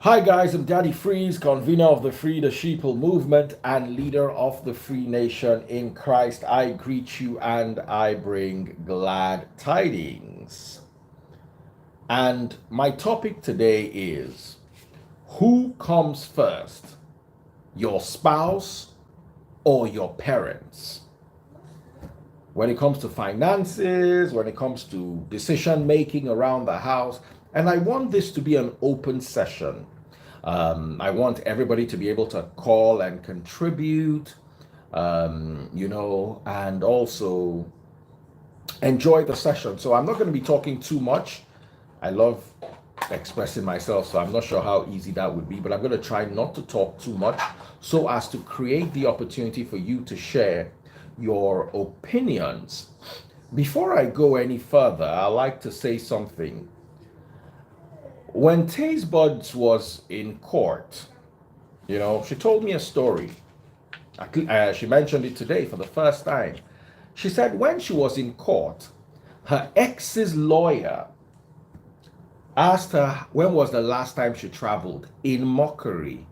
Hi guys, I'm Daddy Freeze, convener of the Free the Sheeple movement and leader of the Free Nation in Christ. I greet you and I bring glad tidings. And my topic today is, who comes first, your spouse or your parents? When it comes to finances, when it comes to decision making around the house, and I want this to be an open session. I want everybody to be able to call and contribute, and also enjoy the session. So I'm not going to be talking too much. I love expressing myself, so I'm not sure how easy that would be, but I'm going to try not to talk too much so as to create the opportunity for you to share your opinions. Before I go any further, I like to say something. When Taze Buds was in court, she told me a story. She mentioned it today for the first time. She said when she was in court, her ex's lawyer asked her when was the last time she traveled, in mockery,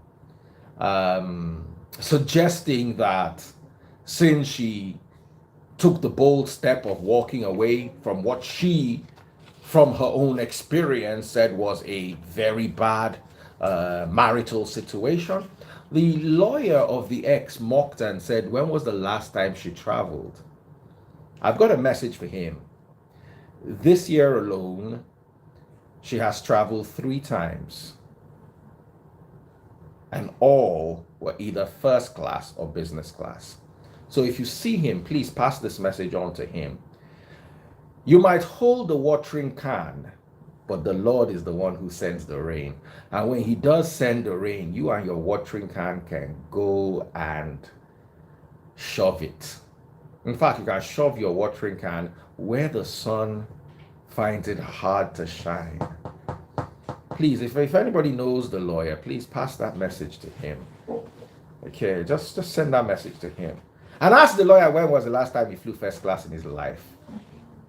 suggesting that since she took the bold step of walking away from what she, from her own experience, said was a very bad marital situation, the lawyer of the ex mocked and said, when was the last time she traveled? I've got a message for him. This year alone, she has traveled 3 times, and all were either first class or business class. So if you see him, please pass this message on to him. You might hold the watering can, but the Lord is the one who sends the rain. And when he does send the rain, you and your watering can go and shove it. In fact, you can shove your watering can where the sun finds it hard to shine. Please, if anybody knows the lawyer, please pass that message to him. Okay, just send that message to him. And ask the lawyer when was the last time he flew first class in his life.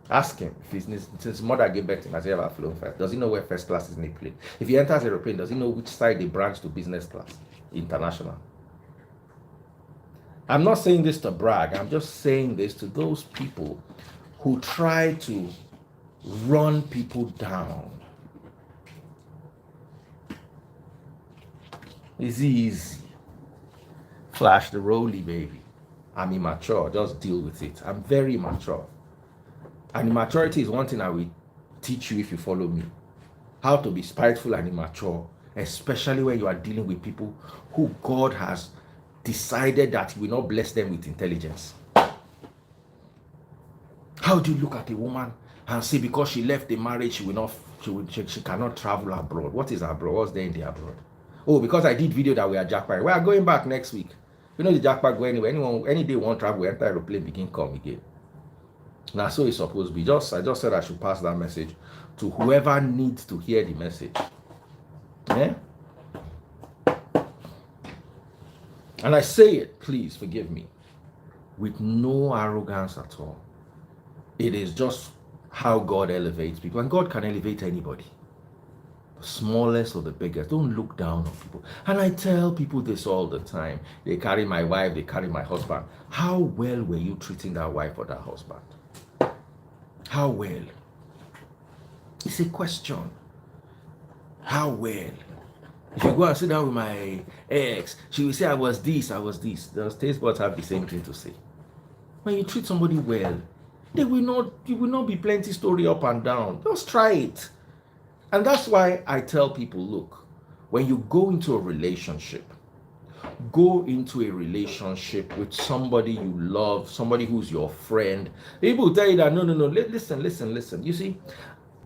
Ask him if his mother gave birth to him, has he ever flown first? Does he know where first class is in a plane? If he enters a aeroplane, does he know which side they branch to business class, international? I'm not saying this to brag. I'm just saying this to those people who try to run people down. It's easy. Flash the rolly, baby. I'm immature. Just deal with it. I'm very mature. And immaturity is one thing I will teach you if you follow me. How to be spiteful and immature, especially when you are dealing with people who God has decided that he will not bless them with intelligence. How do you look at a woman and say because she left the marriage she cannot travel abroad? What is abroad? What's there in the abroad? Oh, because I did video that we are jackpot. We are going back next week. You know the jackpot go anywhere. Anyone any day want travel, enter aeroplane, begin come again. Now, so it's supposed to be. I just said I should pass that message to whoever needs to hear the message. Yeah? And I say it, please forgive me, with no arrogance at all. It is just how God elevates people. And God can elevate anybody. The smallest or the biggest. Don't look down on people. And I tell people this all the time. They carry my wife, they carry my husband. How well were you treating that wife or that husband? How well? It's a question. How well? If you go and sit down with my ex, she will say, I was this. Those taste buds have the same thing to say. When you treat somebody well, you will not be plenty story up and down. Just try it. And that's why I tell people, look, when you go into a relationship, go into a relationship with somebody you love, somebody who's your friend. People tell you that no, listen. You see,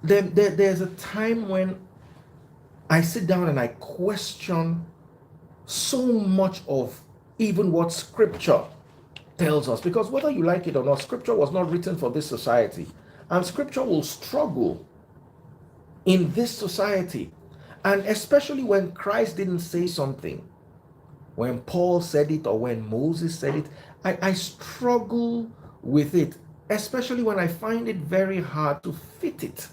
there's a time when I sit down and I question so much of even what scripture tells us, because whether you like it or not, scripture was not written for this society, and scripture will struggle in this society. And especially when Christ didn't say something, when Paul said it or when Moses said it, I struggle with it, especially when I find it very hard to fit it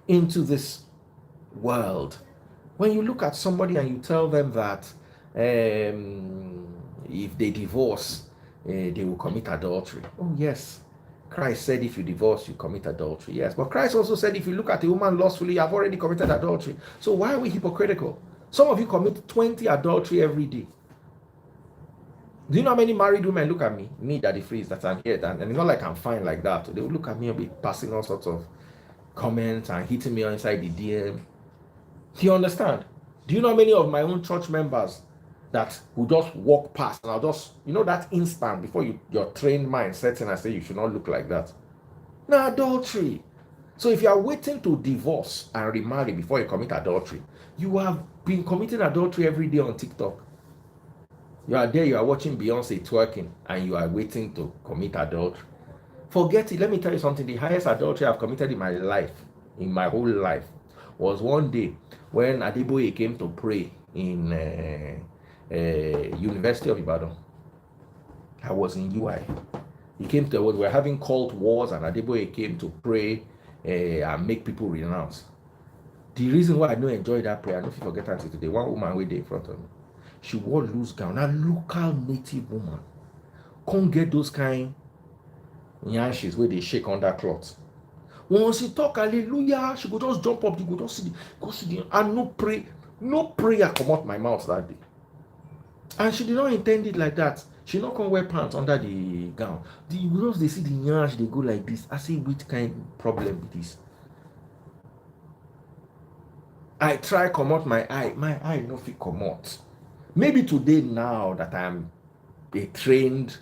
into this world. When you look at somebody and you tell them that if they divorce, they will commit adultery. Oh, yes. Christ said if you divorce, you commit adultery. Yes. But Christ also said if you look at a woman lustfully, you have already committed adultery. So why are we hypocritical? Some of you commit 20 adultery every day. Do you know how many married women look at me? Me, Daddy Freeze, that I'm here. And it's not like I'm fine like that. They will look at me and be passing all sorts of comments and hitting me inside the DM. Do you understand? Do you know many of my own church members that will just walk past and I'll just, that instant before your trained mind sets in and say you should not look like that? Now, adultery. So if you are waiting to divorce and remarry before you commit adultery, you have been committing adultery every day on TikTok. You are there, you are watching Beyonce twerking, and you are waiting to commit adultery. Forget it. Let me tell you something. The highest adultery I've committed in my life, in my whole life, was one day when Adeboye came to pray in University of Ibadan. I was in UI. He came to, we were having cult wars, and Adeboye came to pray and make people renounce. The reason why I don't enjoy that prayer, I don't forget until today. One woman waited in front of me. She wore loose gown. A local native woman. Can't get those kind yanshis where they shake under cloth. Once she talk hallelujah, she go just jump up, you go just see the and no prayer come out my mouth that day. And she did not intend it like that. She not come wear pants under the gown. Because they see the yansh, they go like this. I say, which kind of problem with this? I try come out my eye no fit come out. Maybe today now that I'm a trained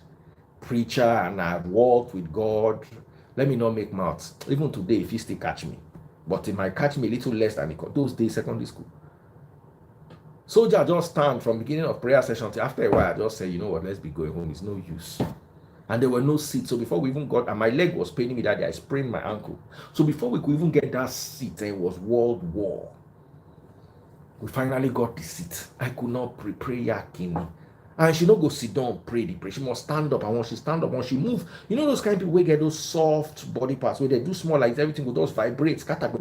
preacher and I've walked with God, let me not make mouths. Even today, if he still catch me, but he might catch me a little less than those days secondary school. Soldier just stand from beginning of prayer session till after a while, I just say, you know what, let's be going home. It's no use. And there were no seats. So before we even got, and my leg was paining me that day, I sprained my ankle. So before we could even get that seat, it was World War. We finally got the seat. I could not pray yakini. And she don't go sit down, pray the prayer. She must stand up. And once she stand up, once she move, those kind of people who get those soft body parts where they do small like everything will just vibrate, scatter.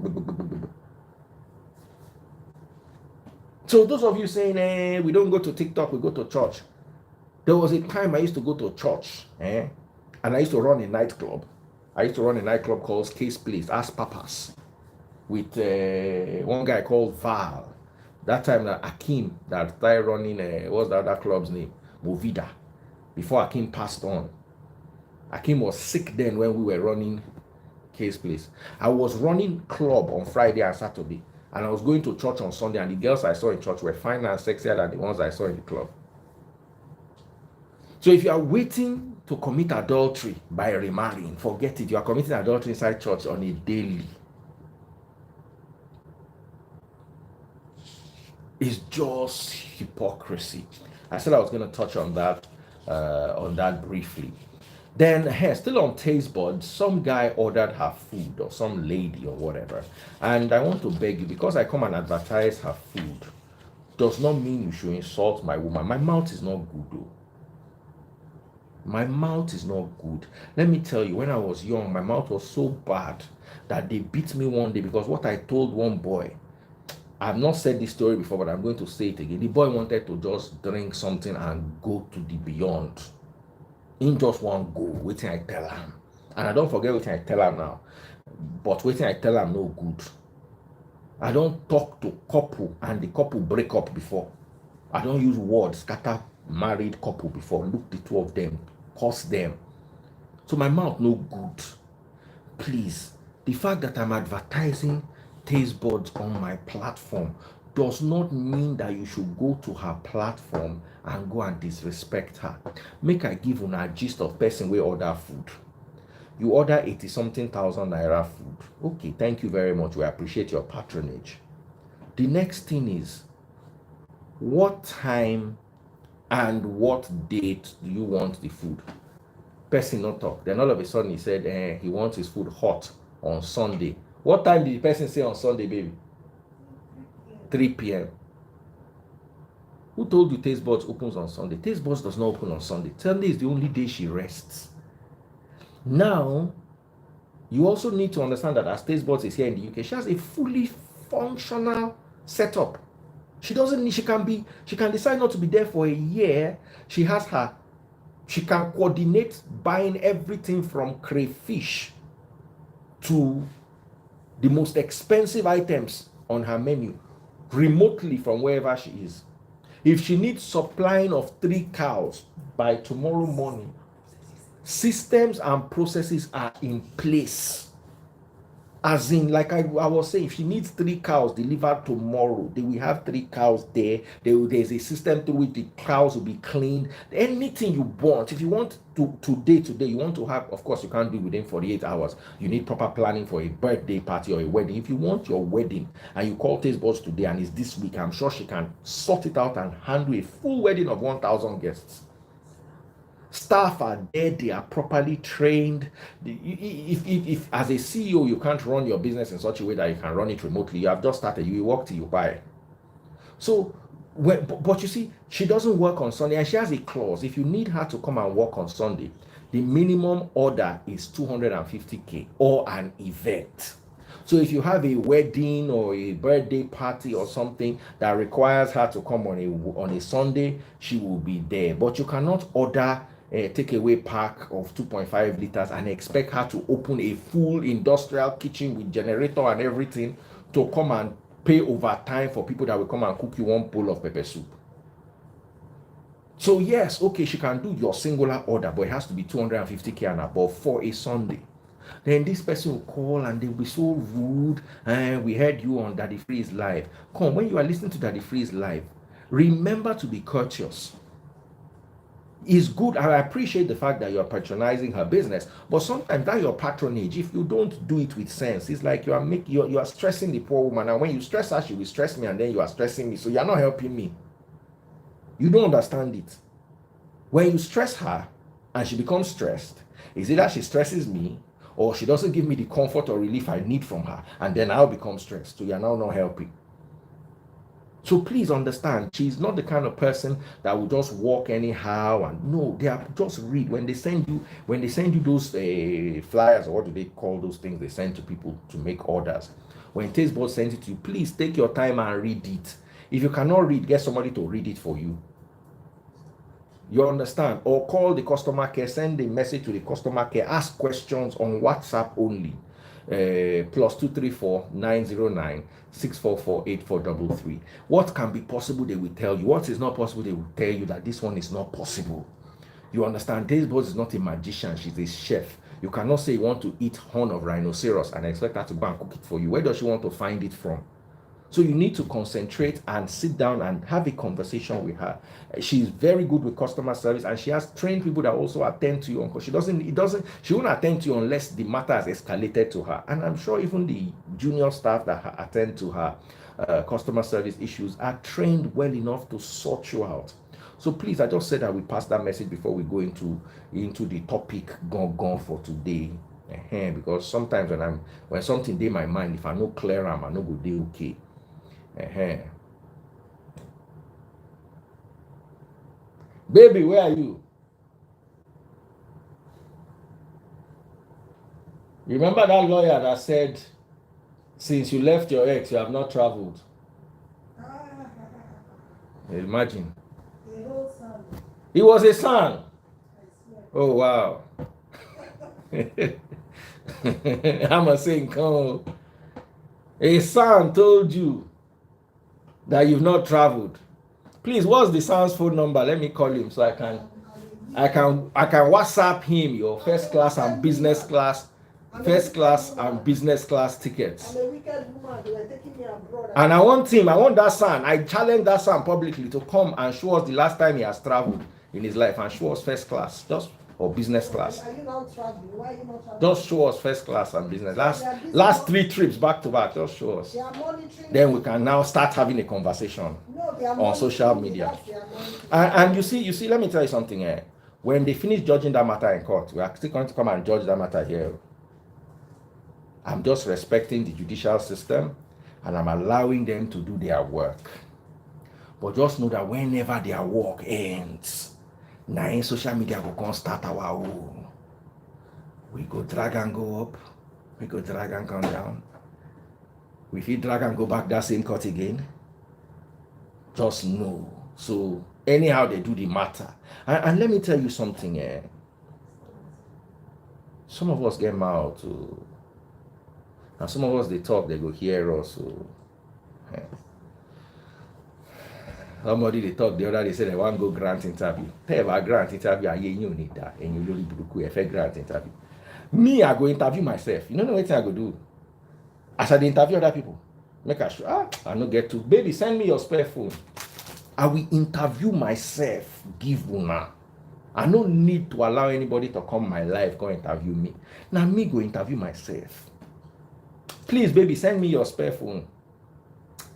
So those of you saying, we don't go to TikTok, we go to church. There was a time I used to go to church, and I used to run a nightclub. I used to run a nightclub called Case Place, Ask Papas, with one guy called Val. That time that Akim that started running, what's the other club's name? Movida. Before Akim passed on. Akim was sick then when we were running Case Place. I was running club on Friday and Saturday. And I was going to church on Sunday. And the girls I saw in church were finer and sexier than the ones I saw in the club. So if you are waiting to commit adultery by remarrying, forget it. You are committing adultery inside church on a daily. It's just hypocrisy. I said I was going to touch on that briefly. Then, still on taste buds, some guy ordered her food, or some lady, or whatever. And I want to beg you, because I come and advertise her food, does not mean you should insult my woman. My mouth is not good, though. My mouth is not good. Let me tell you, when I was young, my mouth was so bad that they beat me one day because what I told one boy, I've not said this story before, but I'm going to say it again. The boy wanted to just drink something and go to the beyond. In just one go, waiting I tell him. And I don't forget waiting I tell him now. But waiting I tell him no good. I don't talk to couple and the couple break up before. I don't use words, scatter married couple before. Look the two of them, curse them. So my mouth no good. Please, the fact that I'm advertising taste buds on my platform does not mean that you should go to her platform and go and disrespect her. Make I give una a gist of person wey order food. You order 80-something thousand naira food. Okay, thank you very much. We appreciate your patronage. The next thing is, what time and what date do you want the food? Person not talk. Then all of a sudden he said he wants his food hot on Sunday. What time did the person say on Sunday, baby? 3 p.m. Who told you Taste Buds opens on Sunday? Taste Buds does not open on Sunday. Sunday is the only day she rests. Now, you also need to understand that as Taste Buds is here in the UK, she has a fully functional setup. She doesn't need, she can decide not to be there for a year. She can coordinate buying everything from crayfish to the most expensive items on her menu remotely from wherever she is. If she needs supplying of 3 cows by tomorrow morning, systems and processes are in place. As in, like I was saying, if she needs 3 cows delivered tomorrow, they will have 3 cows there. There's a system through which the cows will be cleaned. Anything you want, if you want to today, you want to have, of course, you can't do it within 48 hours. You need proper planning for a birthday party or a wedding. If you want your wedding and you call Taste Buds today and it's this week, I'm sure she can sort it out and handle a full wedding of 1,000 guests. Staff are there, they are properly trained. If as a CEO you can't run your business in such a way that you can run it remotely, you have just started, you work till you buy. So but you see, she doesn't work on Sunday, and she has a clause. If you need her to come and work on Sunday, the minimum order is 250k or an event. So if you have a wedding or a birthday party or something that requires her to come on a Sunday, she will be there. But you cannot order a takeaway pack of 2.5 liters and expect her to open a full industrial kitchen with generator and everything to come and pay overtime for people that will come and cook you one bowl of pepper soup. So yes, okay, she can do your singular order, but it has to be 250k and above for a Sunday. Then this person will call and they'll be so rude. And we heard you on Daddy Freeze Live. Come, when you are listening to Daddy Freeze Live, remember to be courteous. It's good. I appreciate the fact that you're patronizing her business, but sometimes that your patronage, if you don't do it with sense, it's like you are stressing the poor woman, and when you stress her, she will stress me, and then you are stressing me. So you're not helping me. You don't understand it. When you stress her and she becomes stressed, is either she stresses me or she doesn't give me the comfort or relief I need from her, and then I'll become stressed. So you're now not helping. So please understand, she's not the kind of person that will just walk anyhow. And no, they are just read. When they send you those flyers, or what do they call those things they send to people to make orders? When Taste Buds sends it to you, please take your time and read it. If you cannot read, get somebody to read it for you. You understand? Or call the customer care, send a message to the customer care, ask questions on WhatsApp only. +234 909 644 8433. What can be possible, they will tell you. What is not possible, they will tell you that this one is not possible. You understand? Taste Buds is not a magician, she's a chef. You cannot say you want to eat horn of rhinoceros and expect her to go and cook it for you. Where does she want to find it from? So you need to concentrate and sit down and have a conversation with her. She's very good with customer service, and she has trained people that also attend to you. Because she won't attend to you unless the matter has escalated to her. And I'm sure even the junior staff that attend to her customer service issues are trained well enough to sort you out. So please, I just said that we pass that message before we go into the topic gone for today. Because sometimes when something in my mind, if I no clear, I'm no good day okay. Baby, where are you? Remember that lawyer that said, since you left your ex, you have not traveled? Imagine. It was a son. Oh, wow. I'm a saying, come. A son told you that you've not traveled. Please, what's the son's phone number? Let me call him so I can WhatsApp him your first class and business class tickets. And I want that son, I challenge that son publicly to come and show us the last time he has traveled in his life and show us first class, or business class. Are you not traveling? Why are you not traveling? Just show us first class and business. Last 3 trips back to back, just show us. Then we can now start having a conversation on social media. And you see, let me tell you something. When they finish judging that matter in court, we are still going to come and judge that matter here. I'm just respecting the judicial system and I'm allowing them to do their work. But just know that whenever their work ends, now in social media we can start our own. We go drag and go up, we go drag and come down. We feel drag and go back that same court again. Just know. So anyhow they do the matter. And let me tell you something. Some of us get mouth too. And some of us they talk, they go hear us. So eh. Somebody they talk the other they say they want go grant interview. Tell about grant interview, you need that. And you really do grant interview. Me, I go interview myself. You know what I go do? As I interview other people, make a sure I no get to. Baby, send me your spare phone. I will interview myself, give una. I no need to allow anybody to come my life, go interview me. Now me go interview myself. Please, baby, send me your spare phone.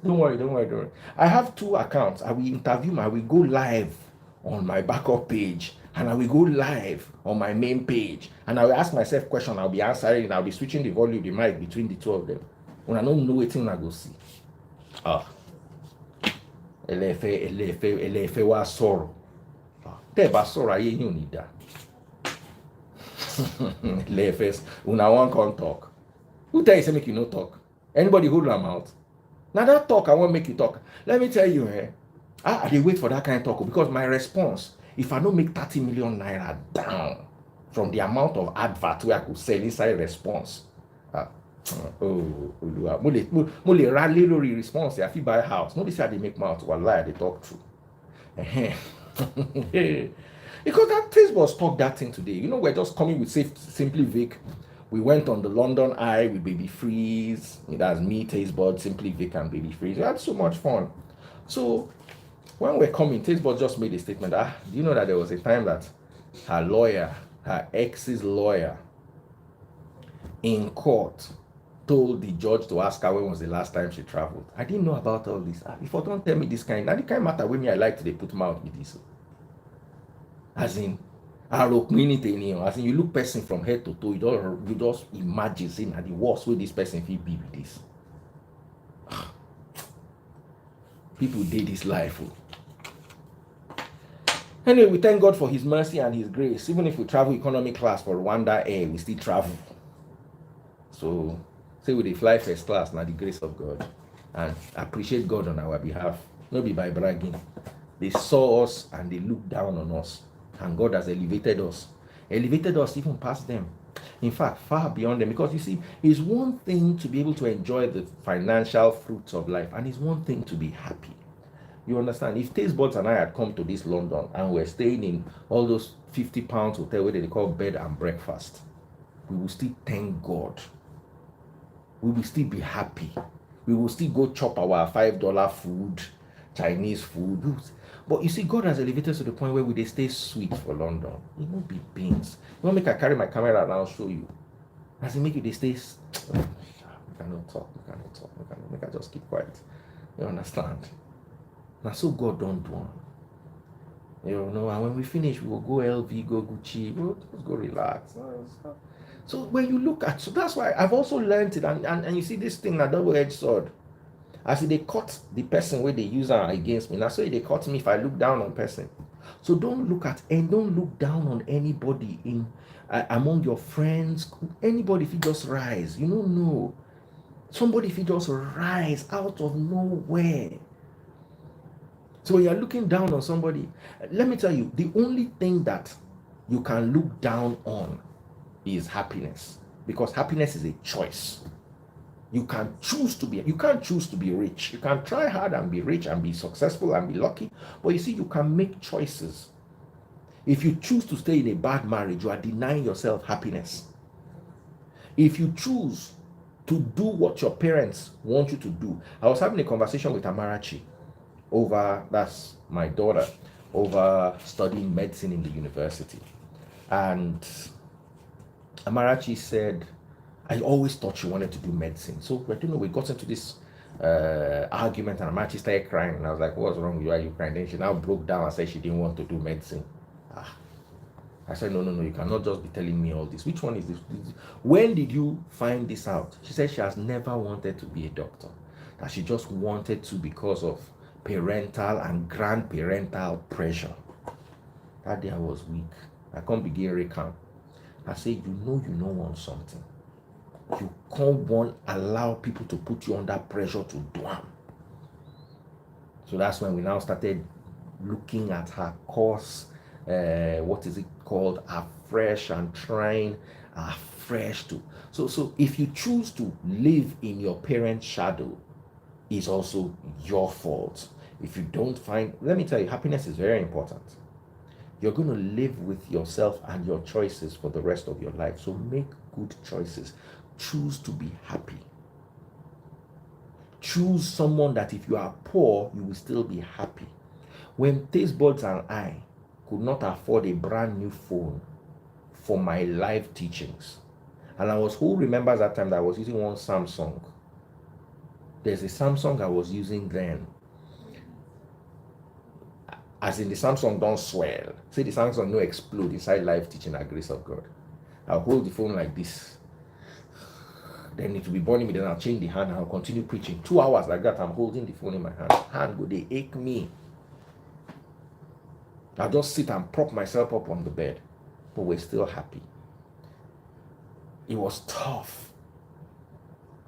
Don't worry. I have 2 accounts. I will interview I will go live on my backup page and I will go live on my main page and I will ask myself questions. I'll be answering and I'll be switching the volume, the mic between the 2 of them. When I don't know anything, I go see. Elefe wa sorrow. Teba sorrow, you need that. Elefes, una one can't talk. Who tell you say make you no talk? Anybody hold their mouth? Now that talk, I won't make you talk. Let me tell you, I dey wait for that kind of talk because my response, if I don't make 30 million naira down from the amount of advert where I could sell inside response, mo le rally lórí response. I feel buy a house. Nobody say I dey make mouth. Wallahi, they talk true. Because that taste was talk that thing today. You know, we're just coming with Simply Vic. We went on the London Eye with Baby Freeze. That's me, Taste Bud, Simply Vic, and Baby Freeze. We had so much fun. So when we're coming, Taste Bud just made a statement. Do you know that there was a time that her ex's lawyer, in court, told the judge to ask her when was the last time she traveled. I didn't know about all this. Before, don't tell me this kind. Now the kind matter with me, I like to they put mouth with this. As in, as in, you look person from head to toe, you just imagine saying the worst way this person will be with this. People did this life. Anyway, we thank God for his mercy and his grace. Even if we travel economy class for Rwanda Air, we still travel. So, say we fly first class, now the grace of God. And appreciate God on our behalf. Not be by bragging. They saw us and they looked down on us. And God has elevated us even past them. In fact, far beyond them. Because you see, it's one thing to be able to enjoy the financial fruits of life, and it's one thing to be happy. You understand? If Taste Buds and I had come to this London and we're staying in all those 50 pounds hotel where they call bed and breakfast, we will still thank God. We will still be happy. We will still go chop our $5 food, Chinese food. But you see, God has elevated to the point where they stay sweet for London. It won't be beans. You want me to carry my camera and I'll show you. As it make you, they stay. We cannot talk. Make I just keep quiet. You understand? Now, so God don't do it. You know, and when we finish, we will go LV, go Gucci, we'll just go relax. So when you look at, so that's why I've also learned it, and you see this thing, a double-edged sword. As they cut the person where they use her against me, that's why they cut me if I look down on person. So don't look down on anybody in among your friends. Anybody if you just rise, you don't know. Somebody if you just rise out of nowhere. So when you're looking down on somebody, let me tell you, the only thing that you can look down on is happiness, because happiness is a choice. You can't choose to be rich. You can try hard and be rich and be successful and be lucky, but you see, you can make choices. If you choose to stay in a bad marriage, you are denying yourself happiness. If you choose to do what your parents want you to do. I was having a conversation with Amarachi that's my daughter, over studying medicine in the university. And Amarachi said, I always thought she wanted to do medicine. So I don't know, we got into this argument, and Amarachi started crying. And I was like, what's wrong with you? Are you crying? Then she now broke down and said she didn't want to do medicine. I said, no, you cannot just be telling me all this. Which one is this? When did you find this out? She said she has never wanted to be a doctor, that she just wanted to because of parental and grandparental pressure. That day I was weak. I can't begin recount. I said, you know want something. You can't allow people to put you under pressure to do them. So that's when we now started looking at her course, what is it called, afresh, and trying afresh to. So if you choose to live in your parents' shadow, it's also your fault. If you don't find, let me tell you, happiness is very important. You're going to live with yourself and your choices for the rest of your life. So make good choices. Choose to be happy. Choose someone that if you are poor, you will still be happy. When Taste Buds and I could not afford a brand new phone for my live teachings, and who remembers that time that I was using one Samsung? There's a Samsung I was using then. As in the Samsung don't swell. Say the Samsung no explode inside live teaching at grace of God. I'll hold the phone like this. Then it will be burning me. Then I'll change the hand and I'll continue preaching. 2 hours like that, I'm holding the phone in my hand. Hand go, they ache me. I'll just sit and prop myself up on the bed. But we're still happy. It was tough.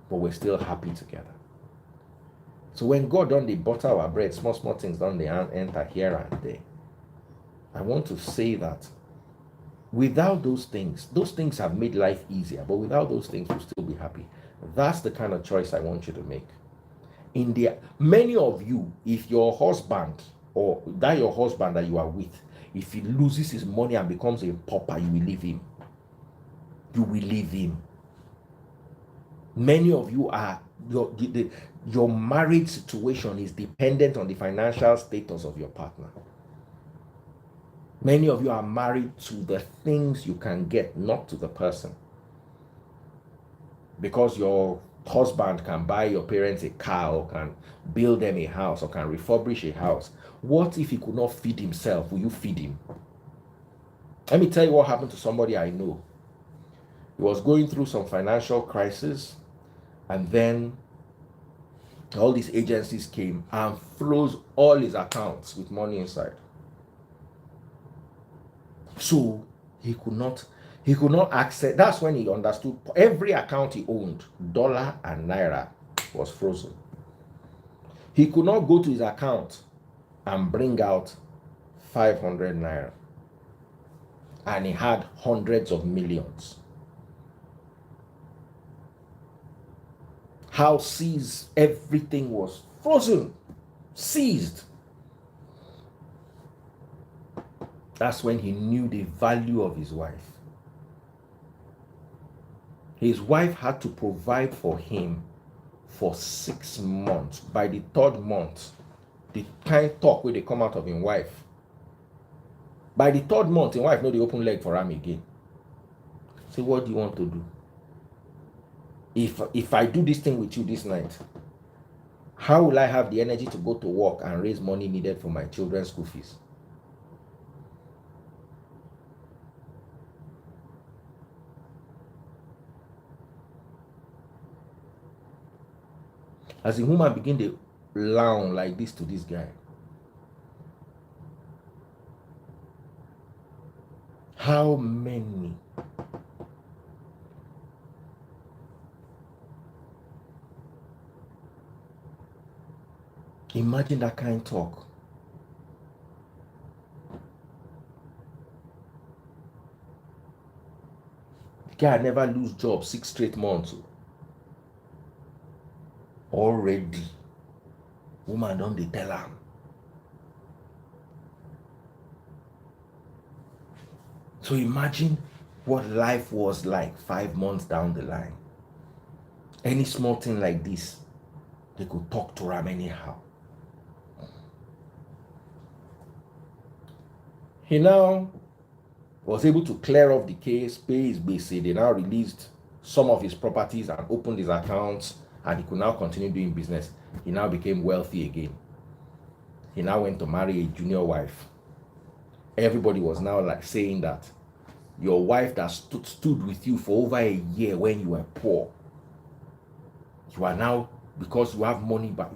But we're still happy together. So when God done the butter our bread, small things done the enter here and there. I want to say that without those things have made life easier, but without those things, we'll still be happy. That's the kind of choice I want you to make. Many of you, if your husband or that your husband that you are with, if he loses his money and becomes a pauper, you will leave him. You will leave him. Many of you are your marriage situation is dependent on the financial status of your partner. Many of you are married to the things you can get, not to the person. Because your husband can buy your parents a car, or can build them a house, or can refurbish a house. What if he could not feed himself? Will you feed him? Let me tell you what happened to somebody I know. He was going through some financial crisis, and then all these agencies came and froze all his accounts with money inside. So he could not access. That's when he understood every account he owned, dollar and naira, was frozen. He could not go to his account and bring out 500 naira, and he had hundreds of millions. Houses, everything was frozen, seized. That's when he knew the value of his wife. His wife had to provide for him for 6 months. By the 3rd month, the kind talk where they come out of his wife. By the 3rd month, his wife know the open leg for him again. Say, what do you want to do? If I do this thing with you this night, how will I have the energy to go to work and raise money needed for my children's school fees? As the woman begin to lounge like this to this guy, how many imagine that kind of talk? The guy never lose job 6 straight months. Already, woman don't they tell him. So imagine what life was like 5 months down the line. Any small thing like this, they could talk to him anyhow. He now was able to clear off the case, pay his basic. They now released some of his properties and opened his accounts, and he could now continue doing business. He now became wealthy again. He now went to marry a junior wife. Everybody was now like saying that your wife that stood with you for over a year when you were poor, you are now, because you have money back.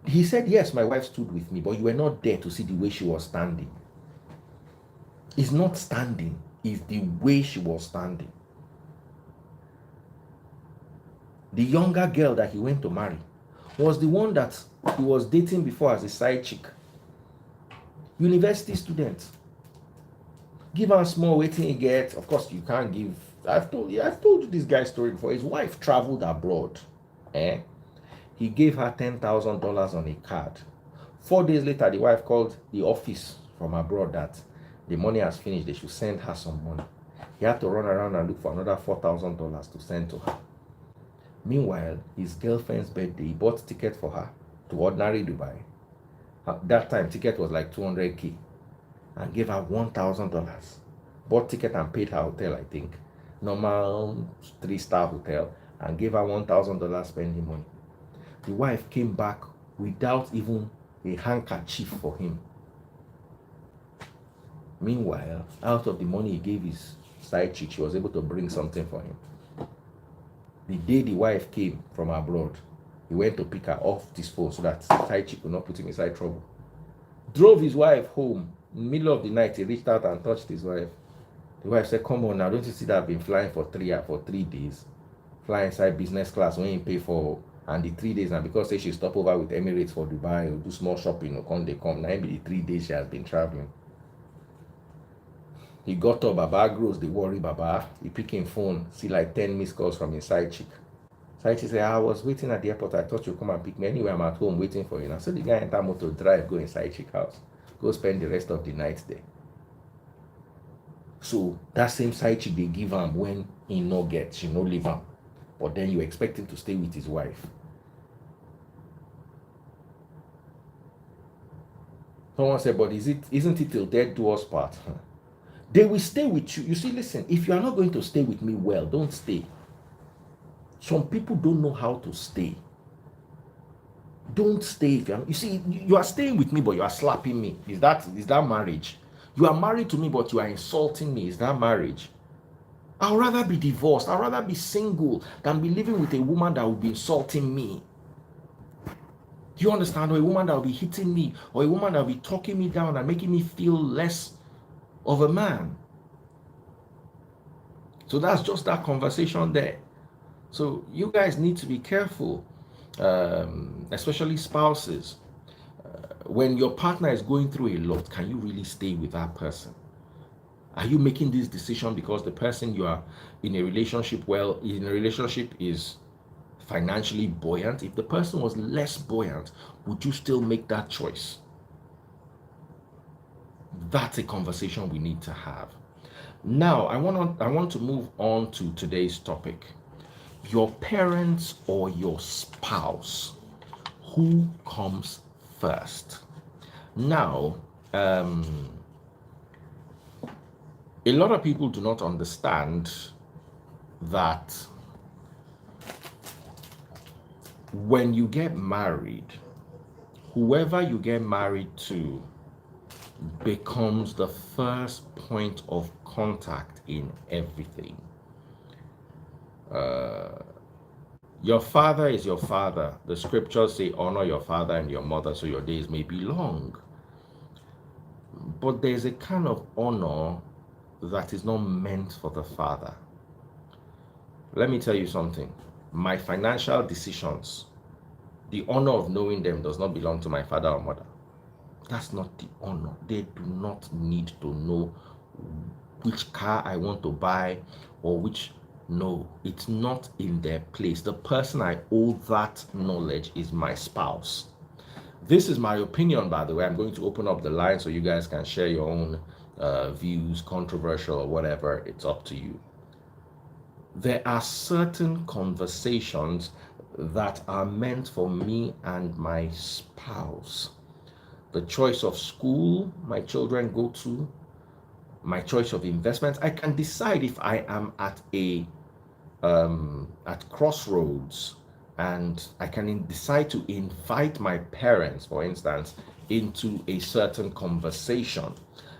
He said, yes, my wife stood with me, but you were not there to see the way she was standing. It's not standing, it's the way she was standing. The younger girl that he went to marry was the one that he was dating before as a side chick. University student. Give her small waiting he get. Of course, you can't give. I've told you this guy's story before. His wife traveled abroad. Eh? He gave her $10,000 on a card. 4 days later, the wife called the office from abroad that the money has finished. They should send her some money. He had to run around and look for another $4,000 to send to her. Meanwhile, his girlfriend's birthday, he bought ticket for her to ordinary Dubai. At that time, ticket was like 200K, and gave her $1,000. Bought ticket and paid her hotel, I think. Normal 3-star hotel, and gave her $1,000 spending money. The wife came back without even a handkerchief for him. Meanwhile, out of the money he gave his side chick, she was able to bring something for him. The day the wife came from abroad, he went to pick her off this phone so that side chick would not put him inside trouble. Drove his wife home. In the middle of the night, he reached out and touched his wife. The wife said, "Come on now, don't you see that I've been flying for 3 days? Flying inside business class when you pay for, and the 3 days, and because say she stop over with Emirates for Dubai or do small shopping or come. Now be the 3 days she has been traveling." He got up, Baba grows, they worry Baba. He pick him phone, see like 10 missed calls from his side chick. Side chick say, "I was waiting at the airport. I thought you'd come and pick me. Anyway, I'm at home waiting for you." Now, so the guy enter motor, drive, go inside chick house. Go spend the rest of the night there. So that same side chick they give him when he no get, she no leave him. But then you expect him to stay with his wife. Someone said, "But isn't it till death do us part?" They will stay with you. You see, listen, if you are not going to stay with me well, don't stay. Some people don't know how to stay. Don't stay. You see, you are staying with me, but you are slapping me. Is that marriage? You are married to me, but you are insulting me. Is that marriage? I'd rather be divorced. I'd rather be single than be living with a woman that will be insulting me. Do you understand? Or a woman that will be hitting me, or a woman that will be talking me down and making me feel less of a man. So that's just that conversation there. So you guys need to be careful, especially spouses. When your partner is going through a lot, can you really stay with that person? Are you making this decision because the person you are in a relationship is financially buoyant? If the person was less buoyant, would you still make that choice? That's a conversation we need to have. Now, I want to move on to today's topic. Your parents or your spouse, who comes first? Now, a lot of people do not understand that when you get married, whoever you get married to becomes the first point of contact in everything. Your father is your father. The scriptures say, "Honor your father and your mother so your days may be long." But there's a kind of honor that is not meant for the father. Let me tell you something. My financial decisions, the honor of knowing them does not belong to my father or mother. That's not the honor. They do not need to know which car I want to buy or which. No, it's not in their place. The person I owe that knowledge is my spouse. This is my opinion, by the way. I'm going to open up the line so you guys can share your own views, controversial or whatever. It's up to you. There are certain conversations that are meant for me and my spouse. The choice of school my children go to, my choice of investments. I can decide if I am at at crossroads, and I can decide to invite my parents, for instance, into a certain conversation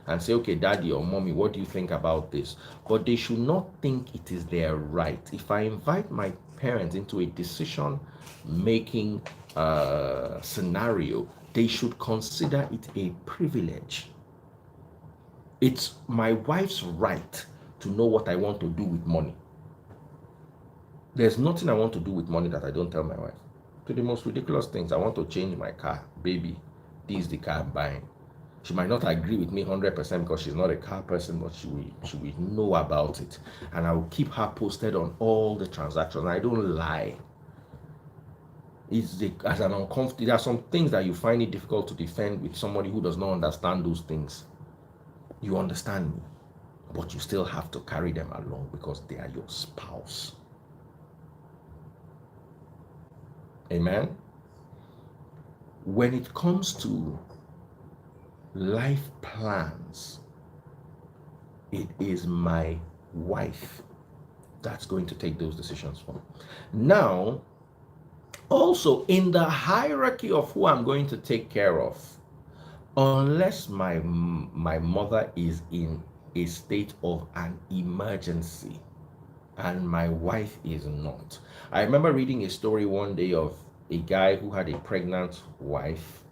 and say, "Okay, daddy or mommy, what do you think about this?" But they should not think it is their right. If I invite my parents into a decision making scenario, they should consider it a privilege. It's my wife's right to know what I want to do with money. There's nothing I want to do with money that I don't tell my wife. to the most ridiculous things. I want to change my car. Baby, this is the car I'm buying. She might not agree with me 100% because she's not a car person, but she will know about it. And I will keep her posted on all the transactions. I don't lie. As an uncomfortable, there are some things that you find it difficult to defend with somebody who does not understand those things. You understand me, but you still have to carry them along because they are your spouse. Amen. When it comes to life plans, it is my wife that's going to take those decisions for me. Now, also in the hierarchy of who I'm going to take care of, unless my mother is in a state of an emergency and my wife is not. I remember reading a story one day of a guy who had a pregnant wife,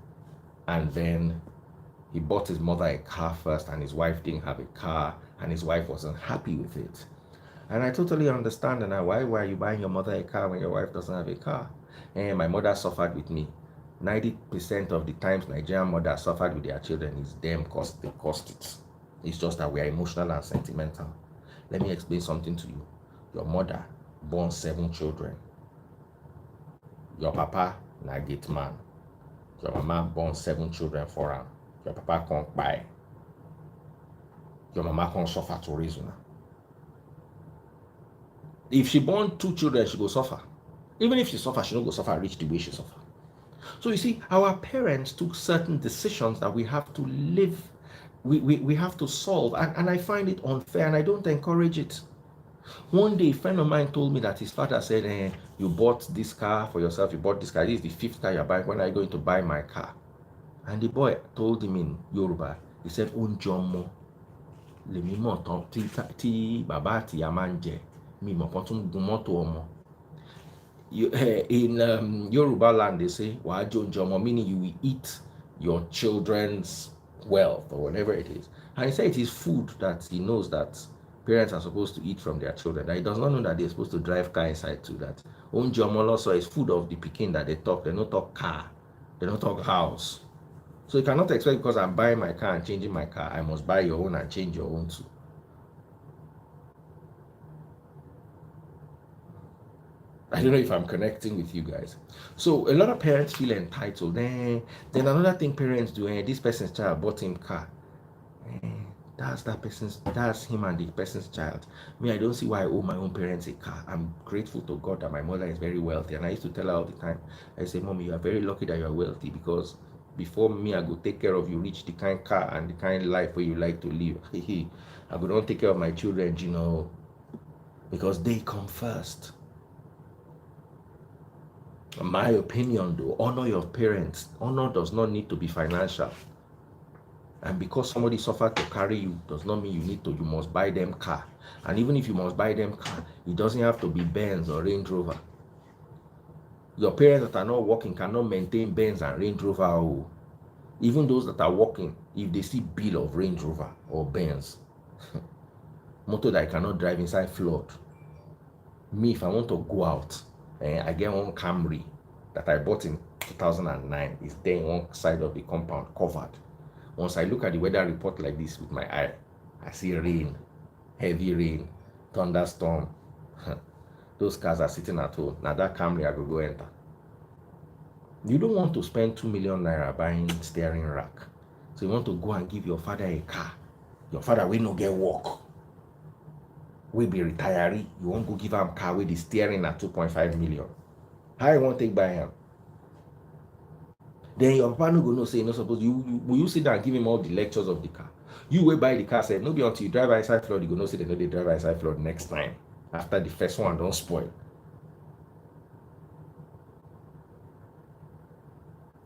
and then he bought his mother a car first, and his wife didn't have a car, and his wife wasn't happy with it. And I totally understand. And why are you buying your mother a car when your wife doesn't have a car? And my mother suffered with me. 90% of the times Nigerian mothers suffered with their children is them because they cost it. It's just that we are emotional and sentimental. Let me explain something to you. Your mother born 7 children. Your papa na gate man. Your mama born 7 children for him. Your papa can't buy. Your mama can't suffer to raise you. If she born 2 children, she go suffer. Even if she suffer, she don't go suffer reach the way she suffer. So you see, our parents took certain decisions that we have to live, we have to solve. And I find it unfair, and I don't encourage it. One day, a friend of mine told me that his father said, you bought this car for yourself, you bought this car, this is the 5th car you're buying, when are you going to buy my car? And the boy told him in Yoruba, he said, Onjomo, lèmi mọ̀ tán tí bàbá àti ìyá máa ń jẹ, mi mọ̀ kán tún gun mọ́tò ọmọ. In Yoruba land, they say, Wàá Onjomo, meaning you will eat your children's wealth or whatever it is. And he said it is food that he knows that parents are supposed to eat from their children. That he does not know that they're supposed to drive car inside too. That Onjomo also is food of the pikin that they talk. They don't talk car. They don't talk house. So you cannot expect because I'm buying my car and changing my car, I must buy your own and change your own too. I don't know if I'm connecting with you guys. So a lot of parents feel entitled. Then another thing parents do, this person's child bought him car. That's him and the person's child. Me, I don't see why I owe my own parents a car. I'm grateful to God that my mother is very wealthy. And I used to tell her all the time, I say, Mommy, you are very lucky that you are wealthy, because before me, I go take care of you, reach the kind car and the kind life where you like to live. I go don't take care of my children, because they come first. In my opinion, though, honor your parents. Honor does not need to be financial. And because somebody suffered to carry you does not mean you must buy them car. And even if you must buy them car, it doesn't have to be Benz or Range Rover. Your parents that are not working cannot maintain Benz and Range Rover. Oh. Even those that are working, if they see bill of Range Rover or Benz, motor that I cannot drive inside flood. Me, if I want to go out, I get one Camry that I bought in 2009. It's there in one side of the compound covered. Once I look at the weather report like this with my eye, I see rain, heavy rain, thunderstorm. Those cars are sitting at home. Now that Camry I will go enter. You don't want to spend 2 million naira buying steering rack. So you want to go and give your father a car. Your father will not get work. We be retiree. You won't go give him a car with the steering at 2.5 million. How you want to take by him? Then your papa no go no say you're not supposed will you sit down and give him all the lectures of the car? You will buy the car, said no be until you drive inside flood, you go no say they know they drive inside flood next time. After the first one don't spoil.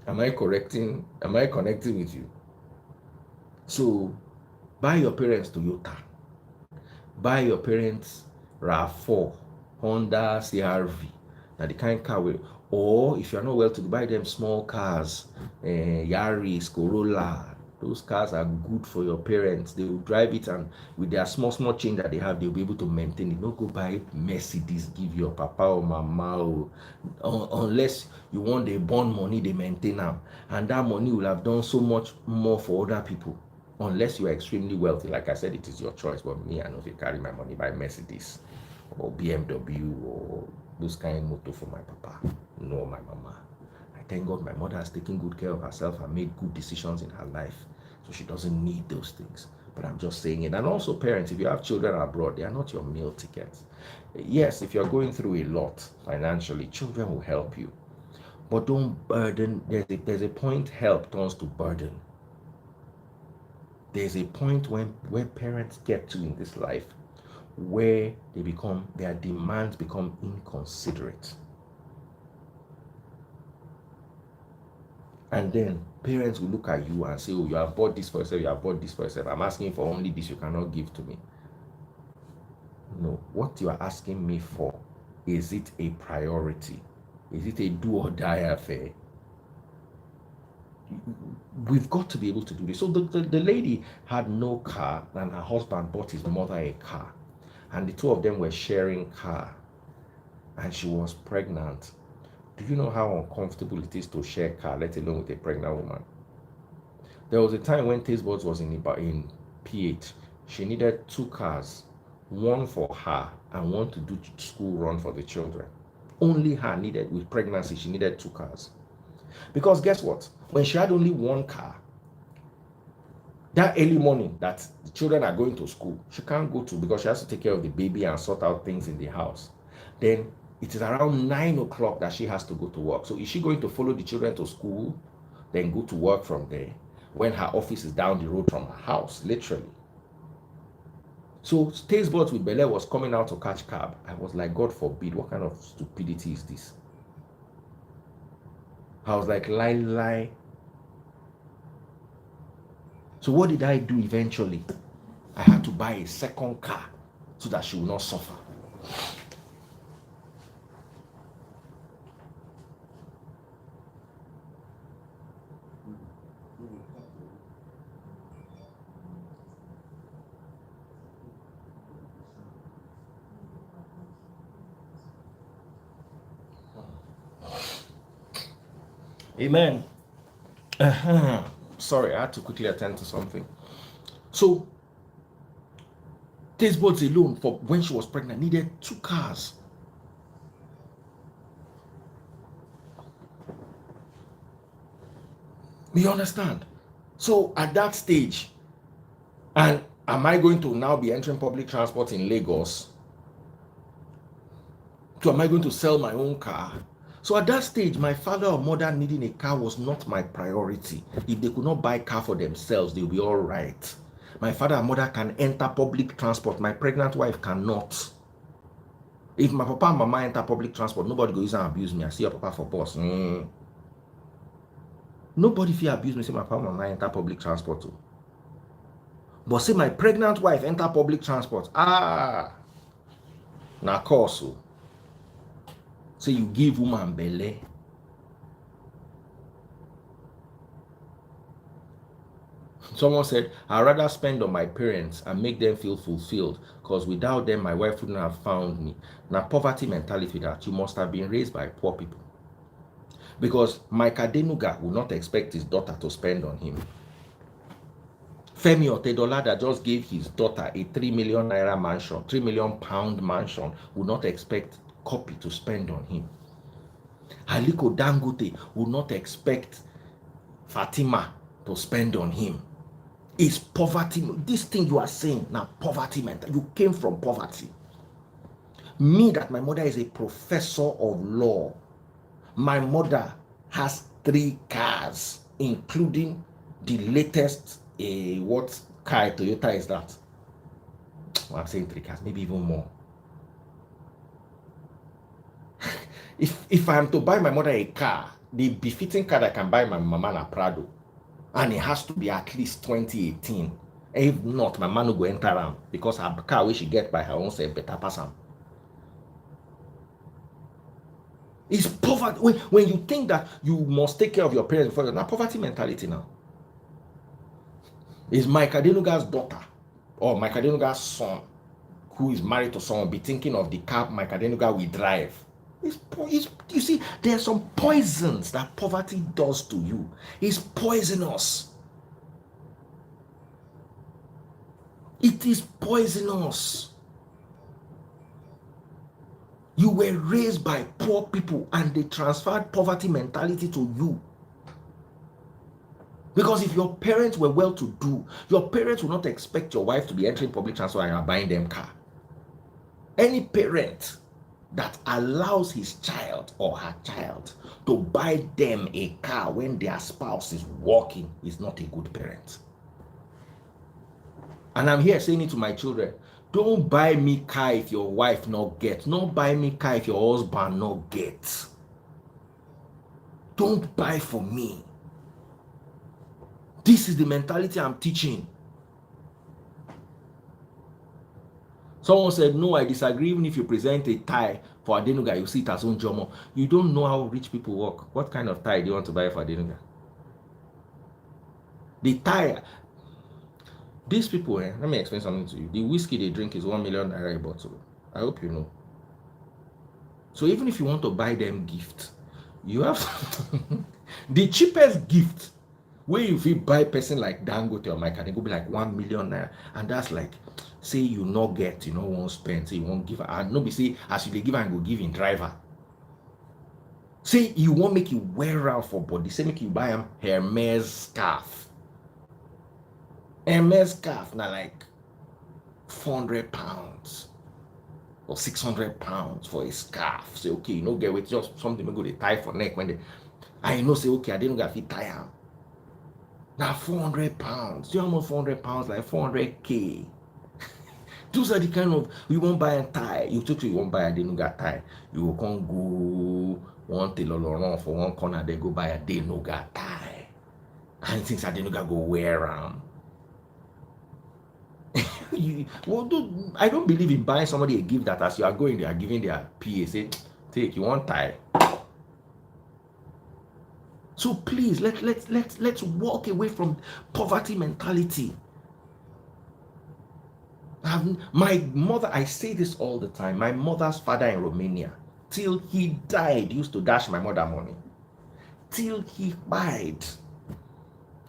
Am I connecting with you? So buy your parents Toyota. Buy your parents RAV4, Honda CRV. Now the kind of car will, or if you're not well to buy them small cars, Yaris, Corolla, Those cars are good for your parents. They will drive it, and with their small change that they have, they'll be able to maintain it. Don't go buy Mercedes, give your papa or mama, unless you want the born money, they maintain them. And that money will have done so much more for other people. Unless you are extremely wealthy. Like I said, it is your choice. But me, I know if you carry my money, buy Mercedes or BMW or those kind of motor for my papa. No, my mama. Thank God my mother has taken good care of herself and made good decisions in her life. So she doesn't need those things. But I'm just saying it. And also parents, if you have children abroad, they are not your meal tickets. Yes, if you're going through a lot financially, children will help you. But don't burden. There's a point help turns to burden. There's a point where parents get to in this life where their demands become inconsiderate. And then parents will look at you and say, oh, you have bought this for yourself, you have bought this for yourself. I'm asking for only this, you cannot give to me. No, what you are asking me for, is it a priority? Is it a do or die affair? We've got to be able to do this. So the lady had no car, and her husband bought his mother a car. And the two of them were sharing car. And she was pregnant. Do you know how uncomfortable it is to share car, let alone with a pregnant woman? There was a time when Taste Buds was in PH. She needed 2 cars, one for her and one to do school run for the children. Only her needed, with pregnancy, she needed 2 cars. Because guess what? When she had only 1 car, that early morning that the children are going to school, she can't go to because she has to take care of the baby and sort out things in the house. Then it is around 9 o'clock that she has to go to work. So is she going to follow the children to school, then go to work from there, when her office is down the road from her house, literally? So Taste Buds with Bele was coming out to catch cab. I was like, God forbid, what kind of stupidity is this? I was like, lie. So what did I do eventually? I had to buy a second car so that she will not suffer. Amen. Sorry, I had to quickly attend to something. So, Taste Buds alone, for when she was pregnant, needed 2 cars. You understand? So, at that stage, and am I going to now be entering public transport in Lagos? So, am I going to sell my own car? So at that stage, my father or mother needing a car was not my priority. If they could not buy a car for themselves, they'll be all right. My father and mother can enter public transport. My pregnant wife cannot. If my papa and mama enter public transport, nobody go use and abuse me. I see your papa for boss. Nobody feel abuse me. Say my papa and mama enter public transport too. But say my pregnant wife enter public transport. Na course. Say you give woman belly. Someone said, I'd rather spend on my parents and make them feel fulfilled, because without them, my wife wouldn't have found me. Now, poverty mentality that you must have been raised by poor people. Because Mike Adenuga will not expect his daughter to spend on him. Femi Otedola, that just gave his daughter a 3 million naira mansion, 3 million pound mansion, will not expect copy to spend on him. Aliko Dangote will not expect Fatima to spend on him. Is poverty. This thing you are saying now, poverty mental. You came from poverty. Me, that my mother is a professor of law. My mother has 3 cars, including the latest. What car, Toyota is that? Well, I'm saying 3 cars, maybe even more. If I am to buy my mother a car, the befitting car that I can buy my mama na Prado, and it has to be at least 2018. If not, my man will go enter am, because her car wey she get by her own self better pass am. It's poverty. When you think that you must take care of your parents before, now poverty mentality now. Is Mike Adenuga's daughter or Mike Adenuga's son, who is married to someone, be thinking of the car Mike Adenuga will drive? You see, there are some poisons that poverty does to you. It's poisonous. It is poisonous. You were raised by poor people and they transferred poverty mentality to you. Because if your parents were well to do, your parents will not expect your wife to be entering public transport and you are buying them car. Any parent that allows his child or her child to buy them a car when their spouse is working is not a good parent. And I'm here saying it to my children. Don't buy me car if your wife not get. Don't buy me car if your husband not get. Don't buy for me. This is the mentality I'm teaching. Someone said, no, I disagree. Even if you present a tie for Adenuga, you see it as Onjomo. You don't know how rich people work. What kind of tie do you want to buy for Adenuga? The tie, these people, let me explain something to you. The whiskey they drink is 1 million naira a bottle. I hope you know. So even if you want to buy them gift, you have the cheapest gift where if you buy person like Dangote or Mike, and it could be like 1 million naira, and that's like, say you not get, you know, won't spend, say you won't give, and no be say as you dey give and go give in driver. Say you won't make you wear out for body, say make you buy a Hermes scarf. Hermes scarf now like 400 pounds or 600 pounds for a scarf. Say okay, you know, get with just something we go to tie for neck when they, I know say okay, I didn't get fit tie am. Now 400 pounds. Do you know how much 400 pounds? Like 400k. Those are the kind of, you won't buy a tie. You told you won't buy a Denuga tie. You will come go one tailor for one corner, they go buy a Denuga tie. And things that Denuga go wear around. I don't believe in buying somebody a gift that as you are going, they are giving their PA, say, take, you want tie. So please, let's walk away from poverty mentality. My mother, I say this all the time, my mother's father in Romania, till he died, used to dash my mother money. Till he died.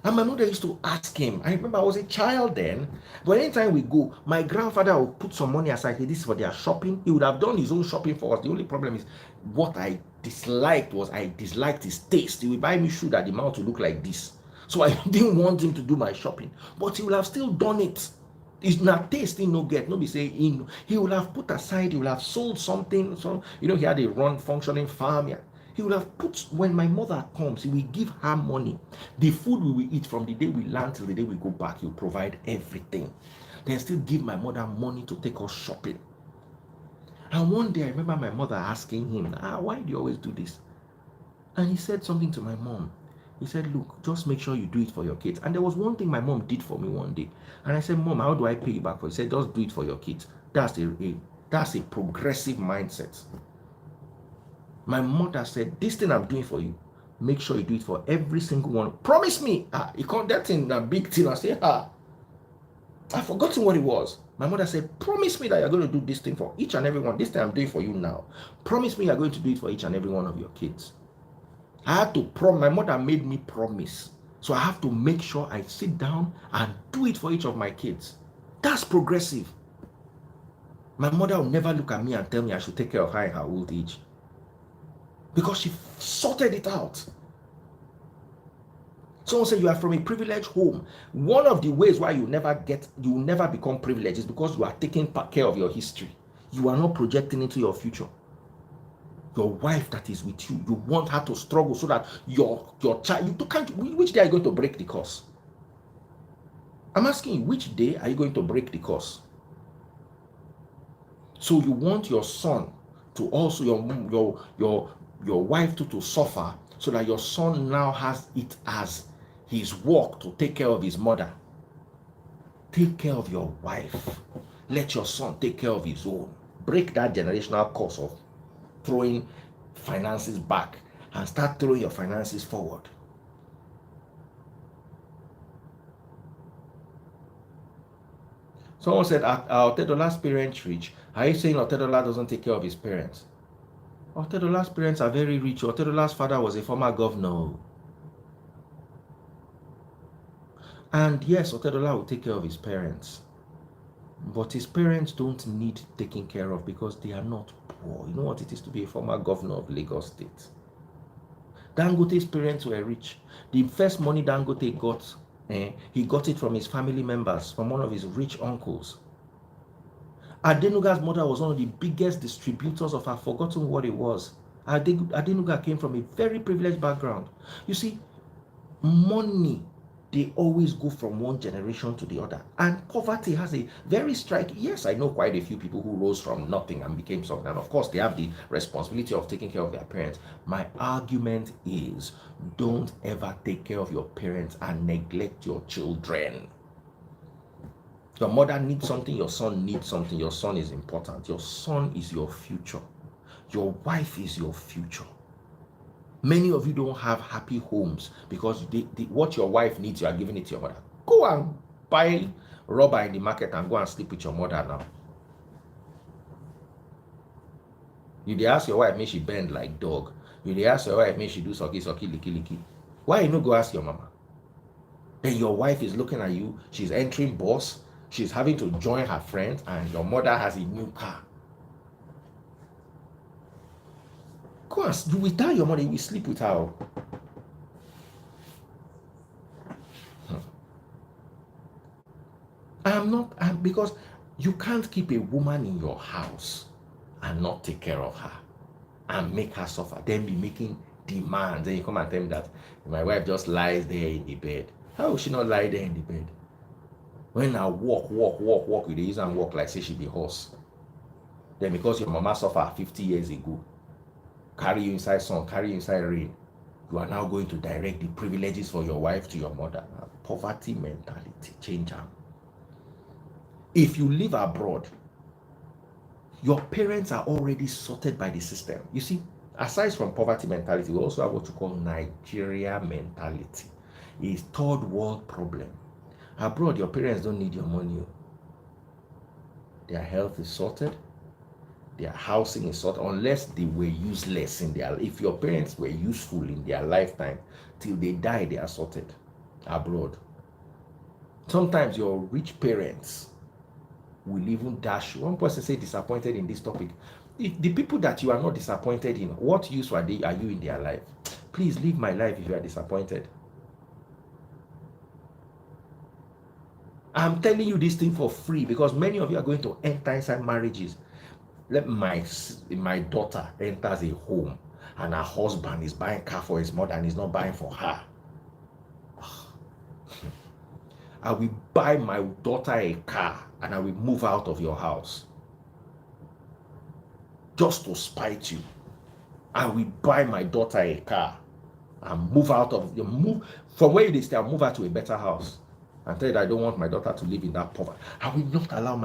And my mother used to ask him. I remember I was a child then, but anytime we go, my grandfather would put some money aside. Hey, this is for their shopping. He would have done his own shopping for us. The only problem is what I disliked his taste. He would buy me shoe that the mouth would look like this. So I didn't want him to do my shopping, but he would have still done it. It's not tasting, no get, no be say he will have put aside, he will have sold something. So he had a functioning farm. Yeah. He will have put, when my mother comes, he will give her money. The food we will eat from the day we land till the day we go back, he'll provide everything. Then still give my mother money to take us shopping. And one day I remember my mother asking him, why do you always do this? And he said something to my mom. He said, look, just make sure you do it for your kids. And there was one thing my mom did for me one day. And I said, Mom, how do I pay you back for it? He said, just do it for your kids. That's a progressive mindset. My mother said, this thing I'm doing for you, make sure you do it for every single one. Promise me. He called that thing a big thing. I said, I've forgotten what it was. My mother said, promise me that you're going to do this thing for each and every one. This thing I'm doing for you now. Promise me you're going to do it for each and every one of your kids. I had to promise. My mother made me promise. So I have to make sure I sit down and do it for each of my kids. That's progressive. My mother will never look at me and tell me I should take care of her in her old age. Because she sorted it out. Someone said you are from a privileged home. One of the ways why you will never become privileged is because you are taking care of your history. You are not projecting into your future. Your wife that is with you, you want her to struggle so that your child, which day are you going to break the curse? I'm asking you, which day are you going to break the curse? So you want your son to also, your wife to suffer so that your son now has it as his work to take care of his mother. Take care of your wife. Let your son take care of his own. Break that generational curse of throwing finances back and start throwing your finances forward. Someone said, are Otedola's parents rich? Are you saying Otedola doesn't take care of his parents? Otedola's parents are very rich. Otedola's father was a former governor. And yes, Otedola will take care of his parents. But his parents don't need taking care of because they are not poor. You know what it is to be a former governor of Lagos State? Dangote's parents were rich. The first money Dangote got, he got it from his family members, from one of his rich uncles. Adenuga's mother was one of the biggest distributors of, I've forgotten what it was. Adenuga came from a very privileged background. You see, money, they always go from one generation to the other. And poverty has a very striking, yes, I know quite a few people who rose from nothing and became something. And of course, they have the responsibility of taking care of their parents. My argument is, don't ever take care of your parents and neglect your children. Your mother needs something, your son needs something. Your son is important. Your son is your future. Your wife is your future. Many of you don't have happy homes because what your wife needs, you are giving it to your mother. Go and buy rubber in the market and go and sleep with your mother now. You dey ask your wife, may she bend like dog. You dey ask your wife, may she do socky, licky, licky. Why you no go ask your mama? Then your wife is looking at you, she's entering boss, she's having to join her friends, and your mother has a new car. Go and you will tell your mother, you will sleep with her. Because you can't keep a woman in your house and not take care of her and make her suffer, then be making demands. Then you come and tell me that my wife just lies there in the bed. How will she not lie there in the bed? When I walk, you dey use and walk like say she be horse. Then because your mama suffered 50 years ago, carry you inside sun, carry you inside rain, you are now going to direct the privileges for your wife to your mother. Poverty mentality, change her. If you live abroad, your parents are already sorted by the system. You see, aside from poverty mentality, we also have what you call Nigeria mentality. It's third world problem. Abroad, your parents don't need your money. Their health is sorted. Their housing is sorted, unless they were useless in their life. If your parents were useful in their lifetime, till they die, they are sorted abroad. Sometimes your rich parents will even dash you. One person say disappointed in this topic. If the people that you are not disappointed in, what use are you in their life? Please live my life if you are disappointed. I'm telling you this thing for free because many of you are going to enter inside marriages. Let my daughter enters a home and her husband is buying a car for his mother and he's not buying for her. I will buy my daughter a car and I will move out of your house just to spite you. I will buy my daughter a car and move out of the move from where you stay. I'll move her to a better house and tell you that I don't want my daughter to live in that poverty. I will not allow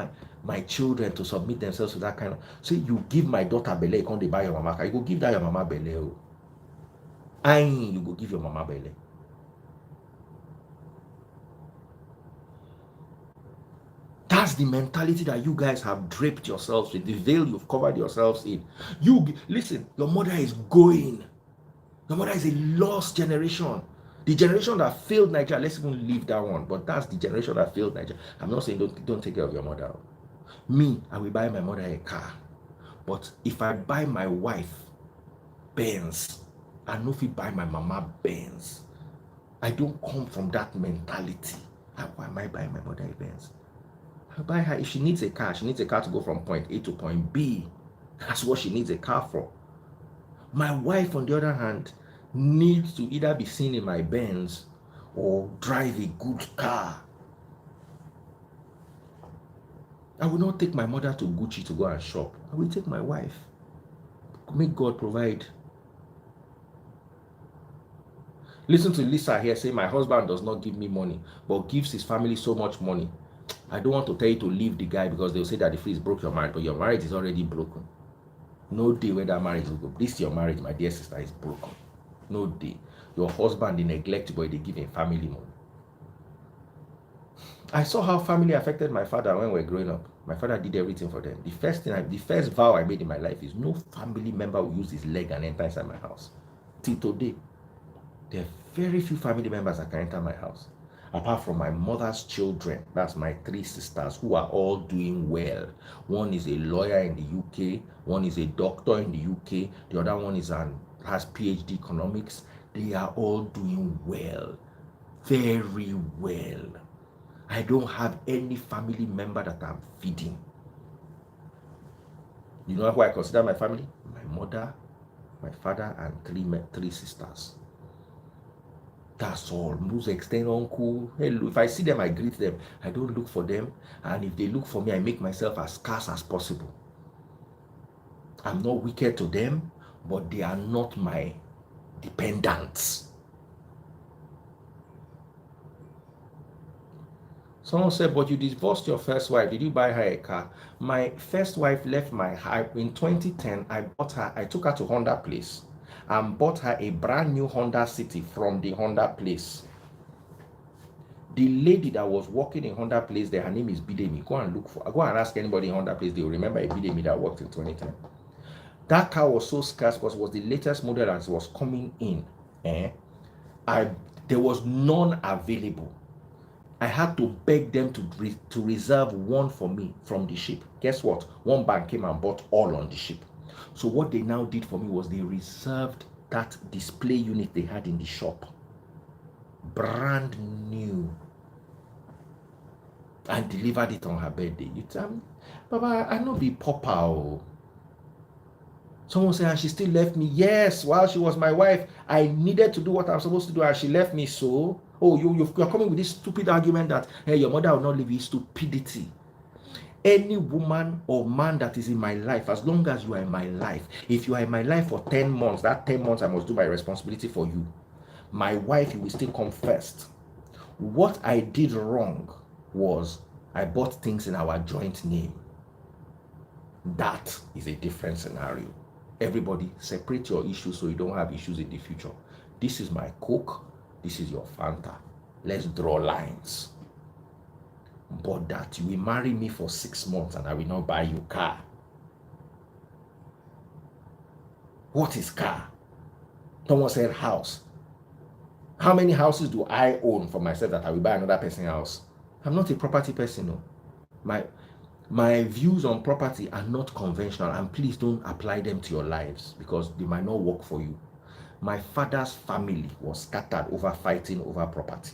my children to submit themselves to that kind of. Say you give my daughter belle, you can't buy your mama car. You go give that your mama belle. You go give your mama belle. That's the mentality that you guys have draped yourselves with, the veil you've covered yourselves in. Listen, your mother is going. Your mother is a lost generation. The generation that failed Nigeria, let's even leave that one, but that's the generation that failed Nigeria. I'm not saying don't take care of your mother. Me, I will buy my mother a car. But if I buy my wife Benz, I know if I buy my mama Benz. I don't come from that mentality. Why am I buying my mother a Benz? I buy her, if she needs a car to go from point A to point B. That's what she needs a car for. My wife, on the other hand, needs to either be seen in my Benz or drive a good car. I will not take my mother to Gucci to go and shop. I will take my wife. Make God provide. Listen to Lisa here say, my husband does not give me money, but gives his family so much money. I don't want to tell you to leave the guy because they'll say that if he's broke your marriage, but your marriage is already broken. No day where that marriage will go. This your marriage, my dear sister, is broken. No day. Your husband, they neglect you, but they give him family money. I saw how family affected my father when we were growing up. My father did everything for them. The first vow I made in my life is no family member will use his leg and enter inside my house. Till today, there are very few family members that can enter my house. Apart from my mother's children, that's my 3 sisters who are all doing well. One is a lawyer in the UK, one is a doctor in the UK, the other one has PhD economics. They are all doing well, very well. I don't have any family member that I'm feeding. You know who I consider my family? My mother, my father, and 3 sisters. That's all. Most extend uncle. Hello. If I see them, I greet them. I don't look for them. And if they look for me, I make myself as scarce as possible. I'm not wicked to them, but they are not my dependents. Someone said, but you divorced your first wife. Did you buy her a car? My first wife left my house in 2010. I took her to Honda Place and bought her a brand new Honda City from the Honda Place. The lady that was working in Honda Place there, her name is Bidemi. Go and ask anybody in Honda Place, they will remember a Bidemi that worked in 2010. That car was so scarce because it was the latest model as it was coming in. There was none available. I had to beg them to reserve one for me from the ship. Guess what? One bank came and bought all on the ship. So what they now did for me was they reserved that display unit they had in the shop. Brand new. And delivered it on her birthday. You tell me, Baba, I know be Papa. Someone said, and she still left me. Yes, while she was my wife, I needed to do what I'm supposed to do, and she left me. So, you're coming with this stupid argument that, hey, your mother will not leave you. Stupidity. Any woman or man that is in my life, as long as you are in my life, if you are in my life for 10 months, that 10 months I must do my responsibility for you. My wife, you will still come first. What I did wrong was I bought things in our joint name. That is a different scenario. Everybody separate your issues so you don't have issues in the future. This is my Coke. This is your Fanta. Let's draw lines. But that you will marry me for 6 months and I will not buy you car. What is car? Someone said house. How many houses do I own for myself that I will buy another person's house? I'm not a property person. No. My views on property are not conventional, and please don't apply them to your lives because they might not work for you. My father's family was scattered over fighting over property.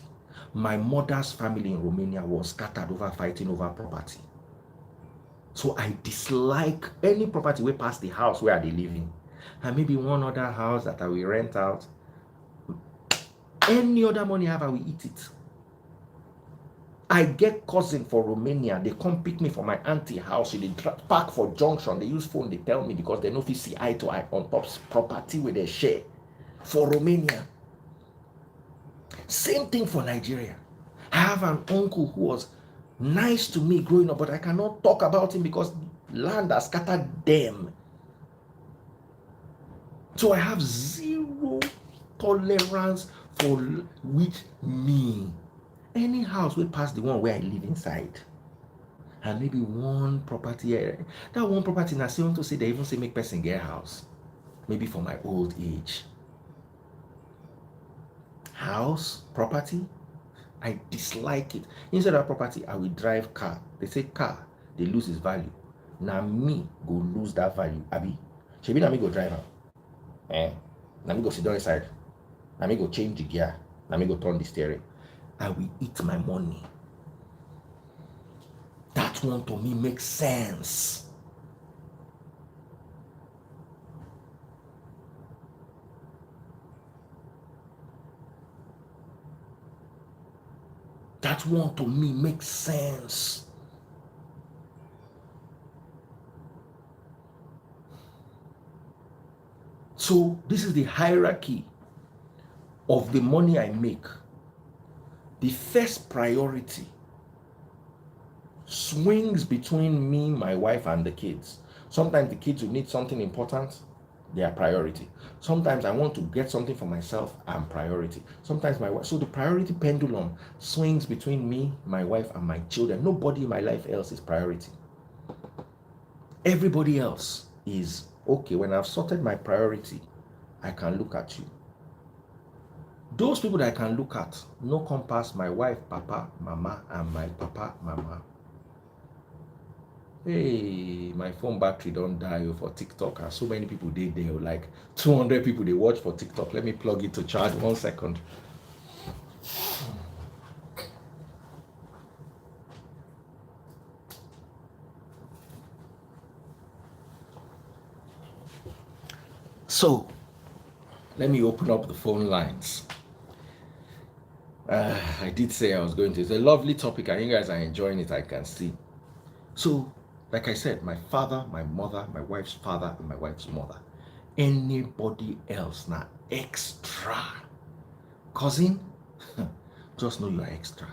My mother's family in Romania was scattered over fighting over property. So I dislike any property way past the house where they live in. And maybe one other house that I will rent out. Any other money I have, I will eat it. I get cousin for Romania. They come pick me for my auntie house. They park for junction. They use phone. They tell me because they know if you see eye to eye on top property with a share for Romania. Same thing for Nigeria. I have an uncle who was nice to me growing up, but I cannot talk about him because land has scattered them. So I have zero tolerance for which me. Any house will pass the one where I live inside. And maybe one property, that one property now say to say they even say make person get a house. Maybe for my old age. House, property, I dislike it. Instead of property, I will drive car. They say car, they lose its value. Now me go lose that value. Abi, shebi na me go drive am. Now me go sit down inside. Now me go change the gear. Now me go turn the steering. I will eat my money. That one to me makes sense. That one to me makes sense. So this is the hierarchy of the money I make. The first priority swings between me, my wife, and the kids. Sometimes the kids will need something important. They are priority. Sometimes I want to get something for myself, I'm priority. Sometimes my wife. So the priority pendulum swings between me, my wife, and my children. Nobody in my life else is priority. Everybody else is okay. When I've sorted my priority, I can look at you. Those people that I can look at no come past my wife, papa, mama, and my papa, mama. Hey, my phone battery don't die for TikTok. And so many people did there, like 200 people they watch for TikTok. Let me plug it to charge 1 second. So let me open up the phone lines. I did say I was going to. It's a lovely topic, and you guys are enjoying it, I can see. So, like I said, my father, my mother, my wife's father, and my wife's mother. Anybody else now extra. Cousin, just know you are extra.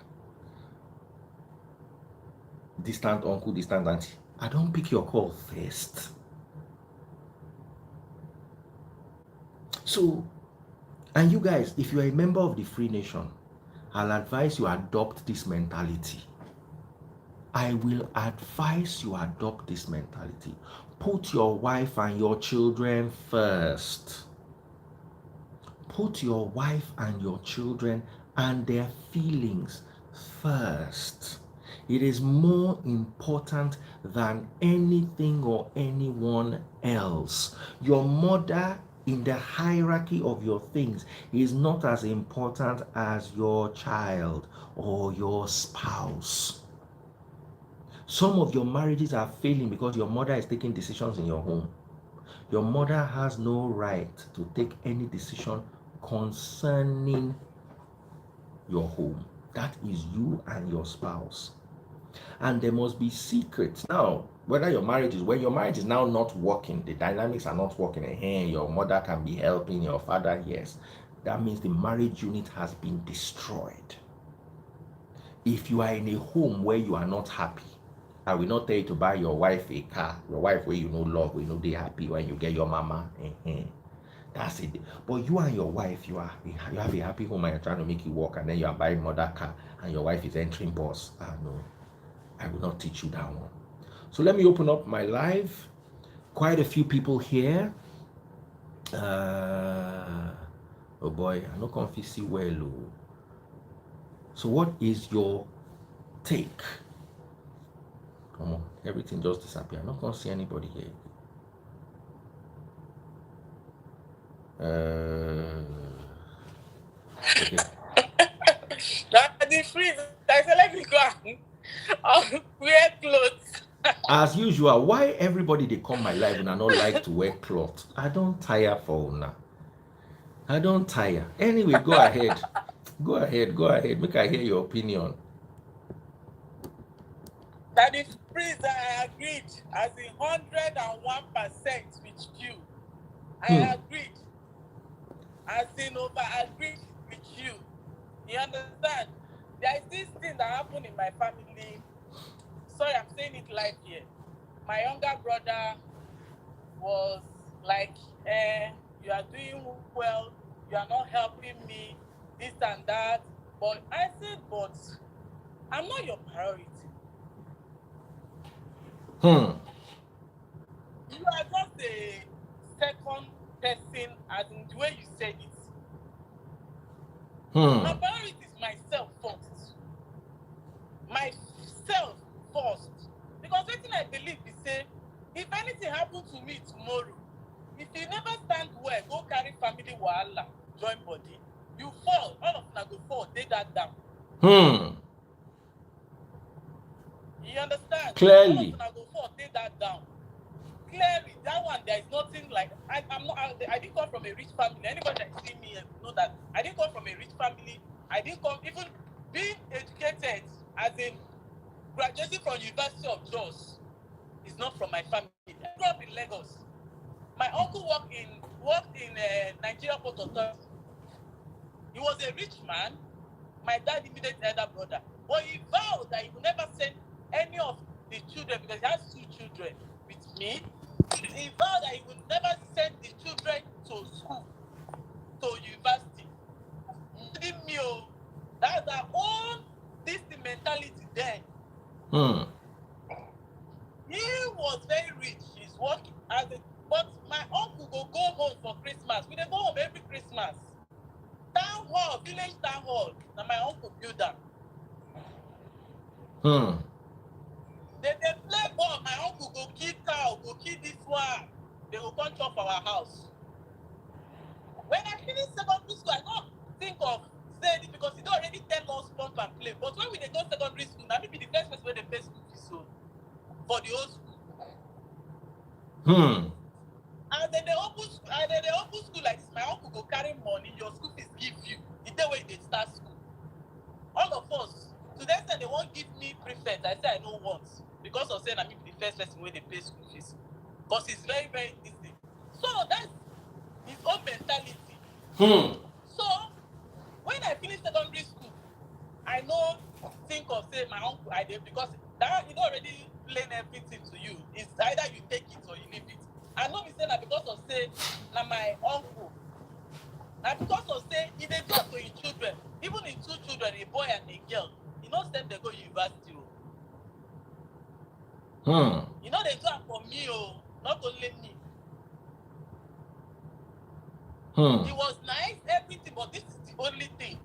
Distant uncle, distant auntie. I don't pick your call first. So, and you guys, if you are a member of the Free Nation, I'll advise you adopt this mentality. I will advise you adopt this mentality. Put your wife and your children first. Put your wife and your children and their feelings first. It is more important than anything or anyone else. Your mother in the hierarchy of your things is not as important as your child or your spouse. Some of your marriages are failing because your mother is taking decisions in your home. Your mother has no right to take any decision concerning your home. That is you and your spouse. And there must be secrets. Now, whether your marriage is, when your marriage is now not working, the dynamics are not working, and your mother can be helping your father, yes, that means the marriage unit has been destroyed. If you are in a home where you are not happy, I will not tell you to buy your wife a car. Your wife where you know love, where you know they happy when you get your mama. That's it. But you and your wife, you have a happy home and you're trying to make it work, and then you are buying mother car and your wife is entering bus. No, I will not teach you that one. So let me open up my live. Quite a few people here. Oh boy, I no confuse see well. So what is your take? Come on, everything just disappeared. I'm not gonna see anybody here. Okay. The freeze. I said, let me go and wear clothes. As usual, why everybody they come my live and I not like to wear cloth? I don't tire for now. I don't tire. Anyway, go ahead. Go ahead. Make I hear your opinion. That the freeze, I agreed as in 101% with you. I agreed. As in over agreed with you. You understand? There is this thing that happened in my family. Sorry, I'm saying it live here. My younger brother was like, you are doing well, you are not helping me, this and that. But I said, but I'm not your priority. You are just a second person, as in the way you said it. My priority is myself first. Myself first. Because one thing I believe is say, if anything happens to me tomorrow, if you never stand well, go carry family wahala, join body, you fall, all of them go fall, take that down. You understand? Clearly. All of them go fall, take that down. Clearly, that one, there is nothing like, I didn't come from a rich family. Anybody that see me know that I didn't come from a rich family. I didn't come, even being educated, as in graduating from University of Jos, is not from my family. I grew up in Lagos. My uncle worked in Nigeria Port Authority. He was a rich man. My dad immediate elder brother. But he vowed that he would never send any of the children, because he has 2 children with me, he vowed that he would never send the children to school, to university. Me, that's our own this mentality then. He was very rich. He's working as a, but my uncle will go home for Christmas. We dey go home every Christmas. Town hall, village town hall. Now my uncle build that. They play ball. My uncle go kill cow, go kill this one. They will come chop our house. When I finished secondary school, I don't think of saying it because he don't already tell us pump and play. But when we dey go secondary school, now maybe the first person where they pay school fees so for the old school. And then they open school like this. My uncle go carry money, your school fees give you. The day when they start school. All of us, to them say they won't give me prefect. I say I don't want. Because of saying I'm the first person where they pay school fees. Because it's very, very easy. So that's his own mentality. So when I finish secondary school, I know think of say my uncle I did because that he don't already explain everything to you. It's either you take it or you leave it. I know we say that because of say now my uncle. And because of say he dey talk to his children, even in two children, a boy and a girl, he knows them they go university. You know they do it for me, not only me. It was nice, everything, but this is the only thing.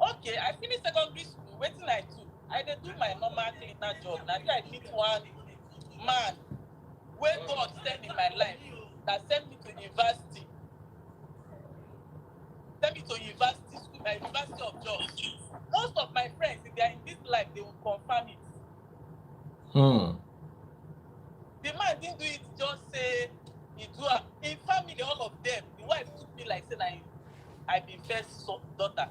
Okay, I finished secondary school. What did I do? I did do my normal cleaner job. Now I meet one man where God sent in my life that sent me to university. Sent me to university school, my University of Georgia. Most of my friends, if they are in this life, they will confirm it. The man didn't do it just say he do it. In family, all of them, the wife took me like saying I be first daughter.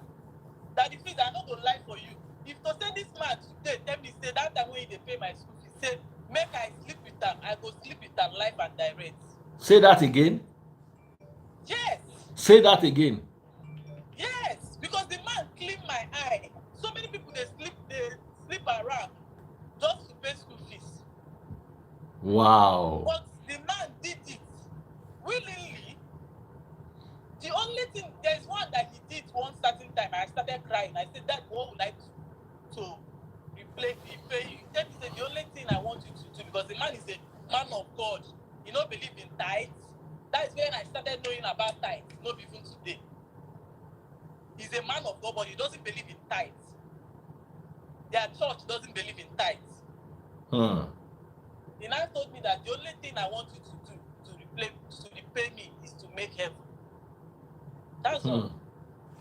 That the things I not gonna lie for you. If to say this man today tell me say that time when they pay my school fees, say make I sleep with them, I go sleep with them live and direct. Say that again. Yes. Say that again. Yes, because the man clean my eye. So many people they sleep around just to pay school fees. Wow. But the man did it willingly. The only thing, there's one that he did one certain time. I started crying. I said, "That what would I do to repay you?" He said, "The only thing I want you to do," because the man is a man of God. He don't believe in tithes. That is when I started knowing about tithes. Not even today. He's a man of God, but he doesn't believe in tithes. Their church doesn't believe in tithes. He now told me that the only thing I want you to do to repay me is to make heaven. That's all.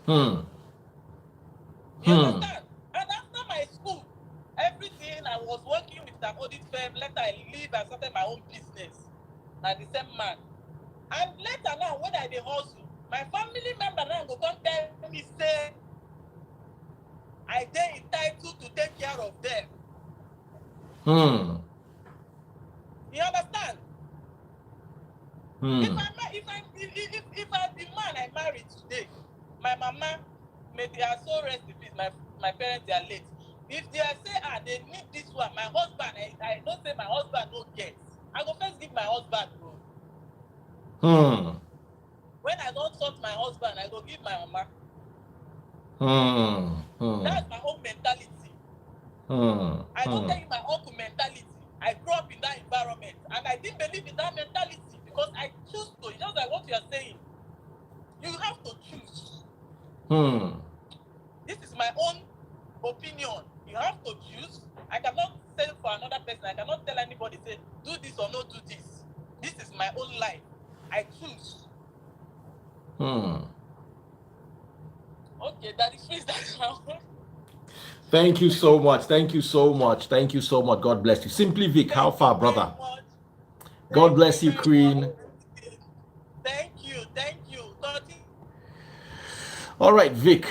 You understand? And after my school, everything I was working with an audit firm. Later I leave and started my own business. Like the same man. And later now, when I dey hustle, my family member now go come tell me say I dey entitled to take care of them. You understand? If I'm the man I married today, my mama, may they are so rest in peace, my parents they are late. If they say they need this one, my husband, I don't say my husband no get. I go first give my husband, bro. When I don't sort my husband, I go give my mama. That's my own mentality. I don't tell you my uncle mentality. I grew up in that environment and I didn't believe in that mentality because I choose to. It's just like what you are saying. You have to choose. This is my own opinion. You have to choose. I cannot say for another person. I cannot tell anybody, say, do this or not do this. This is my own life. I choose. Okay, that is freeze now. Thank you so much. Thank you so much. Thank you so much. God bless you. Simply Vic, how far, brother? God bless you, Queen. Thank you. Thank you. All right, Vic,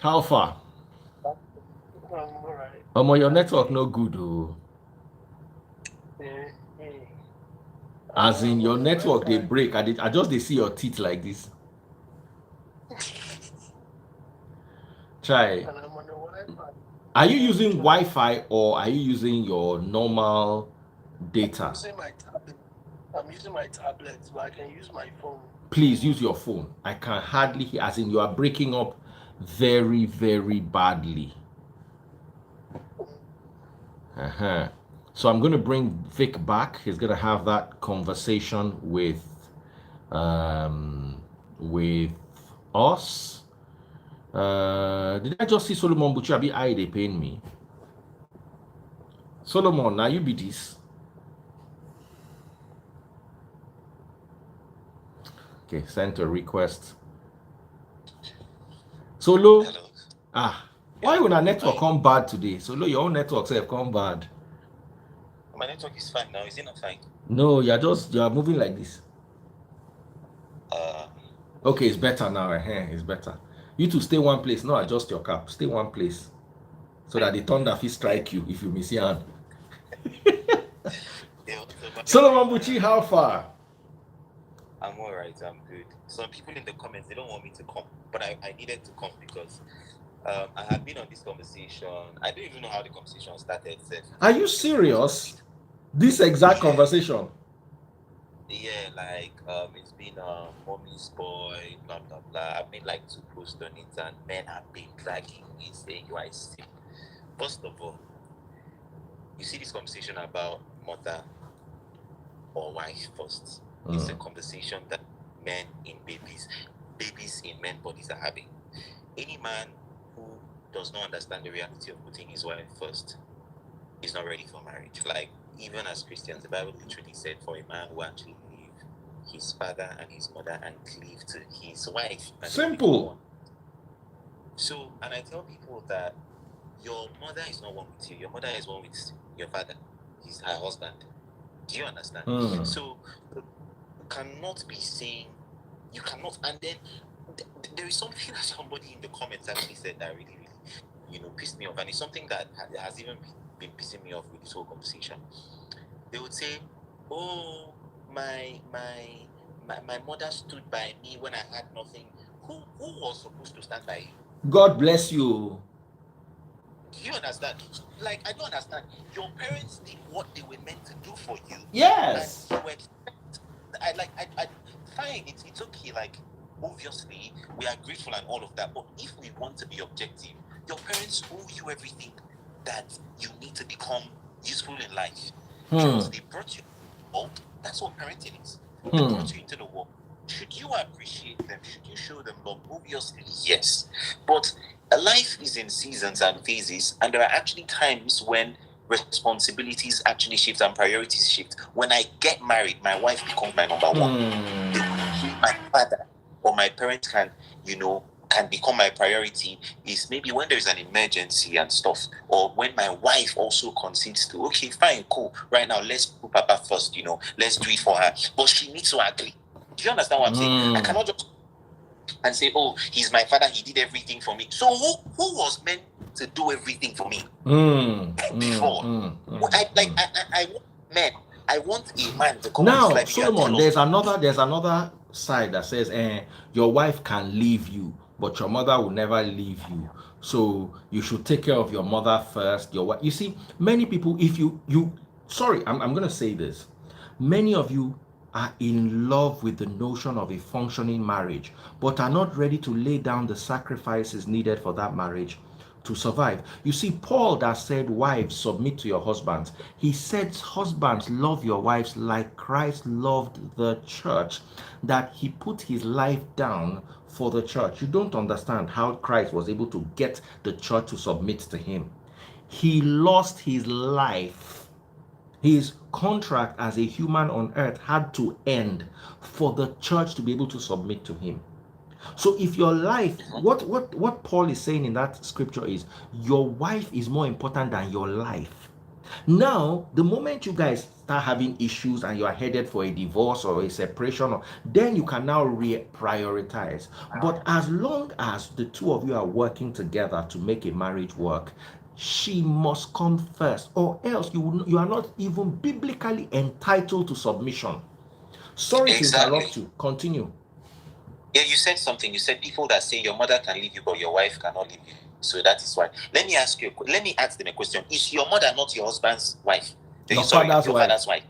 how far? All right. Your network no good, oh. As in your network, they break. I just they see your teeth like this. Try. Are you using Wi-Fi or are you using your normal data? I'm using my tablet. I'm using my tablet, but I can use my phone. Please use your phone. I can hardly hear, as in you are breaking up very, very badly. So I'm going to bring Vic back. He's going to have that conversation with us. Did I just see Solomon Buchabi? They paying me. Solomon, now you be this. Okay, send a request. Solo. Hello. Why would our network come bad today? Solo, your own network have come bad. My network is fine now. Is it not fine? No, you're moving like this. Okay, it's better now. It's better. You two stay one place. No, adjust your cap. Stay one place. So that the thunder will strike you if you miss your hand. Solomon Buchi, how far? I'm alright, I'm good. Some people in the comments, they don't want me to come. But I needed to come because I have been on this conversation. I don't even know how the conversation started. Are you serious? This exact conversation? Yeah, like it's been mommy's boy, blah blah blah. I've made like 2 posts on it, and men have been dragging me saying you are sick. First of all, you see this conversation about mother or wife first. It's a conversation that men in babies in men bodies are having. Any man who does not understand the reality of putting his wife first is not ready for marriage. Like, even as Christians, the Bible literally said for a man who actually leave his father and his mother and cleave to his wife. Simple. So, and I tell people that your mother is not one with you. Your mother is one with your father. He's her husband. Do you understand? So, you cannot be saying, you cannot, and then there is something that somebody in the comments actually said that really, pissed me off, and it's something that has even been pissing me off with this whole conversation. They would say, "Oh, my mother stood by me when I had nothing." Who was supposed to stand by you? God bless you. Do you understand? Like, I don't understand. Your parents did what they were meant to do for you. Yes. And you were, fine. It's okay. Like, obviously, we are grateful and all of that. But if we want to be objective, your parents owe you everything that you need to become useful in life. Because they brought you to the world. That's what parenting is. They brought you into the world. Should you appreciate them? Should you show them love? Obviously, yes. But life is in seasons and phases, and there are actually times when responsibilities actually shift and priorities shift. When I get married, my wife becomes my number one. My father or my parents can become my priority is maybe when there's an emergency and stuff, or when my wife also concedes to, okay, fine, cool, right now let's put Papa first, let's do it for her. But she needs to agree. Do you understand what I'm saying? I cannot just and say, oh, he's my father, he did everything for me. So who was meant to do everything for me before? I want a man to come now, and Solomon, there's another side that says, your wife can leave you, but your mother will never leave you. So you should take care of your mother first. Your wife. You see, many people, if I'm going to say this. Many of you are in love with the notion of a functioning marriage, but are not ready to lay down the sacrifices needed for that marriage to survive. You see, Paul that said, wives, submit to your husbands. He said, husbands, love your wives like Christ loved the church, that he put his life down for the church. You don't understand how Christ was able to get the church to submit to him. He lost his life. His contract as a human on earth had to end for the church to be able to submit to him. So if your life, what Paul is saying in that scripture is, your wife is more important than your life. Now, the moment you guys start having issues and you are headed for a divorce or a separation, then you can now reprioritize. But as long as the two of you are working together to make a marriage work, she must come first, or else you are not even biblically entitled to submission. Sorry to interrupt you. Continue. Yeah, you said something. You said people that say your mother can leave you, but your wife cannot leave you. So that is why. Let me ask them a question. Is your mother not your husband's wife? Your father's wife.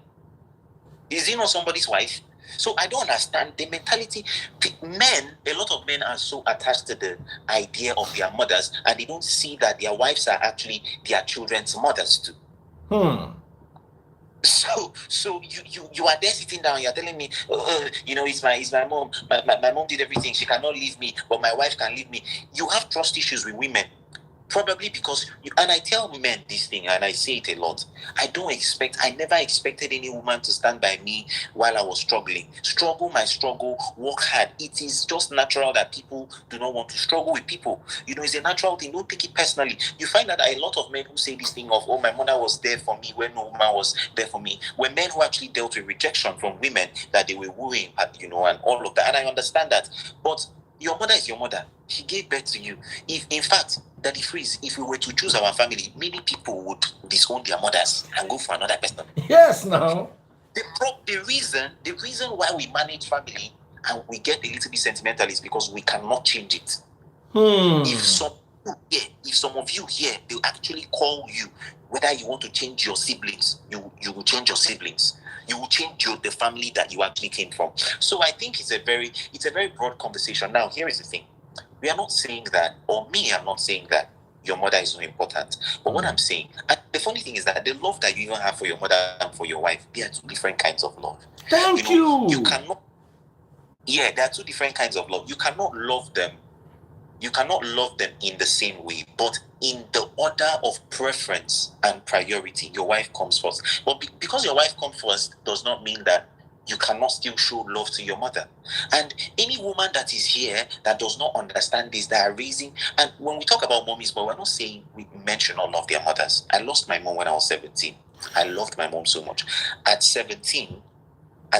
Is Is he not somebody's wife? So I don't understand the mentality. Men, a lot of men are so attached to the idea of their mothers, and they don't see that their wives are actually their children's mothers too. So you are there sitting down. You're telling me, it's my mom. My mom did everything. She cannot leave me, but my wife can leave me. You have trust issues with women. Probably because, and I tell men this thing, and I say it a lot. I never expected any woman to stand by me while I was struggling. Struggle my struggle, work hard. It is just natural that people do not want to struggle with people. It's a natural thing. Don't take it personally. You find that a lot of men who say this thing of, my mother was there for me when no woman was there for me, were men who actually dealt with rejection from women that they were wooing, and all of that. And I understand that. But your mother is your mother. She gave birth to you. If, in fact, Daddy Freeze, if we were to choose our family, many people would disown their mothers and go for another person. Yes, now. The reason why we manage family and we get a little bit sentimental is because we cannot change it. If some of you here, they'll actually call you, whether you want to change your siblings, you will change your siblings. You will change the family that you actually came from. So I think it's a very broad conversation. Now, here is the thing. We are not saying that, or me, I'm not saying that your mother is not important. But what I'm saying, and the funny thing is that the love that you even have for your mother and for your wife, they are two different kinds of love. Thank you. You cannot. Yeah, there are two different kinds of love. You cannot love them. You cannot love them in the same way, but in the order of preference and priority, your wife comes first. But because your wife comes first does not mean that you cannot still show love to your mother. And any woman that is here that does not understand this, that are raising, and when we talk about mommies, but we're not saying men should not love their mothers. I lost my mom when I was 17. I loved my mom so much. At 17, I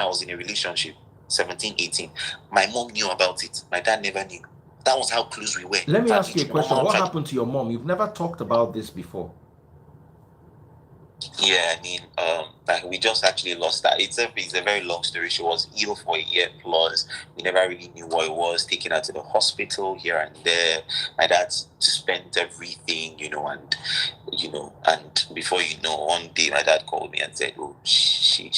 was in a relationship. 17, 18. My mom knew about it. My dad never knew. That was how close we were. Let me ask you a question. What happened to your mom? You've never talked about this before. Yeah, I mean, we just actually lost that. It's a very long story. She was ill for a year plus. We never really knew what it was. Taken her to the hospital here and there. My dad spent everything, and before you know, one day my dad called me and said, "Oh, she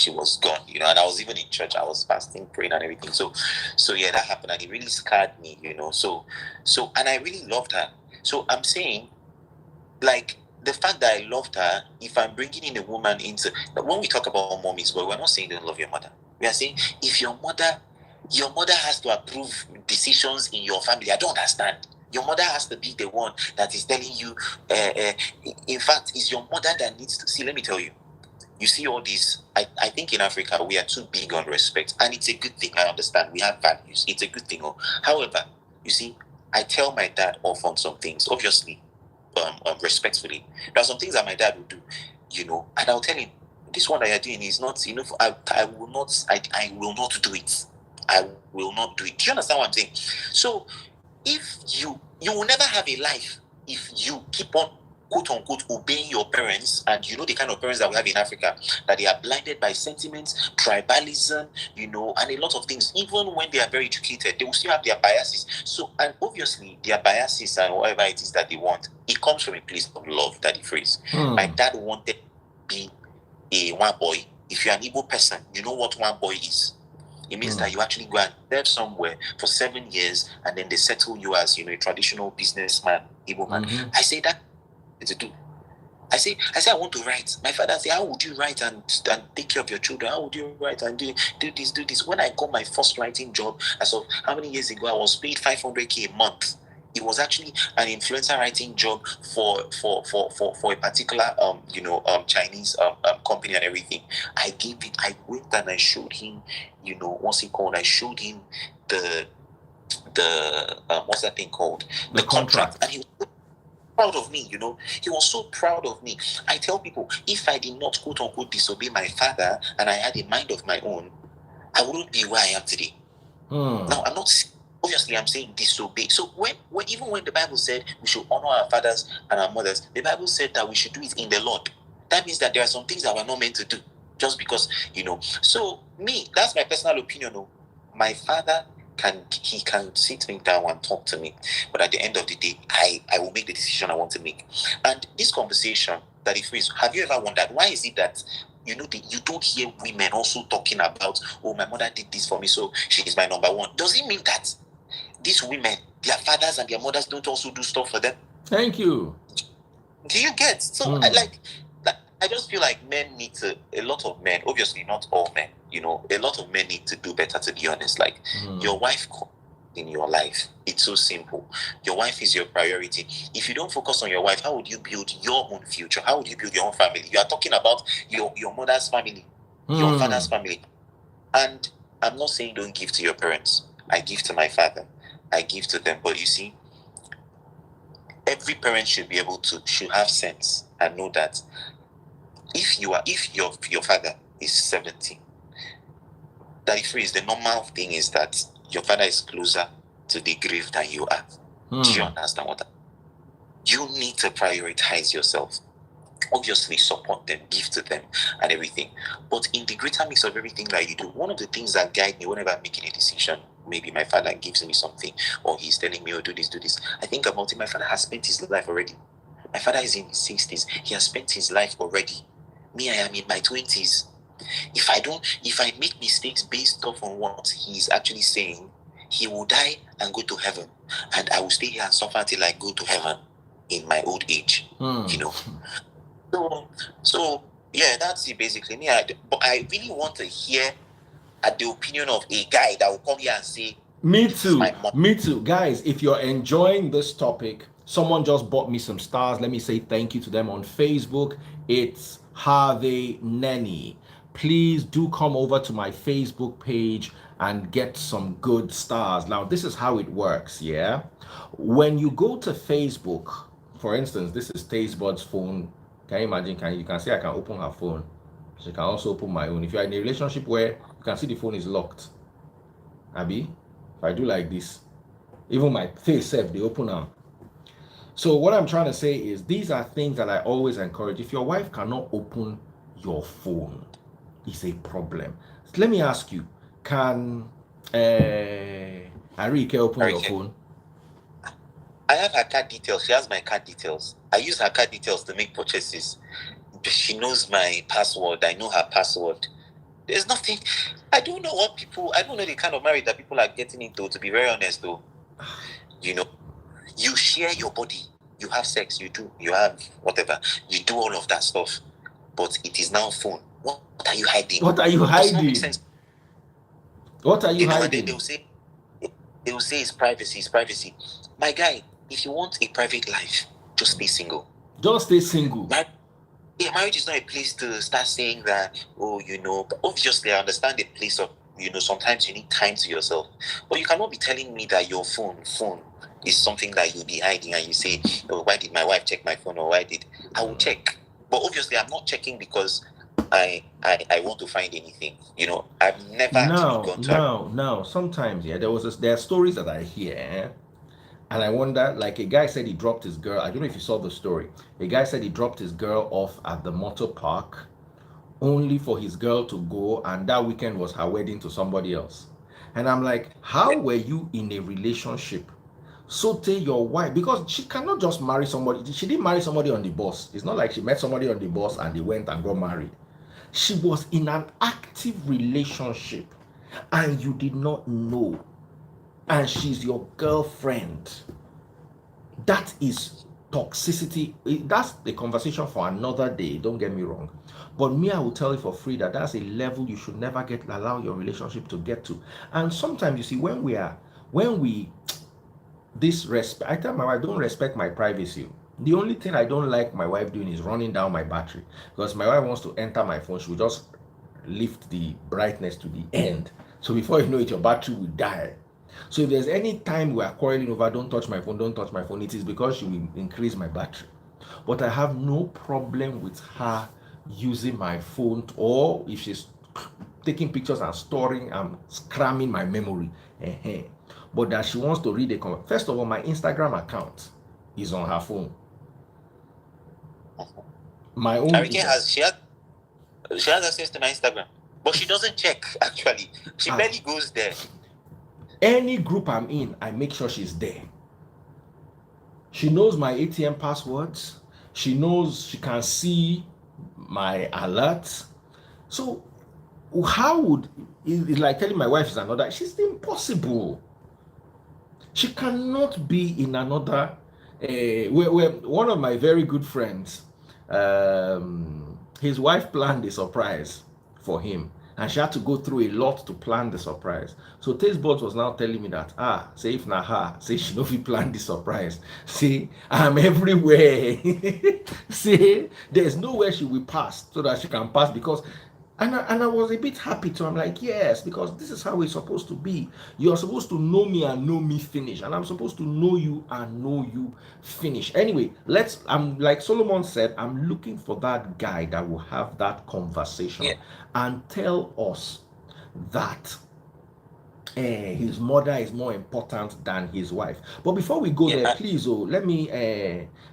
was gone," and I was even in church. I was fasting, praying, and everything. So yeah, that happened, and it really scarred me, So, and I really loved her. So I'm saying, like, the fact that I loved her, if I'm bringing in a woman into, when we talk about mommies, but we're not saying don't love your mother. We are saying if your mother has to approve decisions in your family, I don't understand. Your mother has to be the one that is telling you. In fact, it's your mother that needs to see. Let me tell you. You see all these. I think in Africa we are too big on respect, and it's a good thing. I understand. We have values. It's a good thing. However, you see, I tell my dad off on some things. Obviously. Respectfully, there are some things that my dad would do, and I'll tell him, this one that you're doing is not enough. I will not do it. I will not do it. Do you understand what I'm saying? So if you will never have a life if you keep on, quote unquote, obeying your parents, and the kind of parents that we have in Africa, that they are blinded by sentiments, tribalism, and a lot of things. Even when they are very educated, they will still have their biases. So, and obviously their biases and whatever it is that they want, it comes from a place of love, Daddy Freeze. My dad wanted to be a one boy. If you're an Igbo person, you know what one boy is. It means that you actually go and live somewhere for 7 years, and then they settle you as a traditional businessman, Igbo man. I say that to do. I say I want to write. My father said, how would you write and take care of your children? How would you write and do this? When I got my first writing job, as of how many years ago, I was paid 500K a month. It was actually an influencer writing job for a particular Chinese company and everything. I went and I showed him, what's it called? I showed him the what's that thing called? The contract. And he was proud of me, he was so proud of me. I tell people, if I did not, quote unquote, disobey my father and I had a mind of my own, I wouldn't be where I am today. Now, I'm not, obviously I'm saying disobey. So when the Bible said we should honor our fathers and our mothers, the Bible said that we should do it in the Lord. That means that there are some things that we're not meant to do just because, So me, that's my personal opinion. My father can sit me down and talk to me, but at the end of the day, I will make the decision I want to make. And this conversation, that have you ever wondered why is it that you don't hear women also talking about, oh, my mother did this for me, so she is my number one. Does it mean that these women, their fathers and their mothers don't also do stuff for them? Thank you. Do you get? So I just feel like men need to, a lot of men, obviously not all men, a lot of men need to do better, to be honest. Like, your wife in your life, it's so simple. Your wife is your priority. If you don't focus on your wife, how would you build your own future? How would you build your own family? You are talking about your mother's family, your father's family. And I'm not saying don't give to your parents. I give to my father. I give to them. But you see, every parent should have sense and know that if your father is 70, 33 is the normal thing, is that your father is closer to the grave than you are. Do you understand what you need to prioritize yourself? Obviously support them, give to them and everything, but in the greater mix of everything that you do, one of the things that guide me whenever I'm making a decision, maybe my father gives me something, or he's telling me, oh, do this, I think about it. My father has spent his life already. My father is in his 60s. He has spent his life already. Me, I am in my 20s. If I make mistakes based off on what he's actually saying, he will die and go to heaven, and I will stay here and suffer till I go to heaven in my old age. So yeah, that's it basically. But I really want to hear the opinion of a guy that will come here and say, me too. Guys, if you're enjoying this topic, someone just bought me some stars. Let me say thank you to them on Facebook. It's Harvey Nenny. Please do come over to my Facebook page and get some good stars. Now, this is how it works, yeah? When you go to Facebook, for instance, this is Tastebud's phone. Can you imagine? You can see I can open her phone. She can also open my own. If you're in a relationship where you can see the phone is locked, Abby, if I do like this, even my face self, they open now. So what I'm trying to say is, these are things that I always encourage. If your wife cannot open your phone, it's a problem. So let me ask you, can Arike open your phone? I have her card details. She has my card details. I use her card details to make purchases. She knows my password. I know her password. There's nothing. I don't know the kind of marriage that people are getting into, to be very honest, though. You share your body. You have sex. You have whatever. You do all of that stuff. But it is now phone. What are you hiding? What are you hiding? What are you hiding? And then they will say it's privacy. It's privacy. My guy, if you want a private life, just stay single. Just stay single. Marriage is not a place to start saying that, but obviously I understand the place of, sometimes you need time to yourself. But you cannot be telling me that your phone is something that you'll be hiding, and you say, oh, why did my wife check my phone, or I will check. But obviously I'm not checking because I want to find anything. I've never actually gone to... No. Sometimes, there are stories that I hear, and I wonder, like a guy said he dropped his girl. I don't know if you saw the story. A guy said he dropped his girl off at the motor park only for his girl to go, and that weekend was her wedding to somebody else. And I'm like, how were you in a relationship? So your wife, because she cannot just marry somebody. She didn't marry somebody on the bus. It's not like she met somebody on the bus and they went and got married. She was in an active relationship and you did not know. And she's your girlfriend. That is toxicity. That's the conversation for another day, don't get me wrong. But me, I will tell you for free that that's a level you should never allow your relationship to get to. And sometimes, you see, when we disrespect, I tell my wife, don't respect my privacy. The only thing I don't like my wife doing is running down my battery, because my wife wants to enter my phone. She will just lift the brightness to the end. So before you know it, your battery will die. So if there's any time we are quarreling over don't touch my phone, it is because she will increase my battery. But I have no problem with her using my phone, or if she's taking pictures and storing and cramming my memory. But that she wants to read a comment. First of all, my Instagram account is on her phone. My own. She has access to my Instagram, but she doesn't check. Actually, she barely goes there. Any group I'm in, I make sure she's there. She knows my ATM passwords. She knows, she can see my alerts. So how would it's like telling my wife is another? She's impossible. She cannot be in another. Where one of my very good friends, his wife planned a surprise for him, and she had to go through a lot to plan the surprise. So Tastebot was now telling me that say if na her, say she no fit plan the surprise. See, I'm everywhere. See, there's nowhere she will pass so that she can pass because and I was a bit happy too. I'm like, yes, because this is how it's supposed to be. You're supposed to know me and know me finish, and I'm supposed to know you and know you finish. Anyway, I'm like Solomon said, I'm looking for that guy that will have that conversation Yeah. and tell us that his mother is more important than his wife. But before we go there, please, let me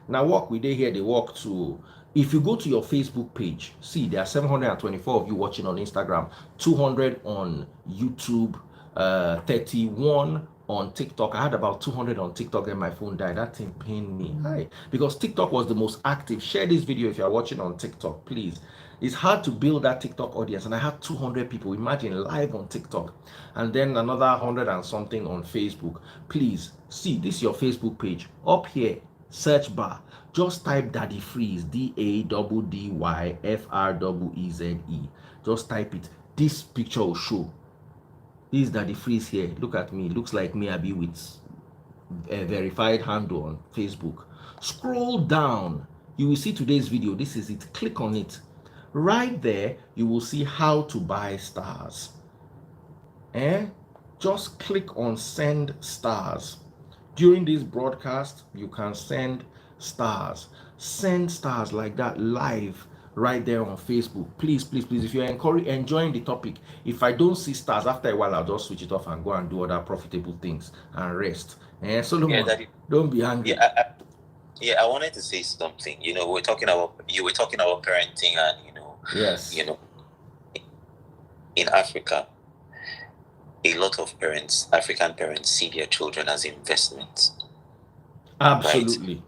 now walk we day here. They walk to. If you go to your Facebook page, see there are 724 of you watching on Instagram, 200 on YouTube, 31 on TikTok. I had about 200 on TikTok, and my phone died. That thing pained me. Hi, because TikTok was the most active. Share this video if you are watching on TikTok, please. It's hard to build that TikTok audience, and I had 200 people. Imagine live on TikTok, and then another 100 and something on Facebook. Please see this is your Facebook page. Up here, search bar, just type Daddy Freeze, DADDYFREEZE. Just type it. This picture will show. This is Daddy Freeze here. Look at me. Looks like me. I be with a verified handle on Facebook. Scroll down. You will see today's video. This is it. Click on it. Right there, you will see how to buy stars. Just click on send stars. During this broadcast, you can send stars. Send stars like that live right there on Facebook. Please, please, please, if you're enjoying the topic, if I don't see stars after a while, I'll just switch it off and go and do other profitable things and rest. Solomon, don't be angry. I wanted to say something. You know, you were talking about parenting, and yes, in Africa, a lot of parents, African parents, see their children as investments. Absolutely. Right?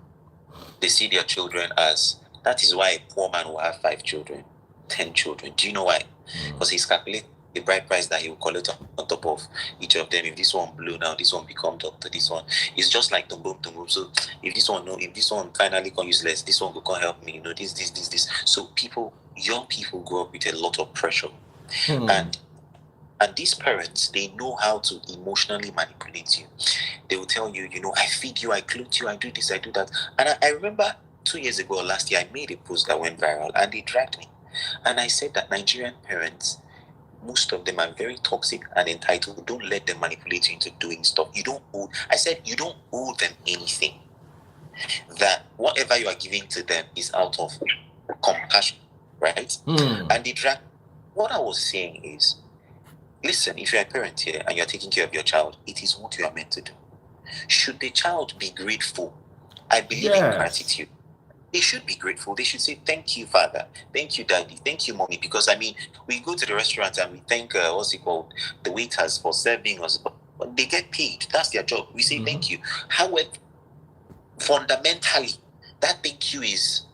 They see their children as, that is why a poor man will have 5 children, 10 children. Do you know why? Because he's calculating the bride price that he will collect on top of each of them. If this one blew now, this one become doctor, this one. It's just like boom. So if this one finally come useless, this one will come help me. This. So young people grow up with a lot of pressure. And these parents, they know how to emotionally manipulate you. They will tell you, I feed you, I clothe you, I do this, I do that. And I remember 2 years ago or last year, I made a post that went viral, and they dragged me. And I said that Nigerian parents, most of them are very toxic and entitled. Don't let them manipulate you into doing stuff. You don't owe them anything. That whatever you are giving to them is out of compassion, right? And they drag. What I was saying is, listen, if you're a parent here and you're taking care of your child, it is what you are meant to do. Should the child be grateful? I believe in gratitude. They should be grateful. They should say, thank you, Father. Thank you, Daddy. Thank you, Mommy. Because, we go to the restaurant and we thank, the waiters for serving us. But they get paid. That's their job. We say thank you. However, fundamentally, that thank you is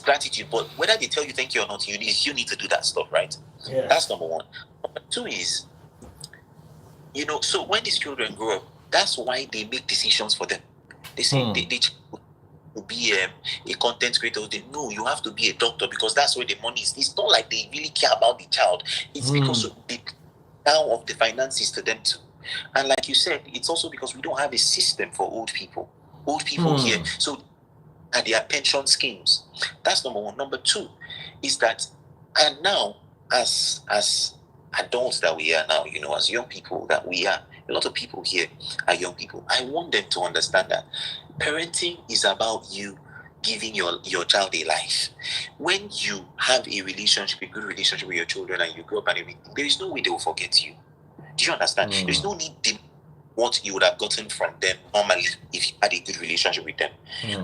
gratitude. But whether they tell you thank you or not, you need to do that stuff, right? Yes. That's number one. Number two is, so when these children grow up, that's why they make decisions for them. They say they to be a content creator. No, you have to be a doctor because that's where the money is. It's not like they really care about the child. It's because of the down of the finances to them too. And like you said, it's also because we don't have a system for old people. Old people here. So and their pension schemes. That's number one. Number two is that, and now as adults that we are now, as young people that we are, a lot of people here are young people. I want them to understand that parenting is about you giving your child a life. When you have a good relationship with your children and you grow up and everything, there is no way they will forget you. Do you understand? There's no need to what you would have gotten from them normally if you had a good relationship with them.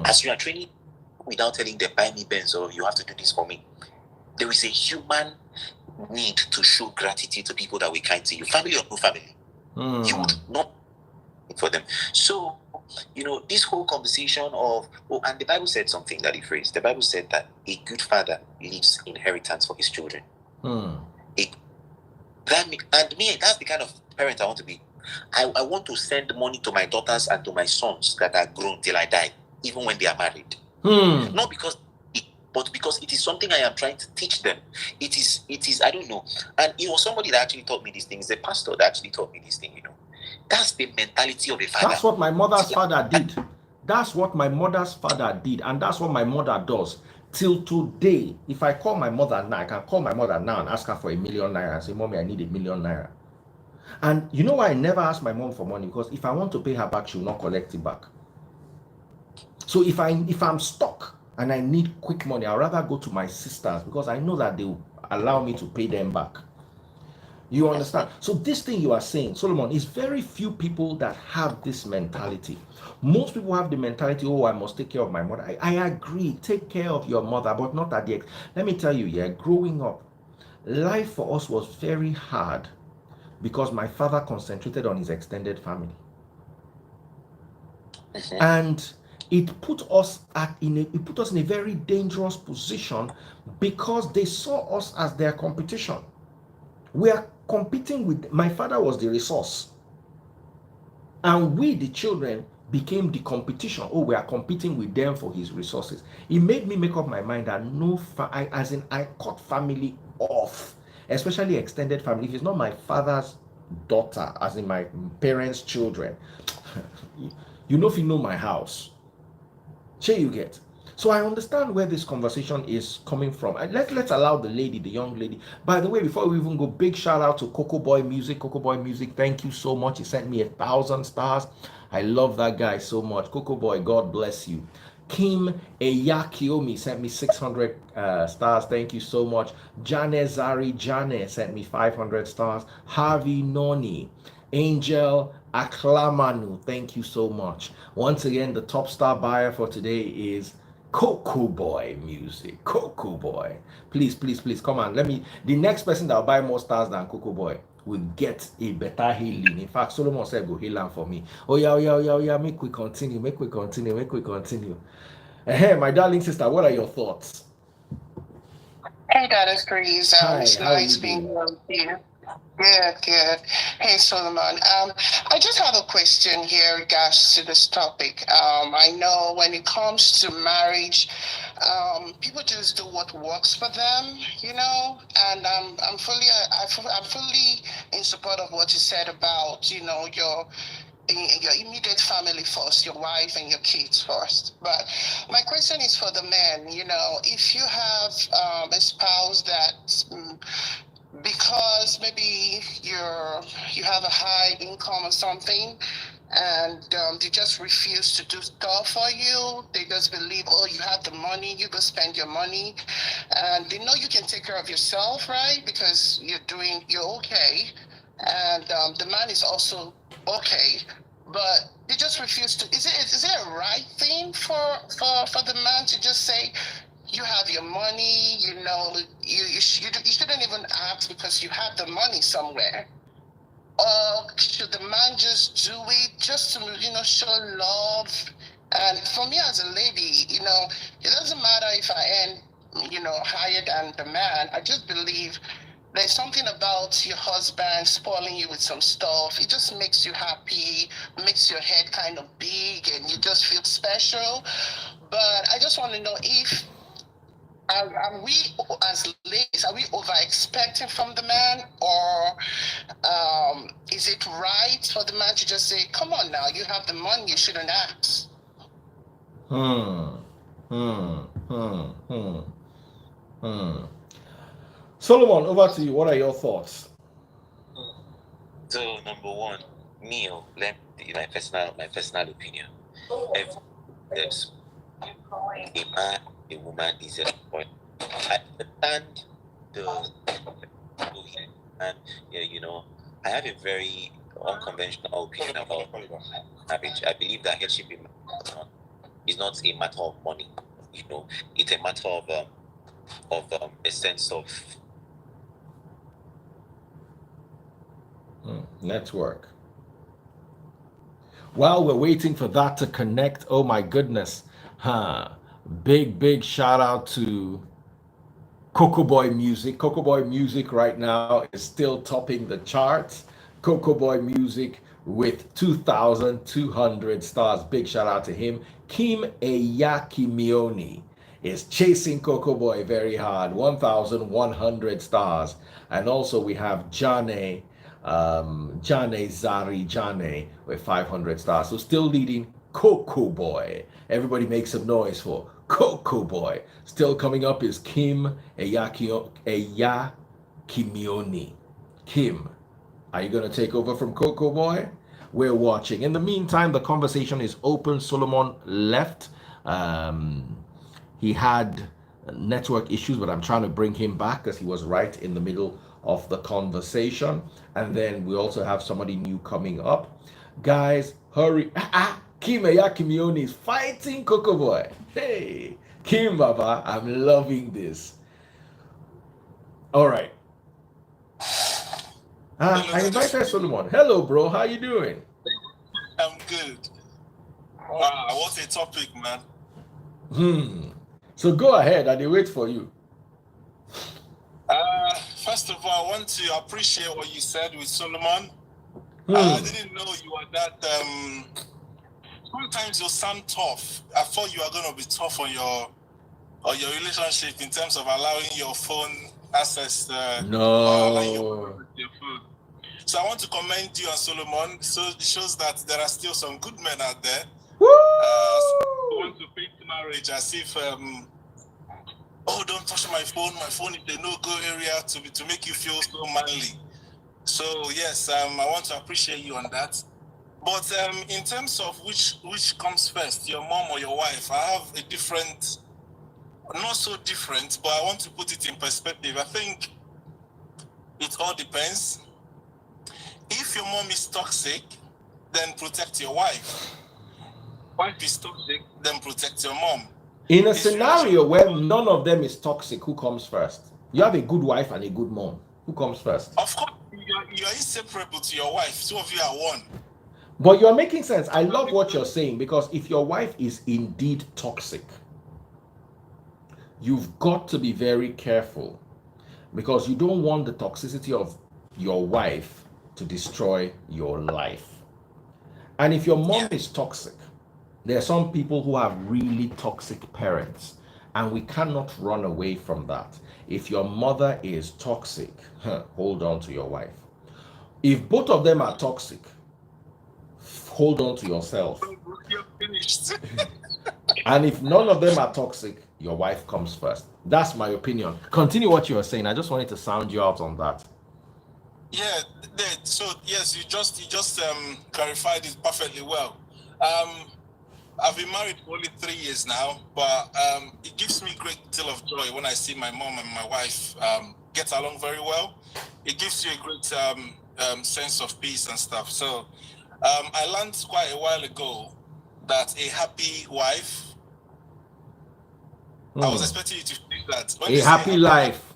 As you are training without telling them, buy me Benz or you have to do this for me, there is a human need to show gratitude to people that were kind to you, family or no family. You would not for them. So, this whole conversation of, and the Bible said something that he phrased. The Bible said that a good father leaves inheritance for his children. That's the kind of parent I want to be. I want to send money to my daughters and to my sons that are grown till I die, even when they are married. Not because, but because it is something I am trying to teach them. It is, I don't know. And it was somebody that actually taught me these things, a pastor that actually taught me this thing, That's the mentality of a father. That's what my mother's father did. That's what my mother's father did. And that's what my mother does. Till today, if I call my mother now, I can call my mother now and ask her for #1,000,000 and say, Mommy, I need #1,000,000. And you know why I never ask my mom for money? Because if I want to pay her back, she will not collect it back. So if I'm stuck and I need quick money, I'd rather go to my sisters because I know that they will allow me to pay them back. You understand? So this thing you are saying, Solomon, is very few people that have this mentality. Most people have the mentality, oh, I must take care of my mother. I agree, take care of your mother, but not at the let me tell you, growing up, life for us was very hard because my father concentrated on his extended family. And it put us in a very dangerous position because they saw us as their competition. We are competing with, my father was the resource, and we the children became the competition. Oh, we are competing with them for his resources. It made me make up my mind that I cut family off, especially extended family. If it's not my father's daughter, as in my parents' children, you know, if you know my house, sure you get. So I understand where this conversation is coming from. And let's allow the young lady. By the way, before we even go, big shout out to Coco Boy Music. Coco Boy Music, thank you so much. He sent me 1,000 stars. I love that guy so much. Coco Boy, God bless you. Kim Eyakiomi sent me 600 stars. Thank you so much. Jane Zari Jane sent me 500 stars. Harvey Noni. Angel Aklamanu, thank you so much. Once again, the top star buyer for today is Coco Boy Music. Coco Boy. Please, please, please come on. The next person that will buy more stars than Coco Boy will get a better healing. In fact, Solomon said, go heal for me. Oh yeah. Make we continue. My darling sister, what are your thoughts? Hey, Goddess Breeze. Hi, It's how are nice you being doing? with you. Good. Hey, Solomon. I just have a question here in regards to this topic. I know when it comes to marriage, people just do what works for them, and I'm fully in support of what you said about, your immediate family first, your wife and your kids first. But my question is for the men, if you have a spouse that because maybe you have a high income or something, and they just refuse to do stuff for you. They just believe, oh, you have the money, you go spend your money, and they know you can take care of yourself, right? Because you're okay, and the man is also okay, but they just refuse to. Is it a right thing for the man to just say, you have your money, you shouldn't even ask because you have the money somewhere? Or should the man just do it just to, show love? And for me as a lady, it doesn't matter if I earn, higher than the man. I just believe there's something about your husband spoiling you with some stuff. It just makes you happy, makes your head kind of big, and you just feel special. But I just want to know if are we as ladies, are we over expecting from the man, or is it right for the man to just say, come on now, you have the money, you shouldn't ask? Solomon, over to you. What are your thoughts? So number one, let me my personal opinion. If there's a man, a woman is a point. I understand and I have a very unconventional opinion about marriage. I believe that headship is not a matter of money. It's a matter of a sense of network. While we're waiting for that to connect, oh my goodness, big shout out to Cocoa Boy Music. Cocoa Boy Music right now is still topping the charts. Cocoa Boy Music with 2,200 stars. Big shout out to him. Kim Eyakimioni is chasing Cocoa Boy very hard. 1,100 stars. And also we have Jane Zari Jane with 500 stars. So still leading Cocoa Boy. Everybody make some noise for Cocoa Boy. Still coming up is Kim Eyakimioni. Kim, are you going to take over from Cocoa Boy? We're watching. In the meantime, the conversation is open. Solomon left. He had network issues, but I'm trying to bring him back because he was right in the middle of the conversation. And then we also have somebody new coming up. Guys, hurry. Kim Eyakimioni is fighting Cocoa Boy. Hey, Kim Baba, I'm loving this. All right. I invited Solomon. Hello, bro. How you doing? I'm good. Wow, what a topic, man. So go ahead. I wait for you. First of all, I want to appreciate what you said with Solomon. I didn't know you were that. Sometimes you sound tough. I thought you were going to be tough on your relationship in terms of allowing your phone access. Allowing your phone. So I want to commend you on Solomon. So it shows that there are still some good men out there who want to paint marriage as if, oh, don't touch my phone. My phone is a no-go area to make you feel so manly. So yes, I want to appreciate you on that. But in terms of which comes first, your mom or your wife, I have a different, not so different, but I want to put it in perspective. I think it all depends. If your mom is toxic, then protect your wife. Wife is toxic, then protect your mom. In a scenario where none of them is toxic, who comes first? You have a good wife and a good mom. Who comes first? Of course, you are inseparable to your wife. Two of you are one. But you're making sense. I love what you're saying, because if your wife is indeed toxic, you've got to be very careful, because you don't want the toxicity of your wife to destroy your life. And if your mom is toxic, there are some people who have really toxic parents, and we cannot run away from that. If your mother is toxic, hold on to your wife. If both of them are toxic, hold on to yourself. You're finished. And if none of them are toxic, your wife comes first. That's my opinion. Continue what you were saying. I just wanted to sound you out on that. Yeah, so yes, you just clarified it perfectly well. I've been married for only 3 years now, but it gives me great deal of joy when I see my mom and my wife get along very well. It gives you a great sense of peace and stuff. So I learned quite a while ago that a happy wife, I was expecting you to think that. When A happy life.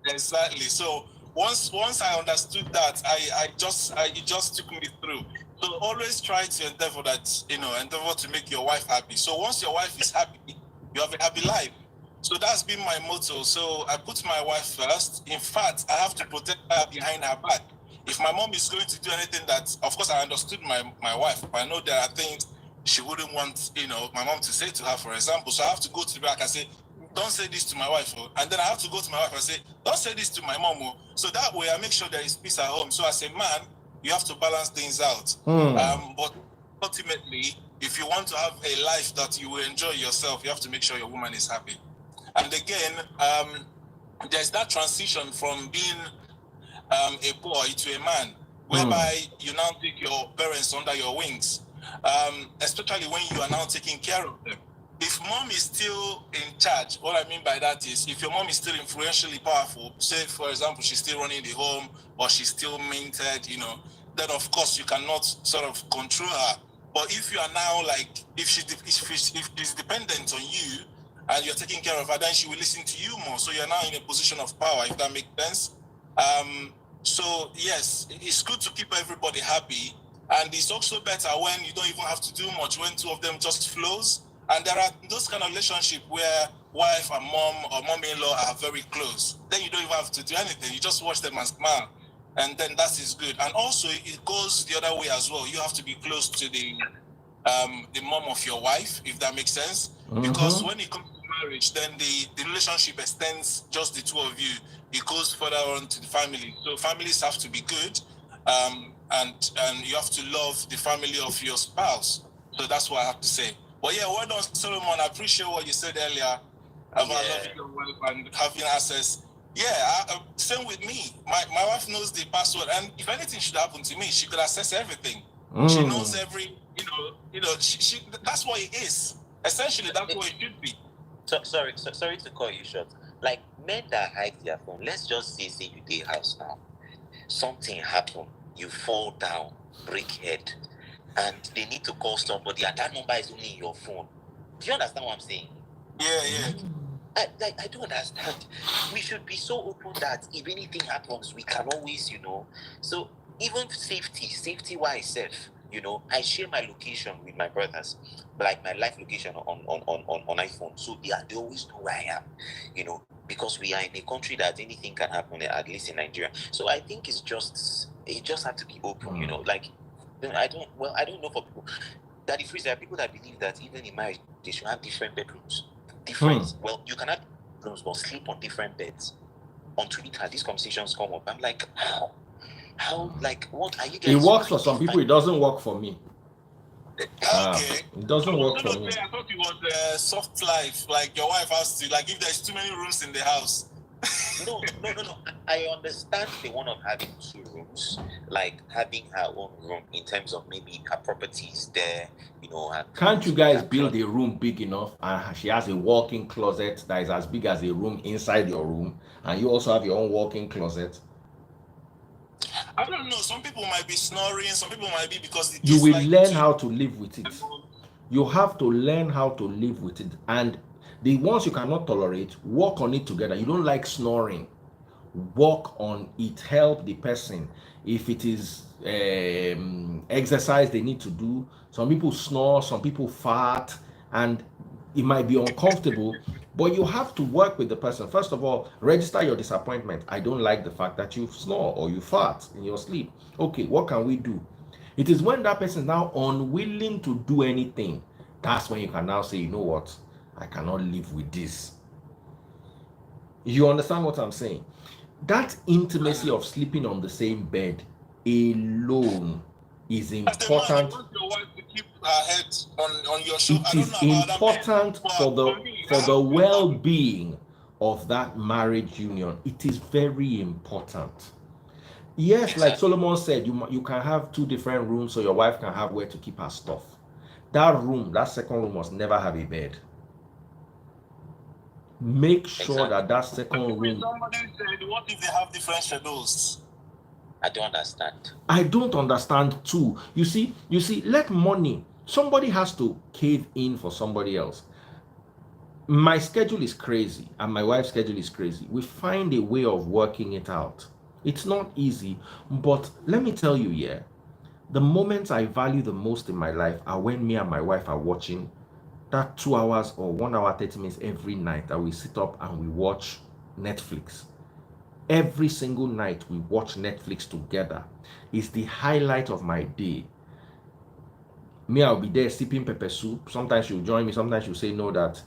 Exactly. So once I understood that, it just took me through. So always try to endeavor to make your wife happy. So once your wife is happy, you have a happy life. So that's been my motto. So I put my wife first. In fact, I have to protect her behind her back. If my mom is going to do anything that, of course, I understood my wife, but I know there are things she wouldn't want, my mom to say to her, for example. So I have to go to the back and say, don't say this to my wife. And then I have to go to my wife and say, don't say this to my mom. So that way I make sure there is peace at home. So as a man, you have to balance things out. But ultimately, if you want to have a life that you will enjoy yourself, you have to make sure your woman is happy. And again, there's that transition from being a boy to a man, whereby you now take your parents under your wings, especially when you are now taking care of them. If mom is still in charge, what I mean by that is, if your mom is still influentially powerful, say for example she's still running the home or she's still minted, then of course you cannot sort of control her. But if you are now if she's dependent on you and you're taking care of her, then she will listen to you more. So you're now in a position of power, if that makes sense. So yes, it's good to keep everybody happy, and it's also better when you don't even have to do much, when two of them just flows And there are those kind of relationship where wife and mom or mom-in-law are very close. Then you don't even have to do anything. You just watch them and smile. And then that is good. And also it goes the other way as well. You have to be close to the mom of your wife, if that makes sense. Because when it comes to marriage, then the relationship extends just the two of you. It goes further on to the family. So families have to be good. And you have to love the family of your spouse. So that's what I have to say. But yeah, well done, Solomon. I appreciate what you said earlier about loving your wife and having access. Yeah, same with me. My wife knows the password, and if anything should happen to me, she could access everything. She knows every, she that's what it is. Essentially, that's what it should be. So sorry to cut you short. Like men that hide their phone, let's just say you dey house now. Something happen, you fall down, break head, and they need to call somebody, and that number is only in your phone. Do you understand what I'm saying? Yeah. I don't understand. We should be so open that if anything happens, we can always, So even safety wise, I share my location with my brothers, like my live location on iPhone. So they always know where I am, because we are in a country that anything can happen, at least in Nigeria. So I think it just have to be open, like I don't know for people. That if there are people that believe that even in marriage they should have different bedrooms. Well, you can have bedrooms but sleep on different beds. On Twitter, these conversations come up. I'm like, how like what are you guys? It works for some people, it doesn't work for me. Okay. It doesn't work for me. I thought it was soft life, like your wife has to, like if there's too many rooms in the house. No. I understand the one of having 2 rooms, like having her own room in terms of maybe her properties there, Can't you guys build a room big enough and she has a walk-in closet that is as big as a room inside your room, and you also have your own walk-in closet? I don't know. Some people might be snoring. Some people might be because you will learn how to live with it. You have to learn how to live with it, and the ones you cannot tolerate, work on it together. You don't like snoring, work on it. Help the person. If it is exercise they need to do, some people snore, some people fart, and it might be uncomfortable, but you have to work with the person. First of all, register your disappointment. I don't like the fact that you snore or you fart in your sleep. Okay, what can we do? It is when that person is now unwilling to do anything, that's when you can now say, you know what, I cannot live with this. You understand what I'm saying? That intimacy of sleeping on the same bed alone is important. Your wife to keep her head on your shoulder. It is important for the well-being of that marriage union. It is very important. Yes, like Solomon said, you can have 2 different rooms so your wife can have where to keep her stuff. That second room must never have a bed. Make sure that second room. Somebody said, what if they have different schedules? I don't understand. I don't understand too. You see, let money. Somebody has to cave in for somebody else. My schedule is crazy and my wife's schedule is crazy. We find a way of working it out. It's not easy, but let me tell you, the moments I value the most in my life are when me and my wife are watching that 2 hours or 1 hour 30 minutes every night that we sit up and we watch Netflix. Every single night we watch Netflix together is the highlight of my day. Me, I'll be there sipping pepper soup. Sometimes she'll join me, sometimes she'll say no, that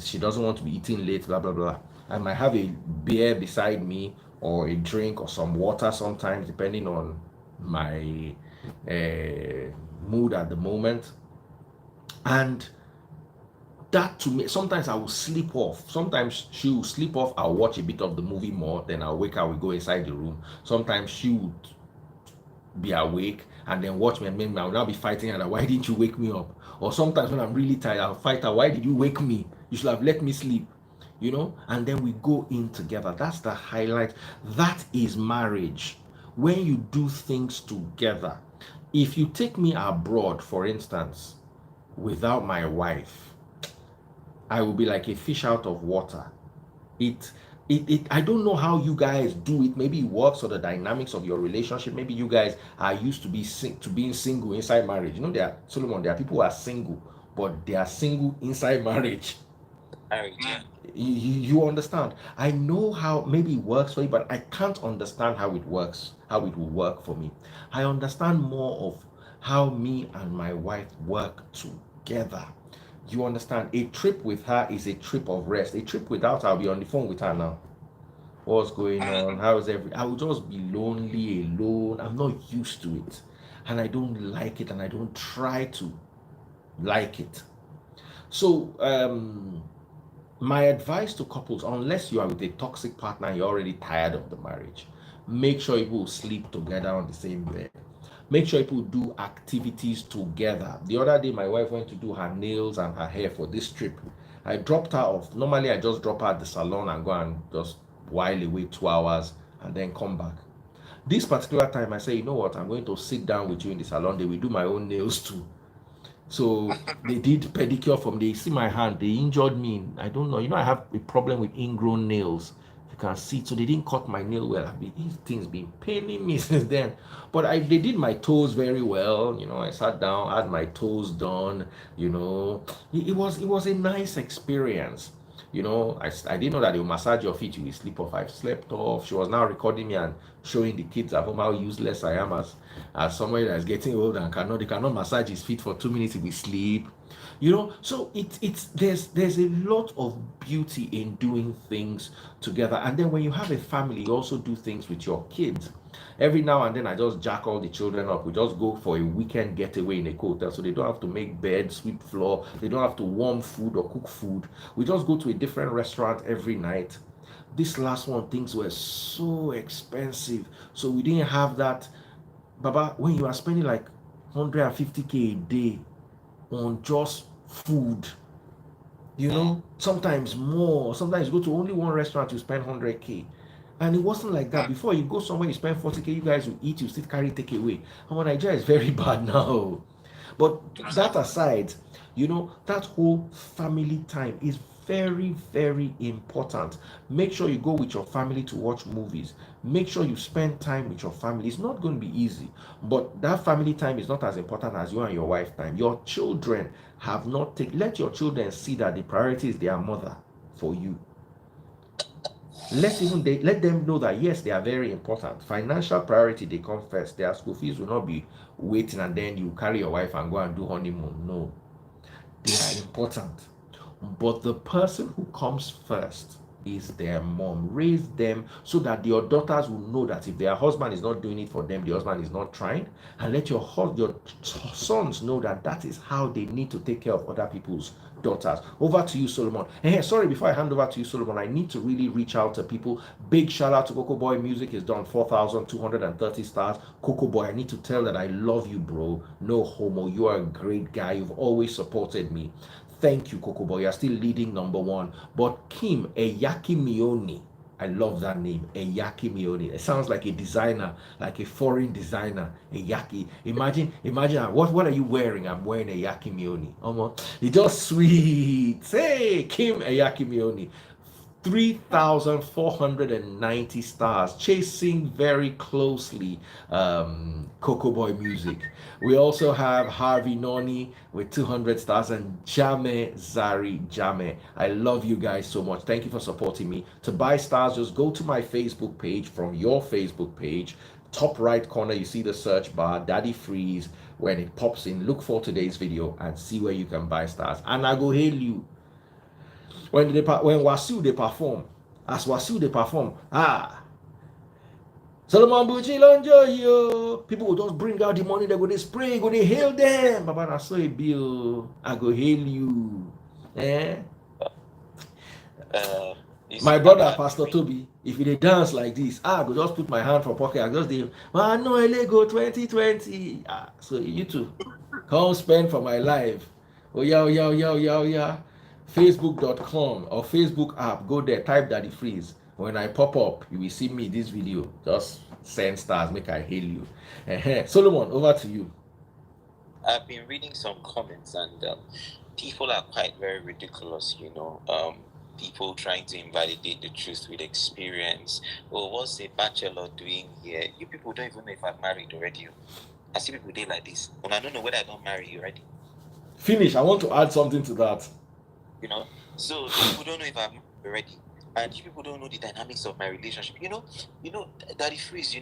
she doesn't want to be eating late, blah blah blah. I might have a beer beside me or a drink or some water sometimes, depending on my mood at the moment. And that to me, sometimes I will sleep off. Sometimes she will sleep off. I'll watch a bit of the movie more, then I'll wake up, we go inside the room. Sometimes she would be awake and then watch me, and maybe I'll now be fighting her, why didn't you wake me up? Or sometimes when I'm really tired, I'll fight her, why did you wake me? You should have let me sleep, and then we go in together. That's the highlight. That is marriage, when you do things together. If you take me abroad, for instance, without my wife, I will be like a fish out of water. I don't know how you guys do it. Maybe it works for the dynamics of your relationship. Maybe you guys are used to being single inside marriage. Solomon, there are people who are single but they are single inside marriage. Marriage, yeah. You understand? I know how maybe it works for you, but I can't understand how it works, how it will work for me. I understand more of how me and my wife work together. You understand? A trip with her is a trip of rest. A trip without her, I'll be on the phone with her now. What's going on? How's every? I will just be lonely, alone. I'm not used to it, and I don't like it, and I don't try to like it. So, my advice to couples, unless you are with a toxic partner and you're already tired of the marriage, make sure you will sleep together on the same bed. Make sure people do activities together. The other day, my wife went to do her nails and her hair for this trip. I dropped her off. Normally, I just drop her at the salon and go and just while away 2 hours and then come back. This particular time, I say, you know what? I'm going to sit down with you in the salon. They will do my own nails too. So they did pedicure from, they see my hand, they injured me. I don't know. You know, I have a problem with ingrown nails. You can see. So they didn't cut my nail well. These things been paining me since then. But they did my toes very well. You know, I sat down, had my toes done. You know, it was a nice experience. You know, I didn't know that they will massage your feet, you will sleep off. I've slept off. She was now recording me and showing the kids at home how useless I am as somebody that's getting old and they cannot massage his feet for 2 minutes, he will sleep. You know, so there's a lot of beauty in doing things together. And then when you have a family, you also do things with your kids. Every now and then I just jack all the children up. We just go for a weekend getaway in a hotel, so they don't have to make bed, sweep floor, they don't have to warm food or cook food. We just go to a different restaurant every night. This last one, things were so expensive, so we didn't have that. Baba, when you are spending like 150K a day on just food, you know, sometimes more, sometimes you go to only one restaurant, you spend 100K. And it wasn't like that before. You go somewhere, you spend 40K, you guys will eat, you still carry takeaway. And Nigeria is very bad now. But that aside, you know, that whole family time is very, very important. Make sure you go with your family to watch movies. Make sure you spend time with your family. It's not going to be easy, but that family time is not as important as you and your wife time. Your children have not taken, let your children see that the priority is their mother for you. Let them know that yes, they are very important. Financial priority, they come first. Their school fees will not be waiting and then you carry your wife and go and do honeymoon. No, they are important. But the person who comes first is their mom. Raise them so that your daughters will know that if their husband is not doing it for them, the husband is not trying. And let your sons know that that is how they need to take care of other people's daughters. Over to you, Solomon. Hey, sorry, before I hand over to you, Solomon, I need to really reach out to people. Big shout out to Coco Boy Music. Is done 4,230 stars. Coco Boy, I need to tell that I love you, bro. No homo. You are a great guy. You've always supported me. Thank you, Coco Boy. You're still leading #1. But Kim Eyakimioni, I love that name, Eyakimioni. It sounds like a designer, like a foreign designer. Eyaki. Imagine. What are you wearing? I'm wearing a Yakimioni. It's just sweet. Hey, Kim Eyakimioni. 3,490 stars, chasing very closely Coco Boy Music. We also have Harvey Noni with 200 stars and Jame Zari Jame. I love you guys so much. Thank you for supporting me. To buy stars, just go to my Facebook page from your Facebook page. Top right corner, you see the search bar, Daddy Freeze. When it pops in, look for today's video and see where you can buy stars. And I go hail you. When Wasu they perform, as Wasu they perform, Solomon Bucci Lonjo, yo, people will just bring out the money, they go they spray, go they hail them. Baba, I saw a bill, I go hail you. My brother, Pastor Toby, if they dance like this, I go just put my hand for pocket, I just do, man, no, Lego 2020. So you too, come spend for my life. Oh, yeah. Facebook.com or Facebook app, go there, type Daddy Freeze. When I pop up, you will see me this video. Just send stars, make I hail you. Solomon, over to you. I've been reading some comments and people are quite very ridiculous, you know. People trying to invalidate the truth with experience. Oh, what's a bachelor doing here? You people don't even know if I've married already. I see people do like this. And I don't know whether I don't marry you already. Finish. I want to add something to that. You know, so people don't know if I'm ready, and people don't know the dynamics of my relationship. Daddy Freeze.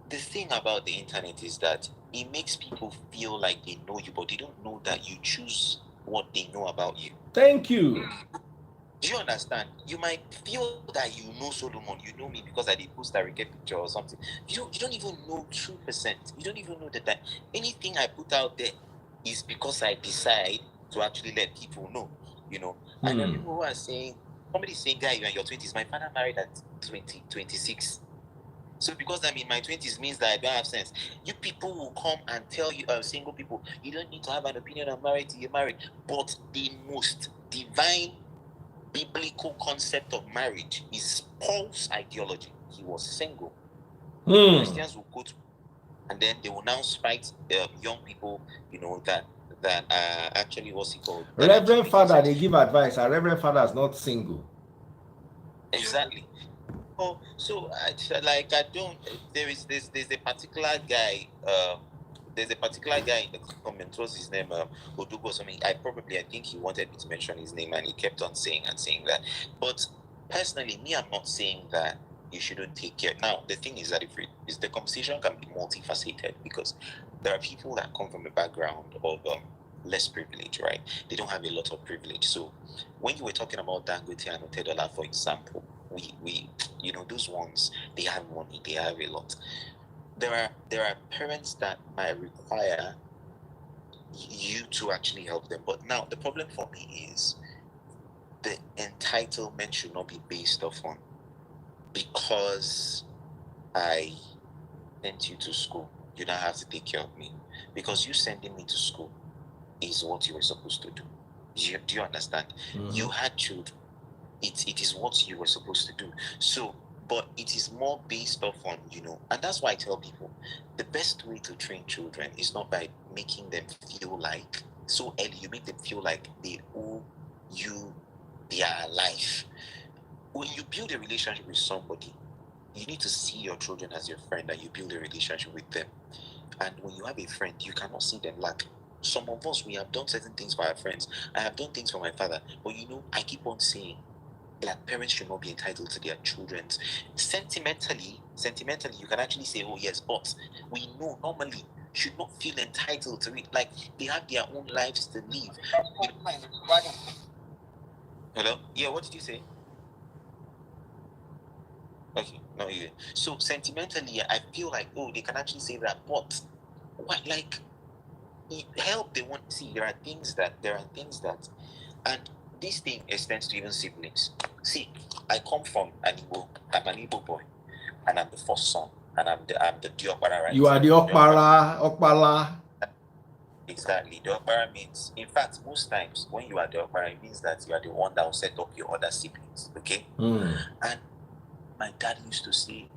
The thing about the internet is that it makes people feel like they know you, but they don't know that you choose what they know about you. Thank you. Do you understand? You might feel that you know Solomon, you know me because I did post a wicked picture or something. You don't even know 2%. You don't even know that anything I put out there is because I decide to actually let people know. And there are people who are saying, somebody saying, guy, you're in your 20s. My father married at 26. So because I'm in my 20s means that I don't have sense. You people will come and tell you, single people, you don't need to have an opinion on marriage till you're married. But the most divine biblical concept of marriage is Paul's ideology. He was single. Christians will go to, and then they will now spite young people, that actually, what's it called? Reverend Father, they give advice. Our Reverend Father is not single. Exactly. So I don't. There's a particular guy. There's a particular guy in the comments. What's his name? Odugo or something. I think he wanted me to mention his name, and he kept on saying that. But personally, me, I'm not saying that you shouldn't take care. Now, the thing is that if the conversation can be multifaceted, because there are people that come from a background of less privilege, right? They don't have a lot of privilege. So when you were talking about Dangote and Otedola, for example, we those ones, they have money, they have a lot. There are parents that might require you to actually help them. But now the problem for me is the entitlement should not be based off on because I sent you to school, you don't have to take care of me. Because you sending me to school is what you were supposed to do. Do you understand? You had children. It is what you were supposed to do. So, but it is more based off on, and that's why I tell people the best way to train children is not by making them feel like so early, you make them feel like they owe you their life. When you build a relationship with somebody, you need to see your children as your friend and you build a relationship with them. And when you have a friend, you cannot see them lack. Some of us, we have done certain things for our friends. I have done things for my father. But I keep on saying that parents should not be entitled to their children. Sentimentally, you can actually say, oh yes, but we know normally should not feel entitled to it. Like they have their own lives to live. Hello? Yeah, what did you say? Okay, no, yeah. So sentimentally, I feel like, oh, they can actually say that, but what, like, help they want to see. There are things that, and this thing extends to even siblings. See, I come from I'm an Igbo boy, and I'm the first son, and I'm the Diokpara, right? You are the Okpala. Exactly. Diokpara means, in fact, most times when you are Diokpara, it means that you are the one that will set up your other siblings, okay? And my dad used to say,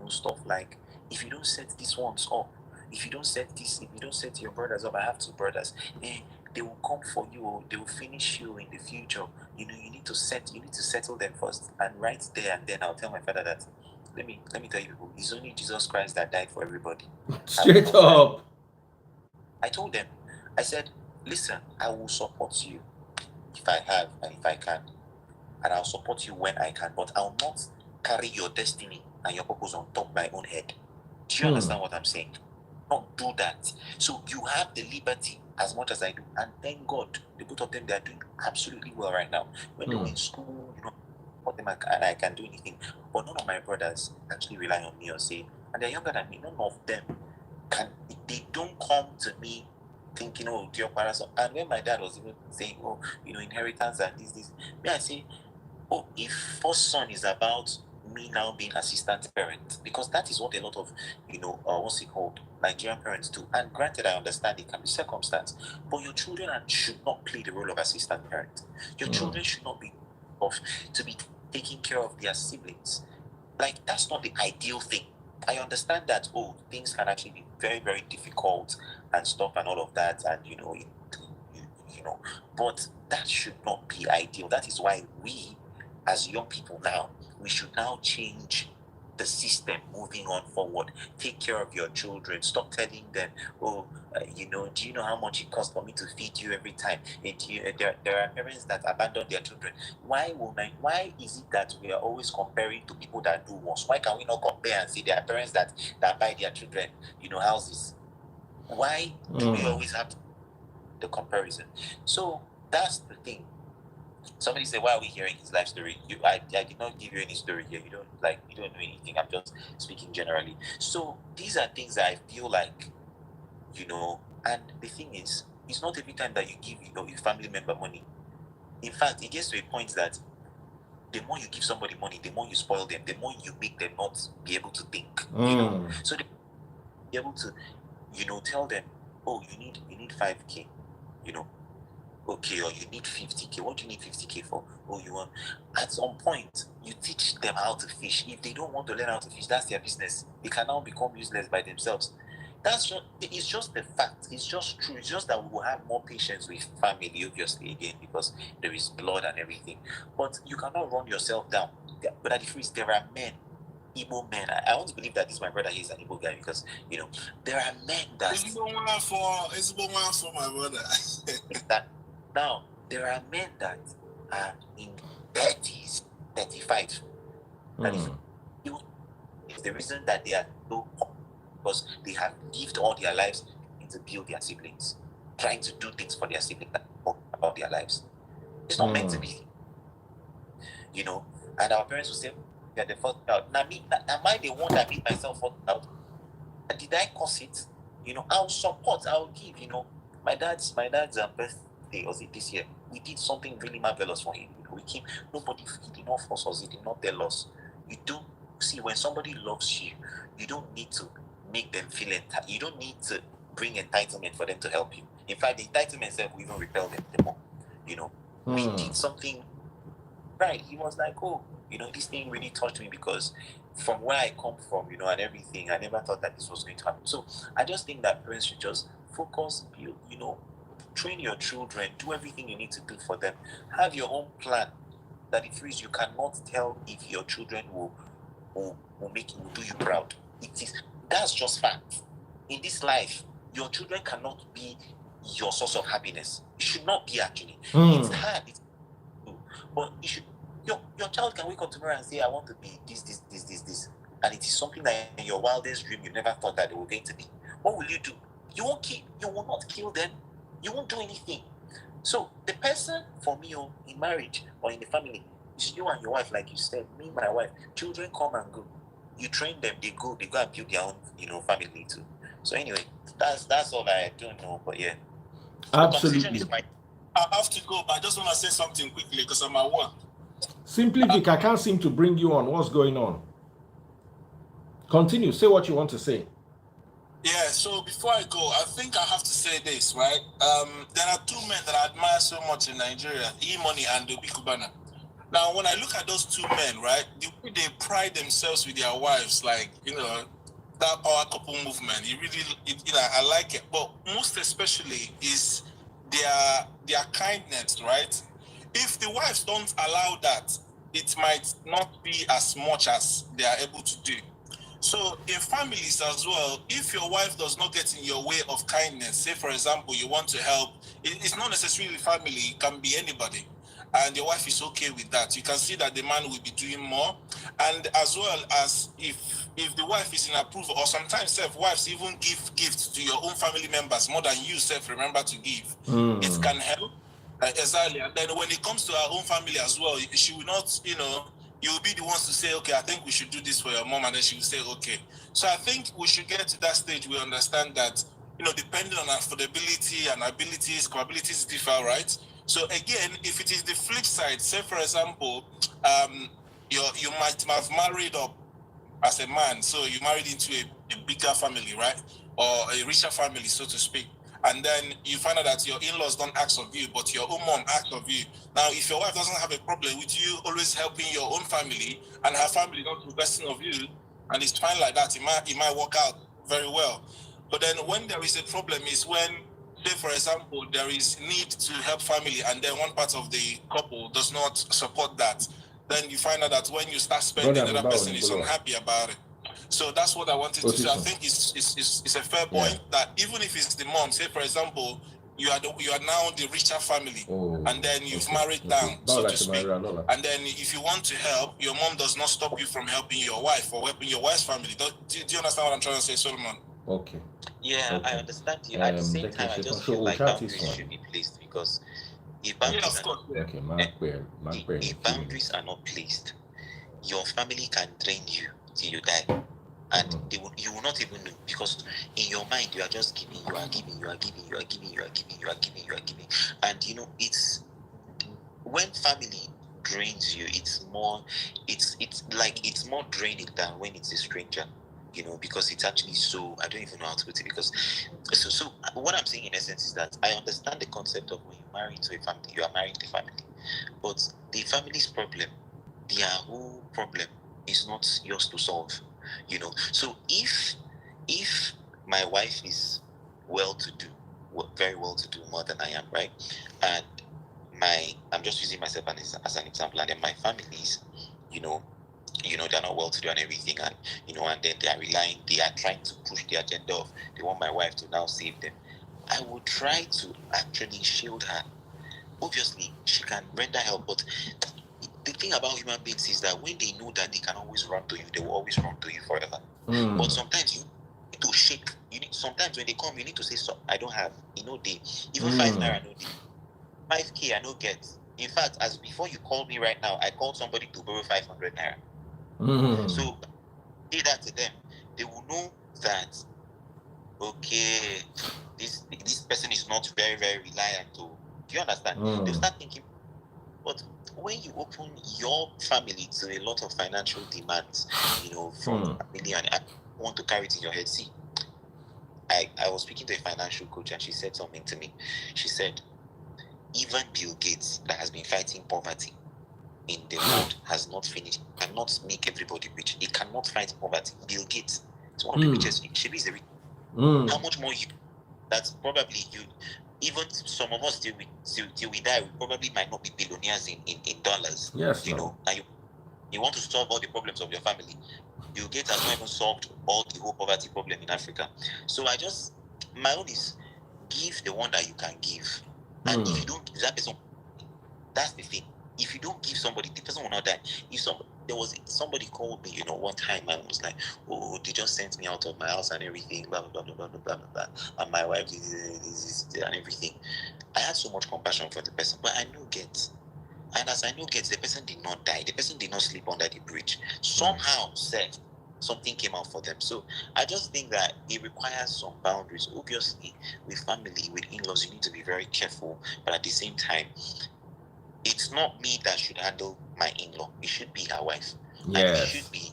stuff like, if you don't set these ones up, if you don't set your brothers up, I have 2 brothers, they will come for you, they will finish you in the future. You need to settle them first. And right there and then I'll tell my father that, let me tell you, it's only Jesus Christ that died for everybody. Straight up. I told them, I said, listen, I will support you if I have and if I can. And I'll support you when I can, but I'll not carry your destiny and your purpose on top of my own head. Do you understand what I'm saying? Not do that. So you have the liberty as much as I do. And thank God, the both of them, they are doing absolutely well right now. When they were in school, for them, and I can do anything. But none of my brothers actually rely on me or say, and they're younger than me, none of them they don't come to me thinking, oh, dear parents. And when my dad was even saying, oh, inheritance and this, me, I say, oh, if first son is about me now being assistant parent, because that is what a lot of, what's it called, Nigerian parents do. And granted, I understand it can be circumstance, but your children should not play the role of assistant parent. Your children should not be to be taking care of their siblings. Like, that's not the ideal thing. I understand that, oh, things can actually be very, very difficult and stuff and all of that, and but that should not be ideal. That is why we, as young people now, we should now change the system moving on forward. Take care of your children. Stop telling them, oh, do you know how much it costs for me to feed you every time? There are parents that abandon their children. Why is it that we are always comparing to people that do worse? Why can we not compare and see there are parents that buy their children, houses? Why do we always have the comparison? So that's the thing. Somebody said, why are we hearing his life story? I did not give you any story here. You don't know anything. I'm just speaking generally. So these are things that I feel like, and the thing is, it's not every time that you give your family member money. In fact, it gets to a point that the more you give somebody money, the more you spoil them, the more you make them not be able to think. So they be able to, tell them, oh, you need 5K, okay, or you need 50K. What do you need 50K for? Oh, you want. At some point, you teach them how to fish. If they don't want to learn how to fish, that's their business. They can now become useless by themselves. It's just the fact. It's just true. It's just that we will have more patience with family, obviously, again, because there is blood and everything. But you cannot run yourself down. But at the first, there are men, Igbo men. I want to believe that this my brother is an Igbo guy because there are men that. It's one for my brother. that now there are men that are in 30s, 35. That is the reason that they are so poor, because they have lived all their lives to build their siblings, trying to do things for their siblings about their lives. It's not meant to be, and our parents will say, "Yeah, the first child. Now am I the one that made myself first out? Did I cause it? I'll support, I'll give. My dad's birthday, was it this year? We did something really marvelous for him. We came. He did not force us. He did not tell us. You don't see when somebody loves you. You don't need to make them feel entitled. You don't need to bring entitlement for them to help you. In fact, the entitlement itself will even repel them the more. We did something right. He was like, oh, this thing really touched me because from where I come from, and everything, I never thought that this was going to happen. So I just think that parents should just focus, train your children, do everything you need to do for them. Have your own plan that it frees. You cannot tell if your children will do you proud. That's just fact. In this life, your children cannot be your source of happiness. It should not be actually. It's hard. But it should. Your child can wake up tomorrow and say, I want to be this. And it is something that in your wildest dream you never thought that they were going to be. What will you do? You will not kill them. You won't do anything. So the person for me in marriage or in the family is you and your wife, like you said, me, my wife. Children come and go. You train them, they go and build their own, family too. So anyway, that's all I don't know, but yeah. Absolutely. I have to go, but I just want to say something quickly because I'm at work. Simply, Vic, I can't seem to bring you on. What's going on? Continue. Say what you want to say. Yeah, so before I go, I think I have to say this, right? There are two men that I admire so much in Nigeria, E-Money and Obi Kubana. Now, when I look at those two men, right, the way they pride themselves with their wives, like, that power couple movement, I like it. But most especially is their kindness, right? If the wives don't allow that, it might not be as much as they are able to do. So in families as well, if your wife does not get in your way of kindness, say for example, you want to help, it's not necessarily family, it can be anybody. And your wife is okay with that. You can see that the man will be doing more. And as well as if the wife is in approval, or sometimes wives even give gifts to your own family members more than you remember to give. It can help. Exactly. And then when it comes to our own family as well, she will not, you will be the ones to say, okay, I think we should do this for your mom, and then she will say, okay. So I think we should get to that stage. We understand that, depending on affordability and abilities, capabilities differ, right? So again, if it is the flip side, say for example, you might have married up as a man, so you married into a bigger family, right? Or a richer family, so to speak. And then you find out that your in-laws don't ask of you, but your own mom asks of you. Now, if your wife doesn't have a problem with you always helping your own family, and her family not requesting of you, and it's fine like that, it might work out very well. But then when there is a problem is when, say for example, there is need to help family, and then one part of the couple does not support that. then you find out that when you start spending, the other person is unhappy about it. So that's what I wanted to say. I think it's a fair point that even if it's the mom, say for example, you are now the richer family, and then you've married down, so to speak. And then if you want to help, your mom does not stop you from helping your wife or helping your wife's family. Do you understand what I'm trying to say, Solomon? Okay. Yeah, I understand you. At the same time, I just feel like boundaries should be placed, because if boundaries are not placed, your family can drain you till you die. And you will not even know, because in your mind you are just giving, you are giving. And it's when family drains you, it's more draining than when it's a stranger, because it's actually so, I don't even know how to put it, because so what I'm saying in essence is that I understand the concept of when you marry into a family, you are marrying the family, but the family's problem, their whole problem is not yours to solve. So if my wife is very well to do, more than I am, right? And I'm just using myself as an example, and then my families, they're not well to do and everything, and and then they are trying to push the agenda of, they want my wife to now save them. I will try to actually shield her. Obviously, she can render help, but the thing about human beings is that when they know that they can always run to you, they will always run to you forever. But sometimes you need to shake. Sometimes when they come, you need to say, "So I don't have, they even 5 naira no dey, 5K I no get." In fact, as before you called me right now, I called somebody to borrow 500 naira. So say that to them, they will know that, okay, this person is not very, very reliant. Do you understand? They'll start thinking. But when you open your family to a lot of financial demands, from family, and I want to carry it in your head. See, I was speaking to a financial coach, and she said something to me. She said, even Bill Gates, that has been fighting poverty in the world, has not finished, cannot make everybody rich. He cannot fight poverty. Bill Gates is one of the richest. She is the rich. How much more you? That's probably you. Even some of us till we die, we probably might not be billionaires in dollars. Yes, and you want to solve all the problems of your family. Bill Gates has not even solved all the whole poverty problem in Africa. So my own is, give the one that you can give. And if you don't give that person, that's the thing. If you don't give somebody, the person will not die. There was somebody called me, one time, and was like, "Oh, they just sent me out of my house and everything, blah blah blah blah blah blah blah, and my wife is and everything." I had so much compassion for the person, but I know get. And as I know get, the person did not die. The person did not sleep under the bridge. Somehow, something came out for them. So I just think that it requires some boundaries. Obviously, with family, with in-laws, you need to be very careful. But at the same time, it's not me that should handle my in-law. It should be her wife. Yes. And it should be.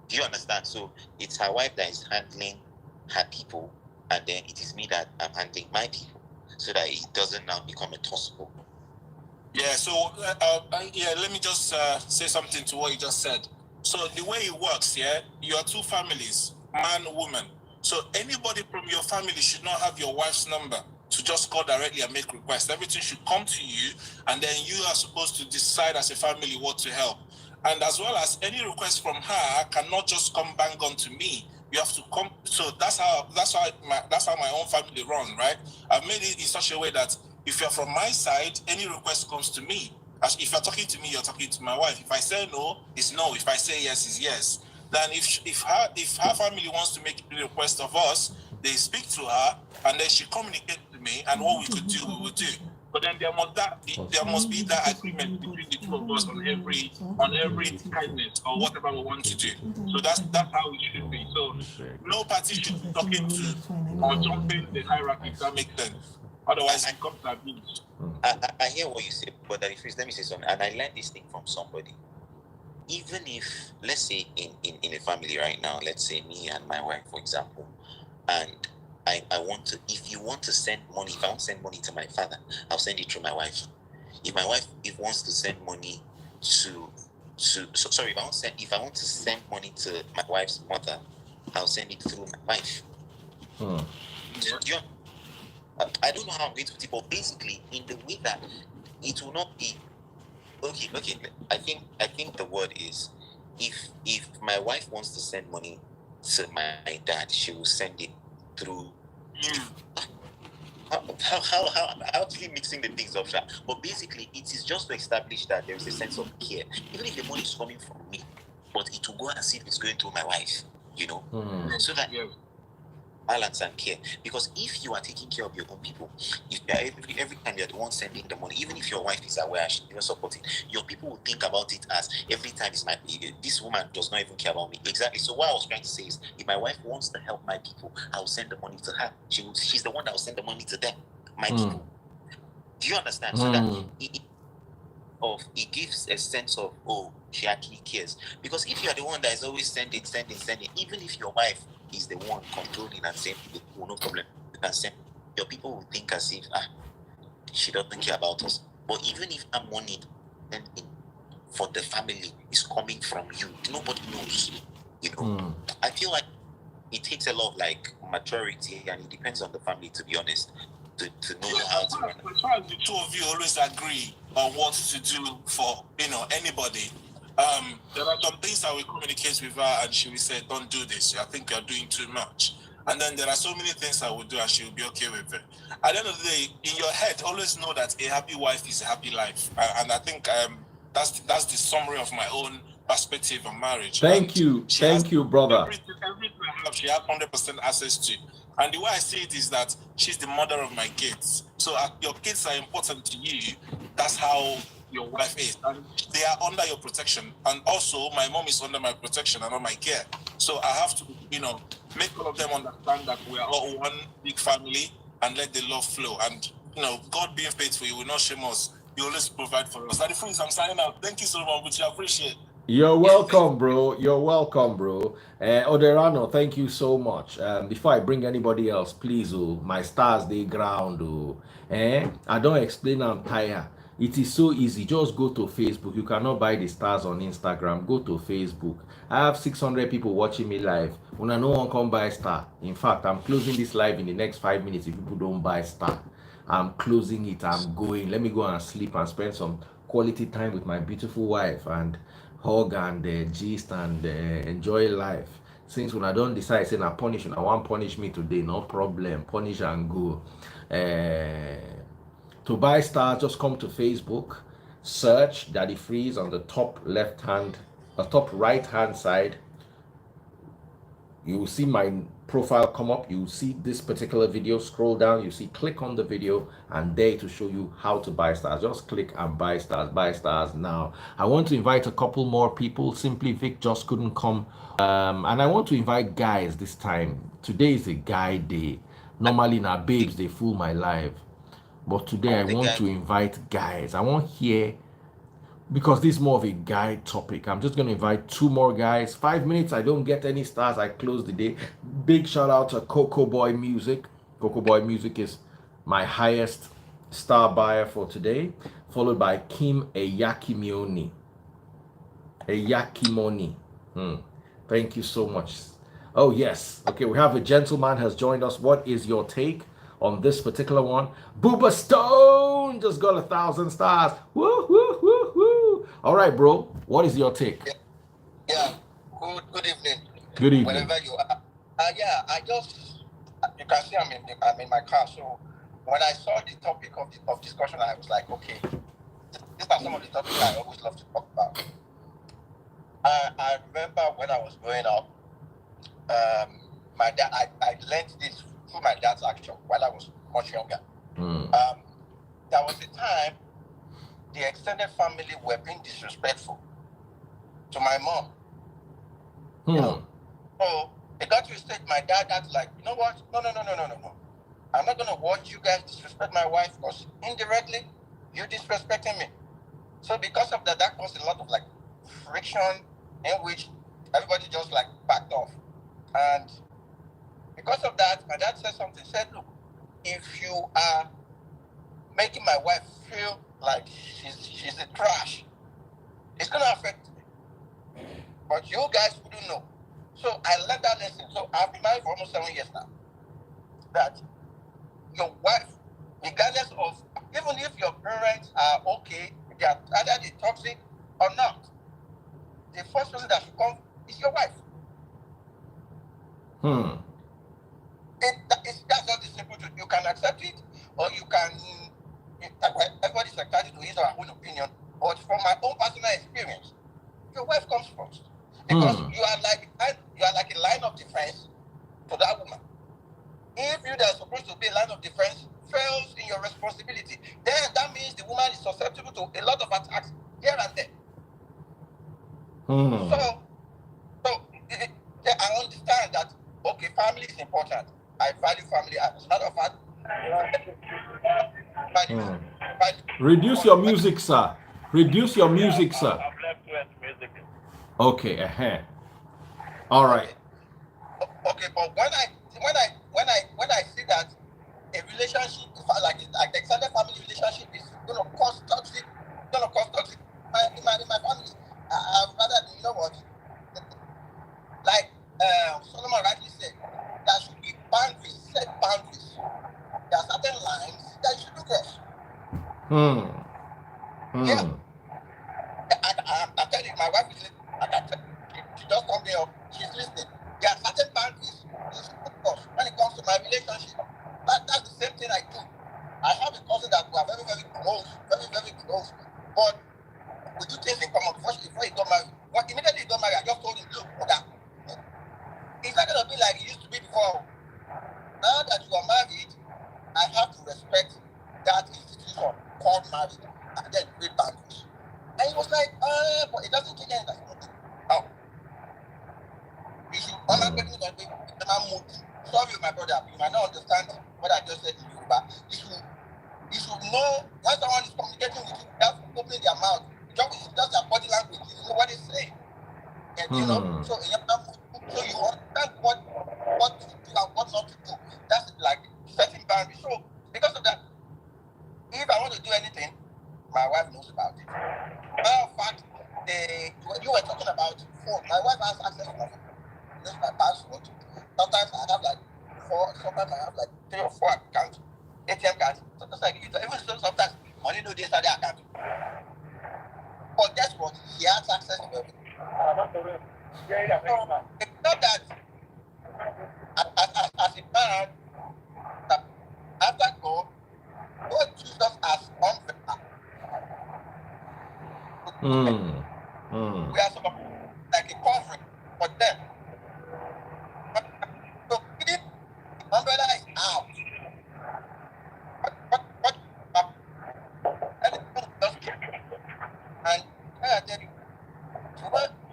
Do you understand? So it's her wife that is handling her people, and then it is me that I'm handling my people, so that it doesn't now become a tussle. Yeah. So let me just say something to what you just said. So the way it works, you are two families, man, woman. So anybody from your family should not have your wife's number to just call directly and make requests. Everything should come to you, and then you are supposed to decide as a family what to help. And as well as any request from her cannot just come bang on to me. You have to come. So that's how my own family run, right? I've made it in such a way that if you're from my side, any request comes to me. As if you're talking to me, you're talking to my wife. If I say no, it's no. If I say yes, it's yes. Then if her family wants to make a request of us, they speak to her, and then she communicates to me, and what we could do, we will do. But then there must be that agreement between the two of us on every kindness or whatever we want to do. So that's how it should be. So no party should be talking to or jumping the hierarchy, if that makes sense. Otherwise, it becomes abuse. I hear what you say, but let me say something. And I learned this thing from somebody. Even if, let's say, in a family right now, let's say me and my wife, for example, and I want to, if you want to send money, if I want to send money to my father, I'll send it through my wife. If my wife wants to send money if I want to send money to my wife's mother, I'll send it through my wife. I don't know how I'm going to put it, but basically, in the way that it will not be Okay. I think the word is, if my wife wants to send money to my dad, she will send it through. How I'm actually mixing the things up, sha. But basically, it is just to establish that there is a sense of care, even if the money is coming from me, but it will go as if it's going through my wife, so that balance and care. Because if you are taking care of your own people, if you are every time you're the one sending the money, even if your wife is aware, she doesn't support it, your people will think about it as every time is this woman does not even care about me. Exactly. So what I was trying to say is, if my wife wants to help my people, I'll send the money to her. She's the one that will send the money to them, my people. Do you understand? So that it gives a sense of, oh, she actually cares. Because if you are the one that is always sending, even if your wife is the one controlling and saying, oh, no problem, you can send, your people will think as if she doesn't care about us. But even if that money for the family is coming from you, nobody knows. I feel like it takes a lot of maturity, and it depends on the family, to be honest, to know how to run. As far as the two of you always agree on what to do for anybody, there are some things that we communicate with her, and she will say, "Don't do this. I think you're doing too much." And then there are so many things I will do, and she will be okay with it. At the end of the day, in your head, always know that a happy wife is a happy life, and I think that's the summary of my own perspective on marriage. Thank you, brother. Everything I have, she has 100% access to. And the way I see it is that she's the mother of my kids. So your kids are important to you. That's how your wife is. And they are under your protection. And also, my mom is under my protection and on my care. So I have to, make all of them understand that we are all one big family, and let the love flow. And, God being faithful, He will not shame us. He always provide for us. At the friends, I'm signing out. Thank you so much, which I appreciate. You're welcome, bro. Oderano, thank you so much. Before I bring anybody else, please, my stars, they ground. I don't explain, I'm tired. It is so easy. Just go to Facebook. You cannot buy the stars on Instagram. Go to Facebook. I have 600 people watching me live. When no one come buy star. In fact, I'm closing this live in the next 5 minutes. If people don't buy star, I'm closing it. I'm going. Let me go and sleep and spend some quality time with my beautiful wife and hug and gist and enjoy life. Since when I don't decide, say, I punish you, I want punish me today, no problem. Punish and go. To buy stars, just come to Facebook, search Daddy Freeze on the top right hand side. You will see my profile come up. You will see this particular video. Scroll down. You see, click on the video, and there to show you how to buy stars. Just click and buy stars. Buy stars now. I want to invite a couple more people. Simply Vic just couldn't come, and I want to invite guys this time. Today is a guy day. Normally, now babes they fool my life, but today I want to invite guys. I want here. Because this is more of a guy topic. I'm just going to invite 2 more guys. 5 minutes, I don't get any stars. I close the day. Big shout out to Coco Boy Music. Coco Boy Music is my highest star buyer for today. Followed by Kim Eyakimoni. Thank you so much. Oh, yes. Okay, we have a gentleman has joined us. What is your take on this particular one? Booba Stone just got 1,000 stars. Woo, woo, woo, woo. All right, bro. What is your take? Yeah. Good evening. Good evening. Whenever you are. You can see I'm in my car. So when I saw the topic of discussion, I was like, okay, these are some of the topics I always love to talk about. I remember when I was growing up, my dad, I learned this through my dad's action while I was much younger. There was a time the extended family were being disrespectful to my mom. So it got to a stage my dad had like, you know what? No. I'm not gonna watch you guys disrespect my wife, because indirectly you're disrespecting me. So because of that caused a lot of like friction in which everybody just like backed off. And because of that, my dad said something, said, look, if you are making my wife feel like she's a trash, it's going to affect me. But you guys wouldn't know. So I learned that lesson. So I've been married for almost 7 years now. That your wife, regardless of, even if your parents are okay, they are either they toxic or not. The first person that should come is your wife. That's just the simple truth. You can accept it, or you can. Everybody's entitled to his or her own opinion. But from my own personal experience, your wife comes first because you are like a line of defense to that woman. If you that are supposed to be a line of defense fails in your responsibility, then that means the woman is susceptible to a lot of attacks here and there. So I understand that, okay, family is important. I value family. As a matter of fact, reduce your music, sir. Reduce your music, sir. I've left with music. Okay, all right. Okay, but when I see that a relationship, like the extended family relationship, is gonna cause toxic, in my family, I'd rather, you know what, like Solomon rightly said, there should be boundaries, set boundaries. There are certain lines that you should cross. Yeah. I tell you, my wife is listening. She just told me, she's listening. There are certain boundaries you should cross when it comes to my relationship. That's the same thing I do. I have a cousin that we are very, very close, but we do things in common before he got married. Immediately he got married, I just told him, look, okay, it's not going to be like it used to be before. Now that you are married, I have to respect that institution called marriage and then create boundaries. And he was like, but it doesn't change anything. Oh. You should sorry, my brother, you might not understand what I just said to you, but you should know when someone is communicating with you without opening their mouth, just their body language, you know what they say. And you know, so you understand what to do and what not to do. That's like setting boundaries. So because of that, if I want to do anything, my wife knows about it. Matter of fact, you were talking about phone. My wife has access to my phone. Knows my password. Sometimes I have like 3 or 4 accounts, ATM cards. Sometimes I give it, even sometimes money no dey inside the account. But guess what? He has access to everything. It's not that as a man, after God chooses us as umbrella. We are sort of like a covering for them. So if the umbrella is out, anything just and I tell you,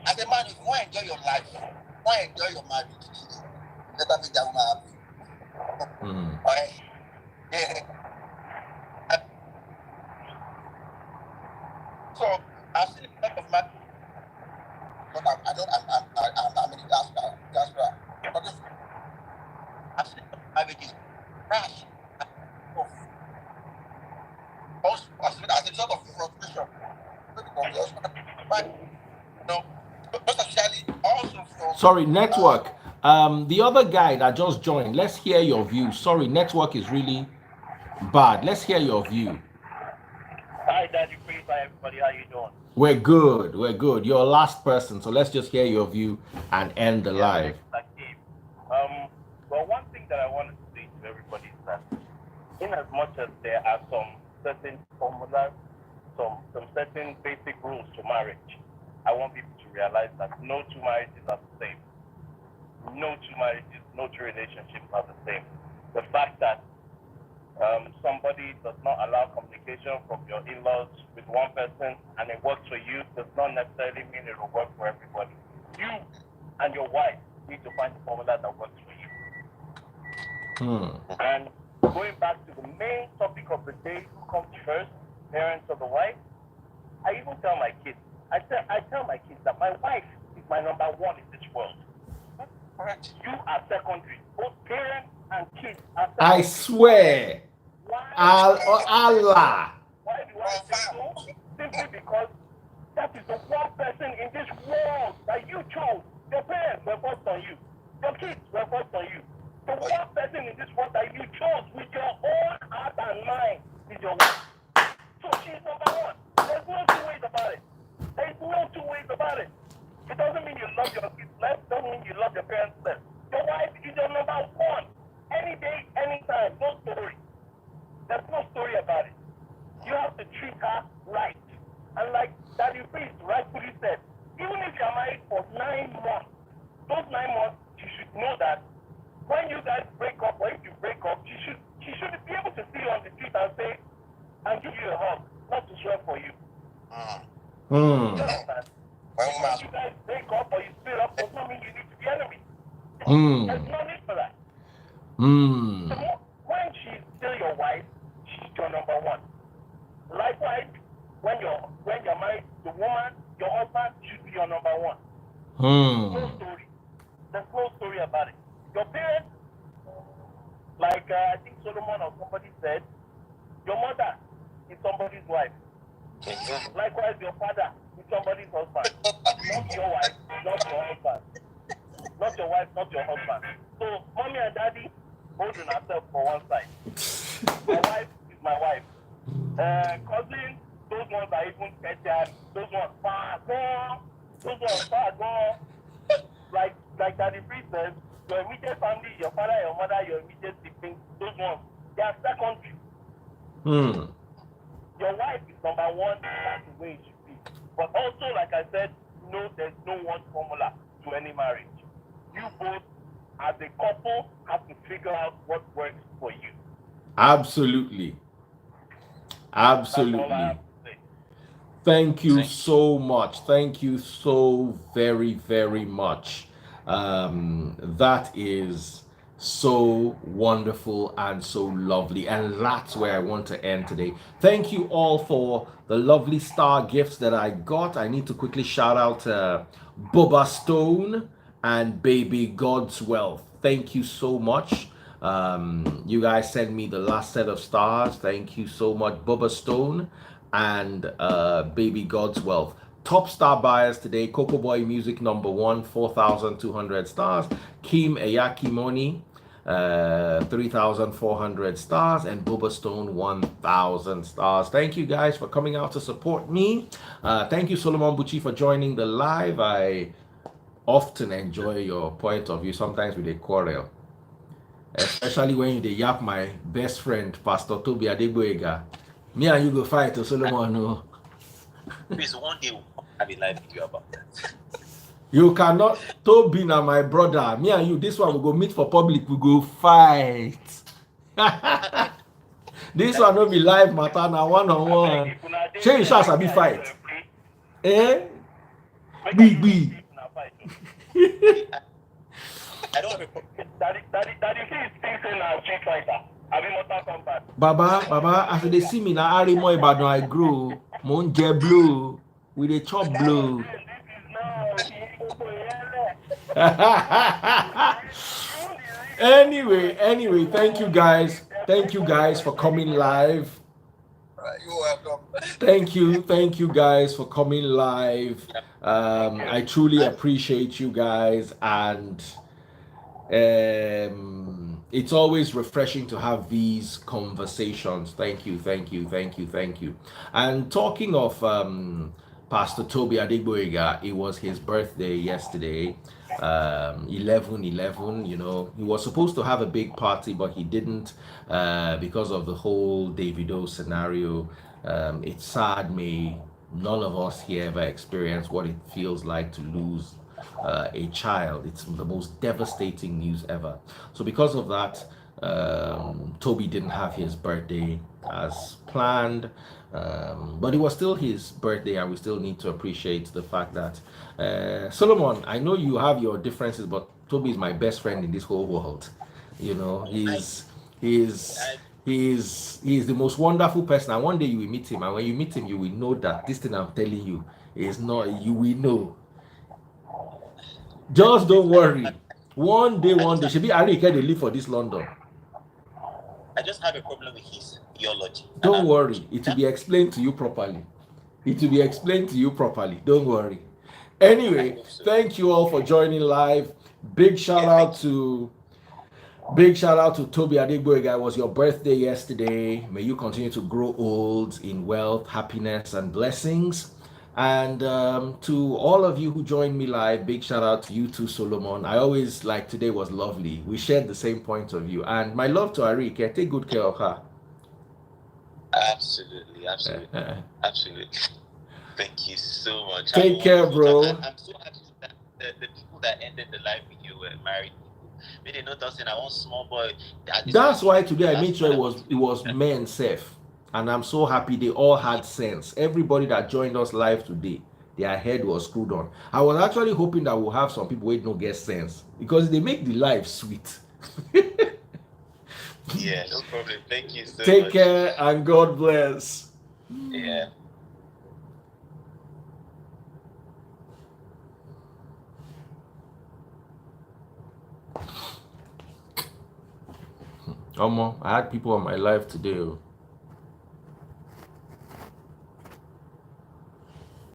as a man, if you want to enjoy your life, want to enjoy your marriage, let us make that woman happy. Right? Yeah. So I've seen a lot of marriage, but I'm in the gas right. I've seen marriages crash. Also, as a result of frustration. But no, most especially also from Sorry, network. The other guy that just joined, let's hear your view. Sorry, network is really bad. Let's hear your view. Hi, Daddy Priest. Hi, everybody. How you doing? We're good. You're last person, so let's just hear your view and end the live. Well, one thing that I want to say to everybody is that in as much as there are some certain formulas, some certain basic rules to marriage, I want people to realize that no two marriages are the same. No two marriages, no two relationships are the same. The fact that somebody does not allow communication from your in-laws with one person and it works for you does not necessarily mean it will work for everybody. You and your wife need to find the formula that works for you. And going back to the main topic of the day, who comes first, parents or the wife? I even tell my kids, I tell my kids that my wife is my number one in this world. Correct. You are secondary. Both parents and kids are secondary. I swear. Allah. Why do I say so? Simply because that is the one person in this world that you chose. Your parents were first on you. Your kids were first on you. The one person in this world that you chose with your own heart and mind is your wife. So she's number one. There's no that when you guys break up, or if you break up, she should be able to see you on the street and say, and give you a hug, not to swear for you. Hmm. You understand? When you guys break up or you split up, does not mean you need to be enemies. There's no need for that. So when she's still your wife, she's your number one. Likewise, when you're married, the woman, your husband should be your number one. No story. There's no story about it. Your parents, like I think Solomon or somebody said, your mother is somebody's wife. Likewise, your father is somebody's husband. Not your wife, not your husband. Not your wife, not your husband. So, mommy and daddy, holding ourselves for one side. My wife is my wife. Cousins, those ones are even better. Those ones far gone. Those ones far gone. Like Daddy Free says, your immediate family, your father, your mother, your immediate siblings, those ones, they are secondary. Your wife is number one, that's the way it should be. But also, like I said, no, there's no one formula to any marriage. You both, as a couple, have to figure out what works for you. Absolutely. Absolutely. Thank you so much. Thank you so very, very much. That is so wonderful and so lovely. And that's where I want to end today. Thank you all for the lovely star gifts that I got. I need to quickly shout out Bubba Stone and Baby God's Wealth. Thank you so much. You guys sent me the last set of stars. Thank you so much, Bubba Stone and Baby God's Wealth. Top star buyers today: Coco Boy Music #1, 4,200 stars. Kim Eyakimoni, 3,400 stars, and Bubba Stone, 1,000 stars. Thank you guys for coming out to support me. Thank you, Solomon Buchi, for joining the live. I often enjoy your point of view. Sometimes we quarrel, especially when you yap my best friend, Pastor Toby Adegboyega. Me and you go fight to Solomon. No. Please, one day we'll have a live video about that. You cannot. Toby na my brother. Me and you, this one we go meet for public. We go fight. This one will be live matter now, one-on-one. Shey you shall sabi fight. Eh? Big. I don't have a problem. Daddy is thinking now, Street Fighter. I mean, Mortal Kombat. Baba, as they see me na Arimo Ibadan, I grow. Mon je blue. We dey chop blue. Anyway, thank you guys. Thank you guys for coming live. You're welcome. Thank you guys for coming live. I truly appreciate you guys, and it's always refreshing to have these conversations. Thank you. And talking of Pastor Toby Adegboyega, it was his birthday yesterday, 11/11. You know, he was supposed to have a big party, but he didn't because of the whole Davido scenario. It's sad. May none of us here ever experience what it feels like to lose a child. It's the most devastating news ever. So because of that, Toby didn't have his birthday as planned, but it was still his birthday, and we still need to appreciate the fact that Solomon, I know you have your differences, but Toby is my best friend in this whole world. You know, he's the most wonderful person, and one day you will meet him, and when you meet him, you will know that this thing I'm telling you is not, you will know. Just don't worry. One day, should be Ari they live for this London. I just have a problem with his theology. Don't worry. It will be explained to you properly. Don't worry. Anyway, thank you all for joining live. Big shout out to Toby Adegboyega. It was your birthday yesterday. May you continue to grow old in wealth, happiness, and blessings. And to all of you who joined me live, big shout out to you too, Solomon. I always like today was lovely. We shared the same point of view. And my love to Arike. Take good care of her. Absolutely. Thank you so much. Take care, bro. I'm so happy that the people that ended the live video were married people. Maybe they not saying I want small boy. That's why today I made sure it was men safe. And I'm so happy they all had sense. Everybody that joined us live today, their head was screwed on. I was actually hoping that we'll have some people who don't get sense because they make the life sweet. Yeah, no problem. Thank you so Take much. care and God bless. Yeah. I had people on my live today.